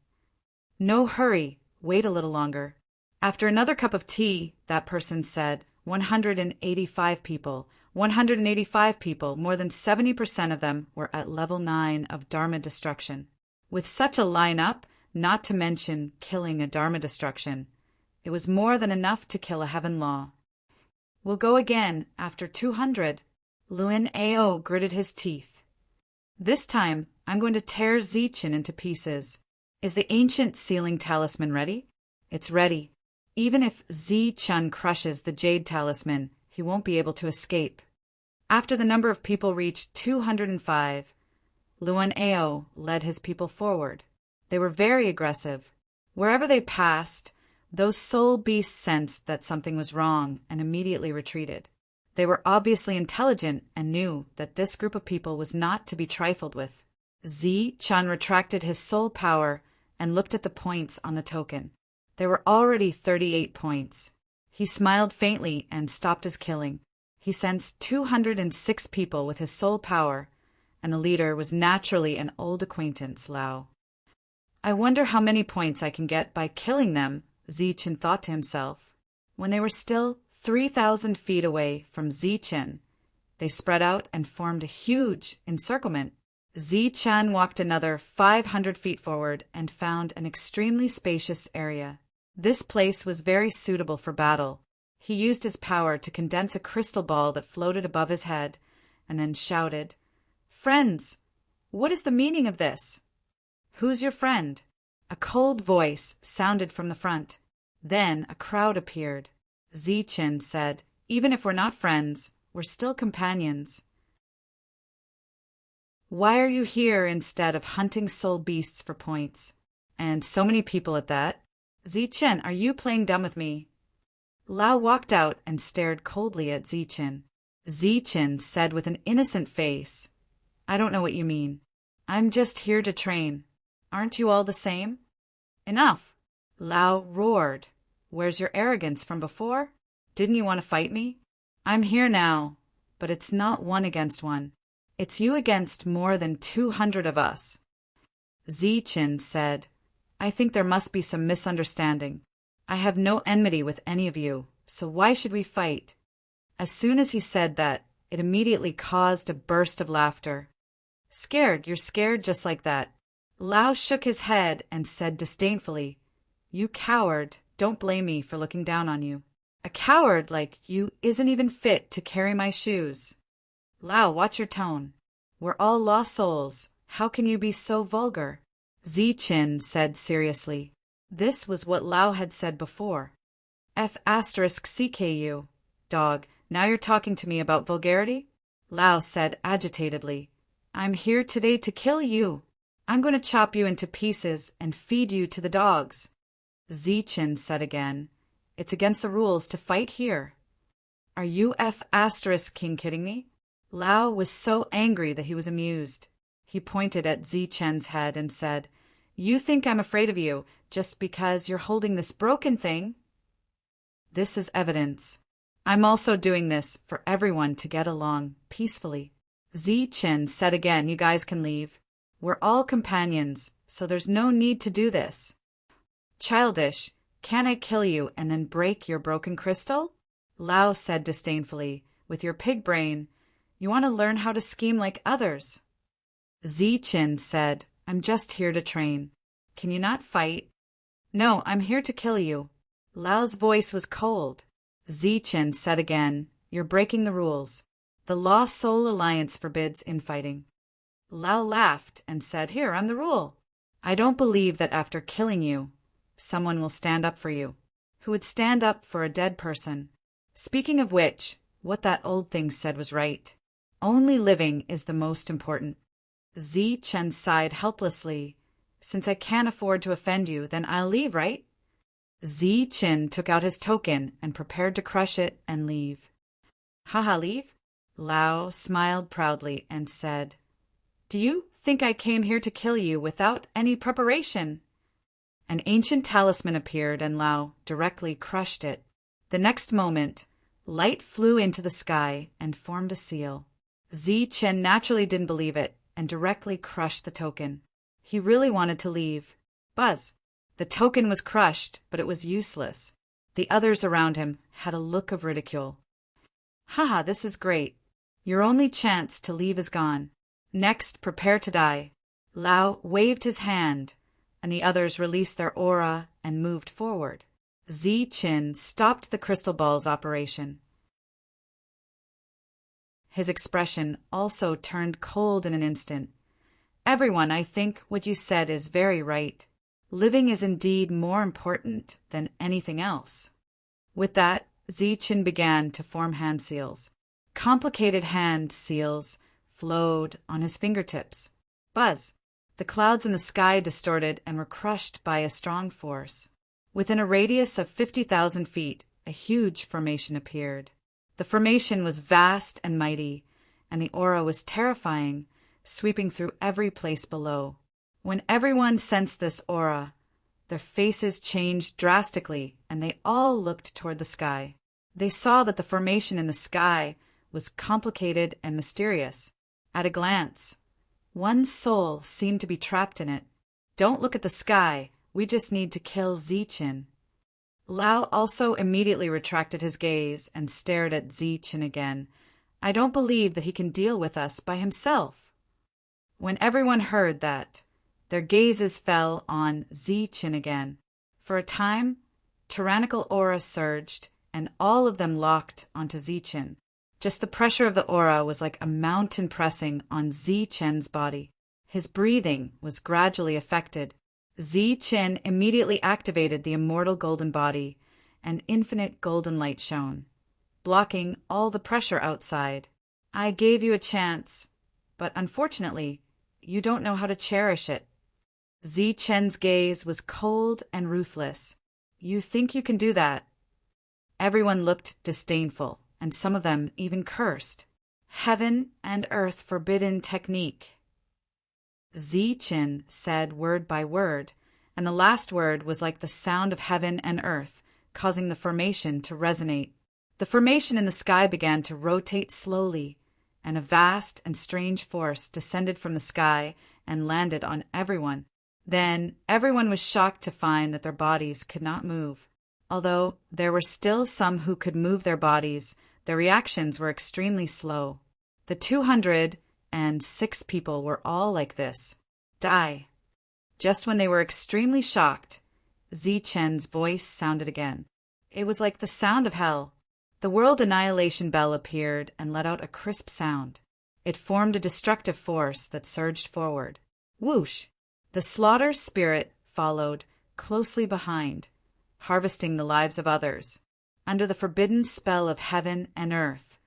No hurry, wait a little longer. After another cup of tea, that person said, 185 people. 185 people, more than 70% of them were at level 9 of Dharma destruction. With such a lineup, not to mention killing a Dharma destruction, it was more than enough to kill a heaven law. We'll go again after 200. Luan Ao gritted his teeth. This time, I'm going to tear Zichin into pieces. Is the ancient sealing talisman ready? It's ready. Even if Zichun crushes the jade talisman, he won't be able to escape. After the number of people reached 205, Luan Ao led his people forward. They were very aggressive. Wherever they passed, those soul beasts sensed that something was wrong and immediately retreated. They were obviously intelligent and knew that this group of people was not to be trifled with. Zichun retracted his soul power and looked at the points on the token. There were already 38 points. He smiled faintly and stopped his killing. He sensed 206 people with his soul power, and the leader was naturally an old acquaintance, Lao. I wonder how many points I can get by killing them, Zichen thought to himself. When they were still 3,000 feet away from Zichen, they spread out and formed a huge encirclement. Zichen walked another 500 feet forward and found an extremely spacious area. This place was very suitable for battle. He used his power to condense a crystal ball that floated above his head, and then shouted, "Friends, what is the meaning of this?" "Who's your friend?" A cold voice sounded from the front. Then a crowd appeared. Zichen said, "Even if we're not friends, we're still companions. Why are you here instead of hunting soul beasts for points? And so many people at that. Zichen, are you playing dumb with me?" Lao walked out and stared coldly at Zichen. Zichen said with an innocent face, "I don't know what you mean. I'm just here to train. Aren't you all the same?" "Enough!" Lao roared. "Where's your arrogance from before? Didn't you want to fight me? I'm here now. but it's not 1 against 1. It's you against more than 200 of us. Zichen said, I think there must be some misunderstanding. I have no enmity with any of you, so why should we fight? As soon as he said that, it immediately caused a burst of laughter. Scared, you're scared just like that. Lao shook his head and said disdainfully, You coward, don't blame me for looking down on you. A coward like you isn't even fit to carry my shoes. Lao, watch your tone. We're all lost souls. How can you be so vulgar? Zichen said seriously. This was what Lao had said before. F***CKU, dog, now you're talking to me about vulgarity? Lao said agitatedly. I'm here today to kill you. I'm going to chop you into pieces and feed you to the dogs. Zichen said again, It's against the rules to fight here. Are you F***king kidding me? Lao was so angry that he was amused. He pointed at Zichen's head and said, You think I'm afraid of you just because you're holding this broken thing? This is evidence. I'm also doing this for everyone to get along peacefully. Zichen said again, You guys can leave. We're all companions, so there's no need to do this. Childish, can't I kill you and then break your broken crystal? Lao said disdainfully, With your pig brain, you want to learn how to scheme like others. Zichen said, I'm just here to train. Can you not fight? No, I'm here to kill you. Lao's voice was cold. Zichen said again, You're breaking the rules. The Lost Soul Alliance forbids infighting. Lao laughed and said, Here, I'm the rule. I don't believe that after killing you, someone will stand up for you. Who would stand up for a dead person? Speaking of which, what that old thing said was right. Only living is the most important. Zichen sighed helplessly. Since I can't afford to offend you, then I'll leave, right? Zichen took out his token and prepared to crush it and leave. Haha, leave? Lao smiled proudly and said, Do you think I came here to kill you without any preparation? An ancient talisman appeared and Lao directly crushed it. The next moment, light flew into the sky and formed a seal. Zichen naturally didn't believe it and directly crushed the token. He really wanted to leave. Buzz! The token was crushed, but it was useless. The others around him had a look of ridicule. Haha, this is great. Your only chance to leave is gone. Next, prepare to die. Lao waved his hand, and the others released their aura and moved forward. Zichen stopped the crystal ball's operation. His expression also turned cold in an instant. Everyone, I think what you said is very right. Living is indeed more important than anything else. With that, Zichen began to form hand seals. Complicated hand seals flowed on his fingertips. Buzz! The clouds in the sky distorted and were crushed by a strong force. Within a radius of 50,000 feet, a huge formation appeared. The formation was vast and mighty, and the aura was terrifying, sweeping through every place below. When everyone sensed this aura, their faces changed drastically, and they all looked toward the sky. They saw that the formation in the sky was complicated and mysterious. At a glance, one soul seemed to be trapped in it. Don't look at the sky, we just need to kill Zichen. Lao also immediately retracted his gaze and stared at Zichen again. I don't believe that he can deal with us by himself. When everyone heard that, their gazes fell on Zichen again. For a time, tyrannical aura surged, and all of them locked onto Zichen. Just the pressure of the aura was like a mountain pressing on Zichen's body. His breathing was gradually affected. Zichen immediately activated the immortal golden body, and infinite golden light shone, blocking all the pressure outside. I gave you a chance, but unfortunately, you don't know how to cherish it. Zichen's gaze was cold and ruthless. You think you can do that? Everyone looked disdainful, and some of them even cursed. Heaven and earth forbidden technique. Zichen said word by word, and the last word was like the sound of heaven and earth, causing the formation to resonate. The formation in the sky began to rotate slowly, and a vast and strange force descended from the sky and landed on everyone. Then everyone was shocked to find that their bodies could not move. Although there were still some who could move their bodies, their reactions were extremely slow. The 206 people were all like this. Die. Just when they were extremely shocked, Zi-Chen's voice sounded again. It was like the sound of hell. The world annihilation bell appeared and let out a crisp sound. It formed a destructive force that surged forward. Whoosh! The slaughter spirit followed closely behind, harvesting the lives of others. Under the forbidden spell of heaven and earth,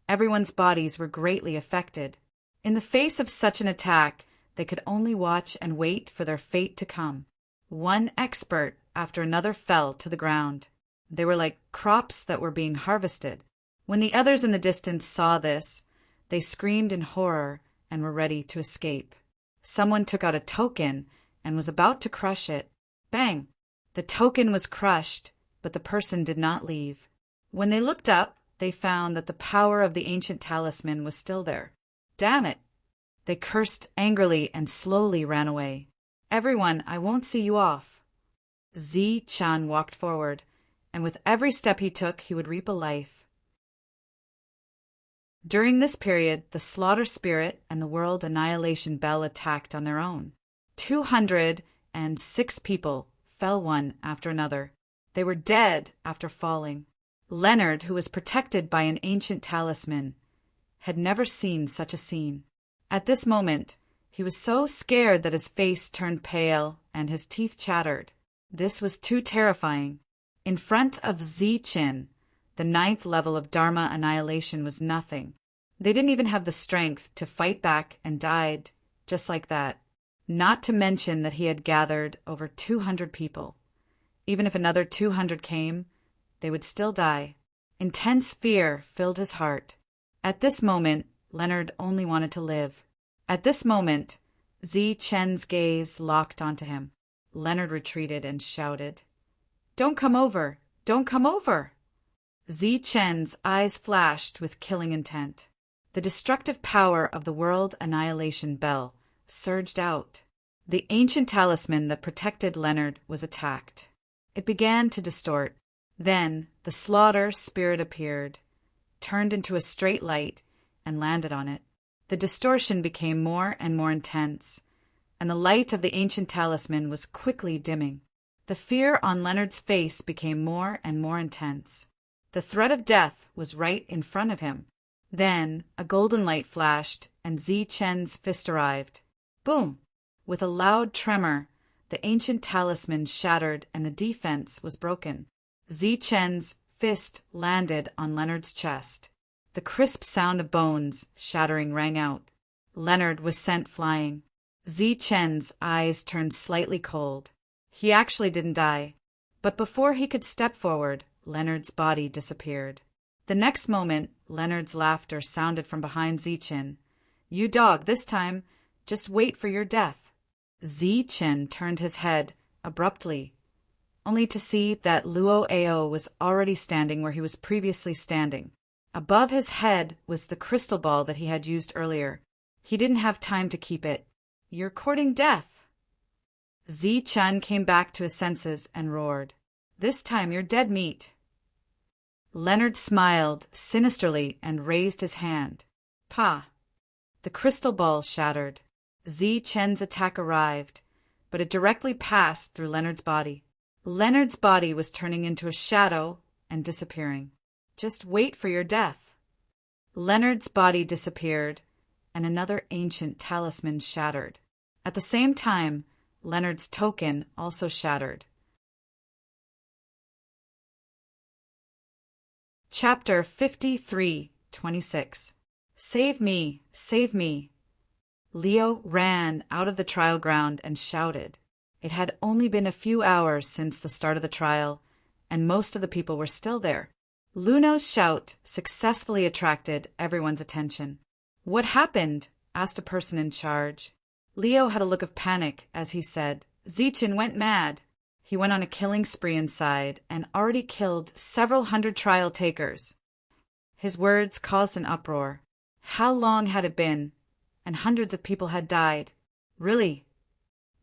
everyone's bodies were greatly affected. In the face of such an attack, they could only watch and wait for their fate to come. One expert after another fell to the ground. They were like crops that were being harvested. When the others in the distance saw this, they screamed in horror and were ready to escape. Someone took out a token and was about to crush it. Bang! The token was crushed, but the person did not leave. When they looked up, they found that the power of the ancient talisman was still there. Damn it! They cursed angrily and slowly ran away. Everyone, I won't see you off. Zi-Chan walked forward, and with every step he took, he would reap a life. During this period, the slaughter spirit and the world annihilation bell attacked on their own. 206 people fell one after another. They were dead after falling. Leonard, who was protected by an ancient talisman, had never seen such a scene. At this moment, he was so scared that his face turned pale and his teeth chattered. This was too terrifying. In front of Zi-Chen, the 9th level of Dharma annihilation was nothing. They didn't even have the strength to fight back and died just like that. Not to mention that he had gathered over 200 people. Even if another 200 came, they would still die. Intense fear filled his heart. At this moment, Leonard only wanted to live. At this moment, Zi-Chen's gaze locked onto him. Leonard retreated and shouted, "Don't come over! Don't come over!" Zi-Chen's eyes flashed with killing intent. The destructive power of the world annihilation bell surged out. The ancient talisman that protected Leonard was attacked. It began to distort. Then the slaughter spirit appeared, turned into a straight light, and landed on it. The distortion became more and more intense, and the light of the ancient talisman was quickly dimming. The fear on Leonard's face became more and more intense. The threat of death was right in front of him. Then a golden light flashed, and Zi-Chen's fist arrived. Boom! With a loud tremor, the ancient talisman shattered and the defense was broken. Zi-Chen's fist landed on Leonard's chest. The crisp sound of bones shattering rang out. Leonard was sent flying. Zi-Chen's eyes turned slightly cold. He actually didn't die. But before he could step forward, Leonard's body disappeared. The next moment, Leonard's laughter sounded from behind Zi-Chen. "You dog, this time, just wait for your death." Zi-Chen turned his head abruptly, only to see that Luo Ao was already standing where he was previously standing. Above his head was the crystal ball that he had used earlier. He didn't have time to keep it. "You're courting death." Zi-Chen came back to his senses and roared, "This time you're dead meat." Leonard smiled sinisterly and raised his hand. "Pa!" The crystal ball shattered. Zi-Chen's attack arrived, but it directly passed through Leonard's body. Leonard's body was turning into a shadow and disappearing. "Just wait for your death." Leonard's body disappeared, and another ancient talisman shattered. At the same time, Leonard's token also shattered. Chapter 53:26. Save me! Save me! Leo ran out of the trial ground and shouted. It had only been a few hours since the start of the trial, and most of the people were still there. Luno's shout successfully attracted everyone's attention. "What happened?" asked a person in charge. Leo had a look of panic as he said, "Zi-Chen went mad. He went on a killing spree inside and already killed several hundred trial takers. His words caused an uproar. How long had it been? And hundreds of people had died. Really?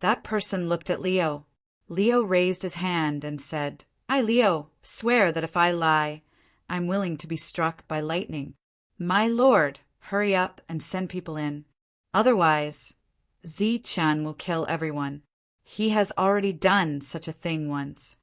That person looked at Leo. Leo raised his hand and said, I, Leo, swear that if I lie, I'm willing to be struck by lightning. My lord, hurry up and send people in. Otherwise, Zi-Chun will kill everyone. He has already done such a thing once.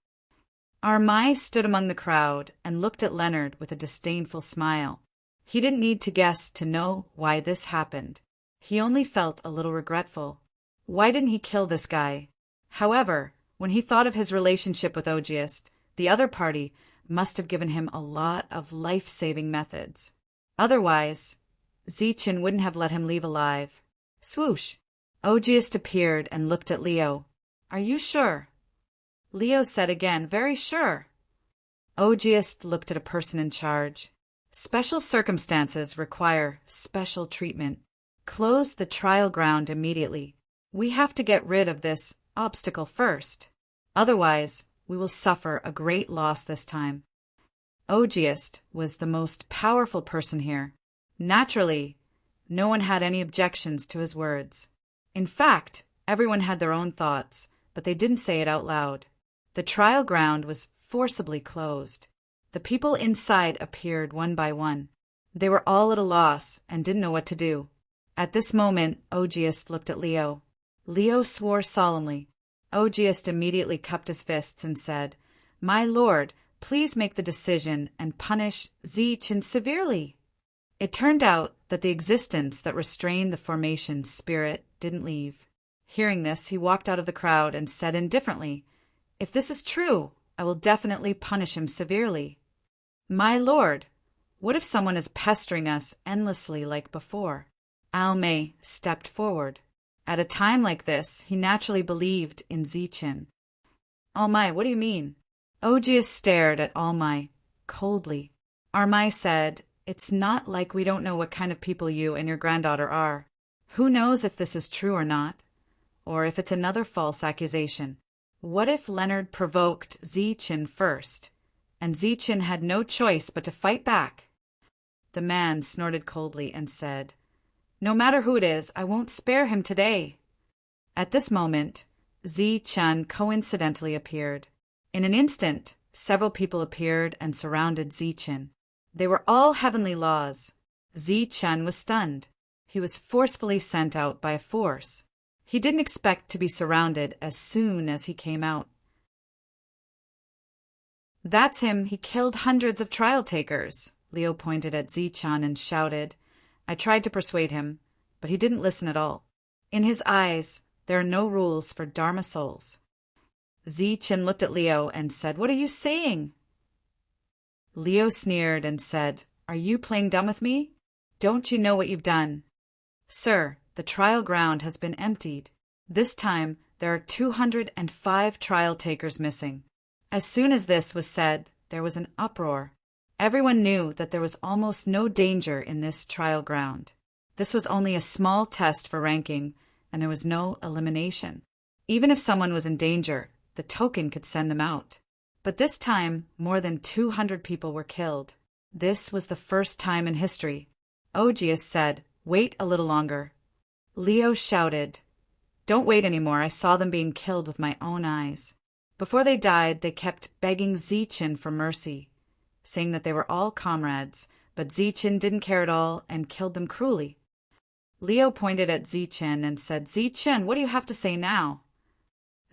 Armai stood among the crowd and looked at Leonard with a disdainful smile. He didn't need to guess to know why this happened. He only felt a little regretful. Why didn't he kill this guy? However, when he thought of his relationship with Ogiest, the other party must have given him a lot of life-saving methods. Otherwise, Zi-Chun wouldn't have let him leave alive. Swoosh! Ogiest appeared and looked at Leo. Are you sure? Leo said again, very sure. Ogiest looked at a person in charge. Special circumstances require special treatment. Close the trial ground immediately. We have to get rid of this obstacle first. Otherwise, we will suffer a great loss this time. Ogiest was the most powerful person here. Naturally, no one had any objections to his words. In fact, everyone had their own thoughts, but they didn't say it out loud. The trial ground was forcibly closed. The people inside appeared one by one. They were all at a loss and didn't know what to do. At this moment, Ogiest looked at Leo. Leo swore solemnly. Ogiest immediately cupped his fists and said, My lord, please make the decision and punish Zi-Chun severely. It turned out that the existence that restrained the formation's spirit didn't leave. Hearing this, he walked out of the crowd and said indifferently, If this is true, I will definitely punish him severely. My lord, what if someone is pestering us endlessly like before? Almei stepped forward. At a time like this, he naturally believed in Zi-Chun. Almai, what do you mean? Ogiest stared at Almai coldly. Armai said, It's not like we don't know what kind of people you and your granddaughter are. Who knows if this is true or not? Or if it's another false accusation? What if Leonard provoked Zi-Chun first, and Zi-Chun had no choice but to fight back? The man snorted coldly and said, No matter who it is, I won't spare him today. At this moment, Zi-Chun coincidentally appeared. In an instant, several people appeared and surrounded Zi-Chun. They were all heavenly laws. Zi-Chun was stunned. He was forcefully sent out by a force. He didn't expect to be surrounded as soon as he came out. That's him. He killed hundreds of trial takers. Leo pointed at Zi-Chun and shouted. I tried to persuade him, but he didn't listen at all. In his eyes, there are no rules for Dharma souls. Zi-Chun looked at Leo and said, What are you saying? Leo sneered and said, Are you playing dumb with me? Don't you know what you've done? Sir, the trial ground has been emptied. This time, there are 205 trial takers missing. As soon as this was said, there was an uproar. Everyone knew that there was almost no danger in this trial ground. This was only a small test for ranking, and there was no elimination. Even if someone was in danger, the token could send them out. But this time, more than 200 people were killed. This was the first time in history. Ogiest said, Wait a little longer. Leo shouted, Don't wait anymore. I saw them being killed with my own eyes. Before they died, they kept begging Zi-Chun for mercy, saying that they were all comrades, but Zi-Chun didn't care at all and killed them cruelly. Leo pointed at Zi-Chun and said, Zi-Chun, what do you have to say now?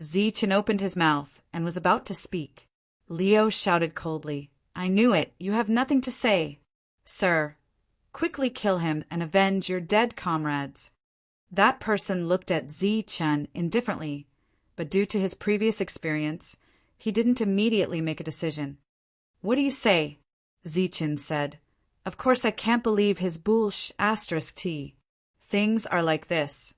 Zi-Chun opened his mouth and was about to speak. Leo shouted coldly, I knew it. You have nothing to say. Sir, quickly kill him and avenge your dead comrades. That person looked at Zi-Chun indifferently, but due to his previous experience, he didn't immediately make a decision. What do you say? Zi-Chun said. Of course I can't believe his **T. Things are like this.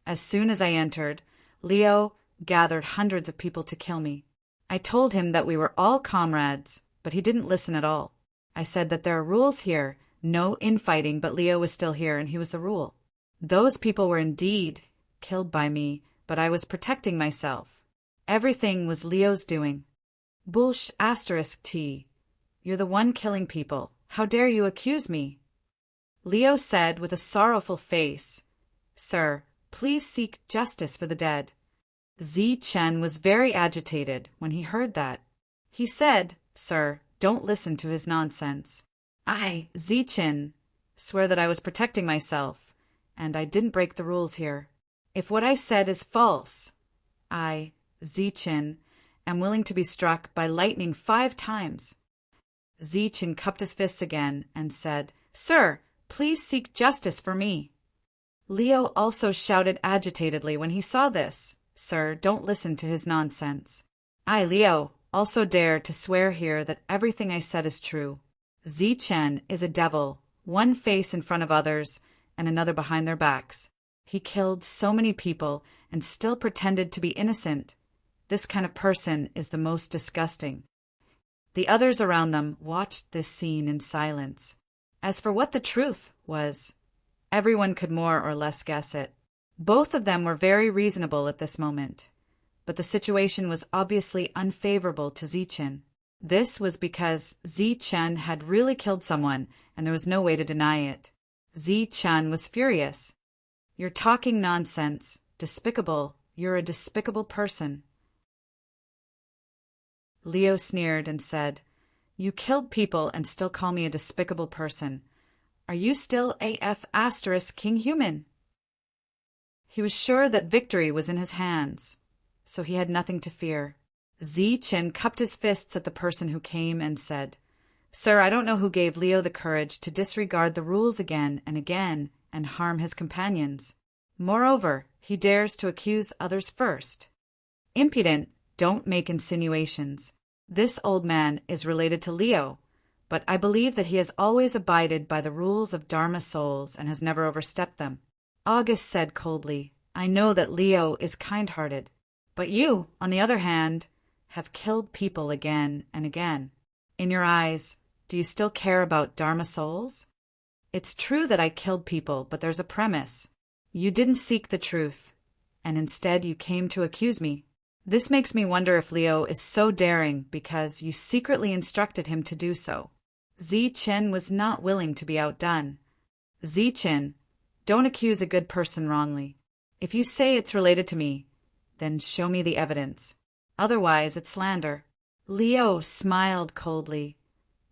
As soon as I entered, Leo gathered hundreds of people to kill me. I told him that we were all comrades, but he didn't listen at all. I said that there are rules here, no infighting, but Leo was still here and he was the rule. Those people were indeed killed by me, but I was protecting myself. Everything was Leo's doing. **T. You're the one killing people, How dare you accuse me? Leo said with a sorrowful face, Sir, please seek justice for the dead. Chen was very agitated when he heard that. He said, Sir, don't listen to his nonsense. I, Chen, swear that I was protecting myself, and I didn't break the rules here. If what I said is false, I, Chen, am willing to be struck by lightning 5 times. Chen cupped his fists again and said, Sir, please seek justice for me. Leo also shouted agitatedly when he saw this, Sir, don't listen to his nonsense. I, Leo, also dare to swear here that everything I said is true. Chen is a devil, one face in front of others and another behind their backs. He killed so many people and still pretended to be innocent. This kind of person is the most disgusting. The others around them watched this scene in silence. As for what the truth was, everyone could more or less guess it. Both of them were very reasonable at this moment, but the situation was obviously unfavorable to Chen. This was because Chen had really killed someone, and there was no way to deny it. Chen was furious. You're talking nonsense. Despicable. You're a despicable person. Leo sneered and said, You killed people and still call me a despicable person. Are you still AF * King Human? He was sure that victory was in his hands, so he had nothing to fear. Chen cupped his fists at the person who came and said, Sir, I don't know who gave Leo the courage to disregard the rules again and harm his companions. Moreover, he dares to accuse others first. Impudent, don't make insinuations. This old man is related to Leo, but I believe that he has always abided by the rules of Dharma souls and has never overstepped them. August said coldly, I know that Leo is kind-hearted, but you, on the other hand, have killed people again and again. In your eyes, do you still care about Dharma souls? It's true that I killed people, but there's a premise. You didn't seek the truth, and instead you came to accuse me. This makes me wonder if Leo is so daring because you secretly instructed him to do so. Chen was not willing to be outdone. Chen, don't accuse a good person wrongly. If you say it's related to me, then show me the evidence. Otherwise, it's slander. Leo smiled coldly.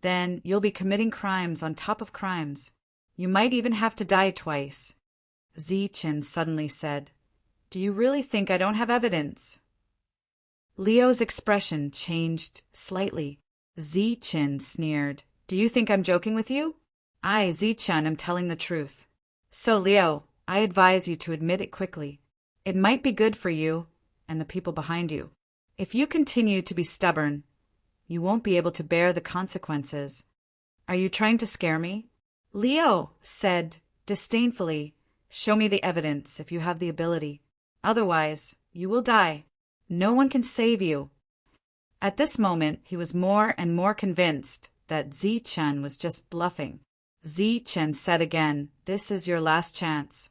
Then you'll be committing crimes on top of crimes. You might even have to die twice. Chen suddenly said, Do you really think I don't have evidence? Leo's expression changed slightly. Chen sneered, Do you think I'm joking with you? I, Chen, am telling the truth. So, Leo, I advise you to admit it quickly. It might be good for you and the people behind you. If you continue to be stubborn, you won't be able to bear the consequences. Are you trying to scare me? Leo said disdainfully, Show me the evidence if you have the ability. Otherwise, you will die. No one can save you. At this moment, he was more and more convinced that Chen was just bluffing. Chen said again, This is your last chance.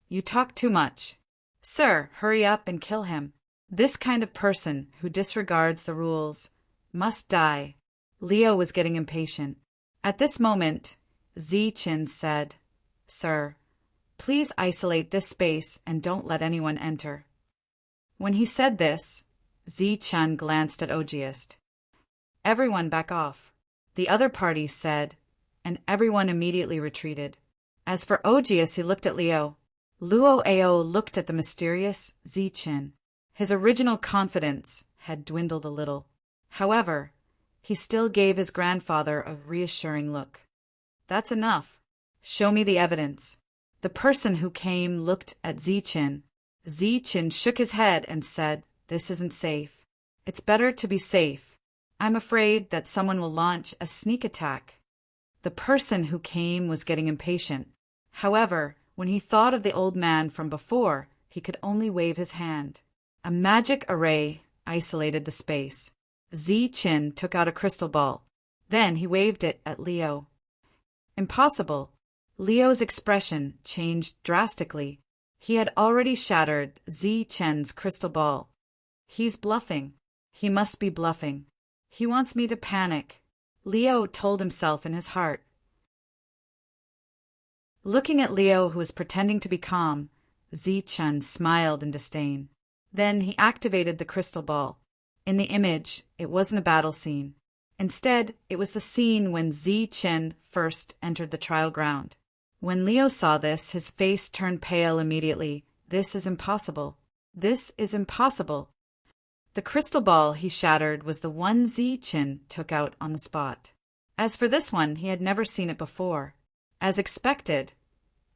You talk too much. Sir, hurry up and kill him. This kind of person who disregards the rules must die. Leo was getting impatient. At this moment, Chen said, Sir, please isolate this space and don't let anyone enter. When he said this, Chen glanced at Auguste. Everyone back off. The other party said, and everyone immediately retreated. As for Auguste, he looked at Leo. Luo Ao looked at the mysterious Chen. His original confidence had dwindled a little. However, he still gave his grandfather a reassuring look. That's enough. Show me the evidence. The person who came looked at Chen. Chen shook his head and said, This isn't safe. It's better to be safe. I'm afraid that someone will launch a sneak attack. The person who came was getting impatient. However, when he thought of the old man from before, he could only wave his hand. A magic array isolated the space. Chen took out a crystal ball. Then he waved it at Leo. Impossible. Leo's expression changed drastically. He had already shattered Chen's crystal ball. He's bluffing. He must be bluffing. He wants me to panic. Leo told himself in his heart. Looking at Leo, who was pretending to be calm, Zi-Chun smiled in disdain. Then he activated the crystal ball. In the image, it wasn't a battle scene. Instead, it was the scene when Zi-Chun first entered the trial ground. When Leo saw this, his face turned pale immediately. This is impossible. This is impossible. The crystal ball he shattered was the one Zi-Chun took out on the spot. As for this one, he had never seen it before. As expected,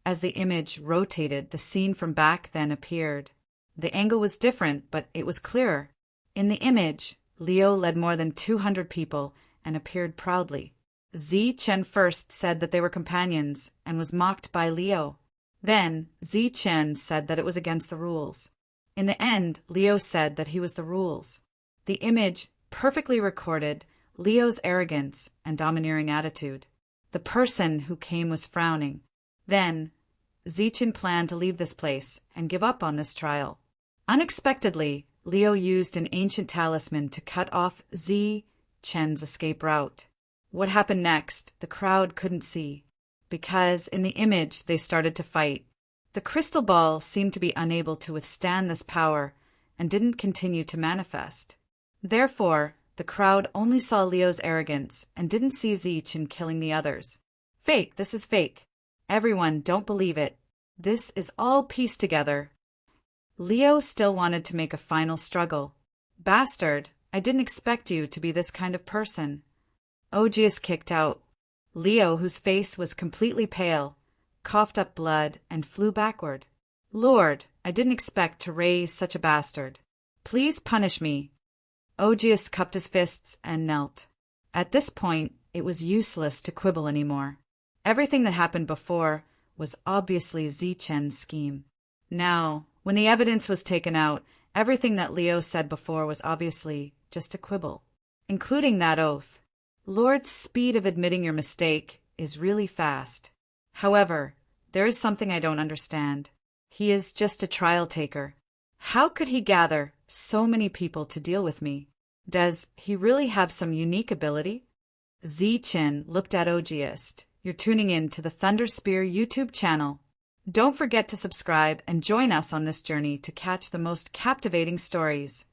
as the image rotated, the scene from back then appeared. The angle was different, but it was clearer. In the image, Leo led more than 200 people and appeared proudly. Zi-Chun first said that they were companions and was mocked by Leo. Then, Zi-Chun said that it was against the rules. In the end, Leo said that he was the rules. The image perfectly recorded Leo's arrogance and domineering attitude. The person who came was frowning. Then, Zi-Chun planned to leave this place and give up on this trial. Unexpectedly, Leo used an ancient talisman to cut off Zi-Chun's escape route. What happened next, the crowd couldn't see, because in the image they started to fight. The crystal ball seemed to be unable to withstand this power and didn't continue to manifest. Therefore, the crowd only saw Leo's arrogance and didn't see Zi-Chun killing the others. Fake, this is fake. Everyone, don't believe it. This is all pieced together. Leo still wanted to make a final struggle. Bastard, I didn't expect you to be this kind of person. Augeas kicked out. Leo, whose face was completely pale, coughed up blood and flew backward. Lord, I didn't expect to raise such a bastard. Please punish me. Augeas cupped his fists and knelt. At this point, it was useless to quibble anymore. Everything that happened before was obviously Zi-Chun's scheme. Now, when the evidence was taken out, everything that Leo said before was obviously just a quibble, including that oath. Lord's speed of admitting your mistake is really fast. However, there is something I don't understand. He is just a trial taker. How could he gather so many people to deal with me? Does he really have some unique ability? Zi-Chun looked at Augeas. You're tuning in to the Thunder Spear YouTube channel. Don't forget to subscribe and join us on this journey to catch the most captivating stories.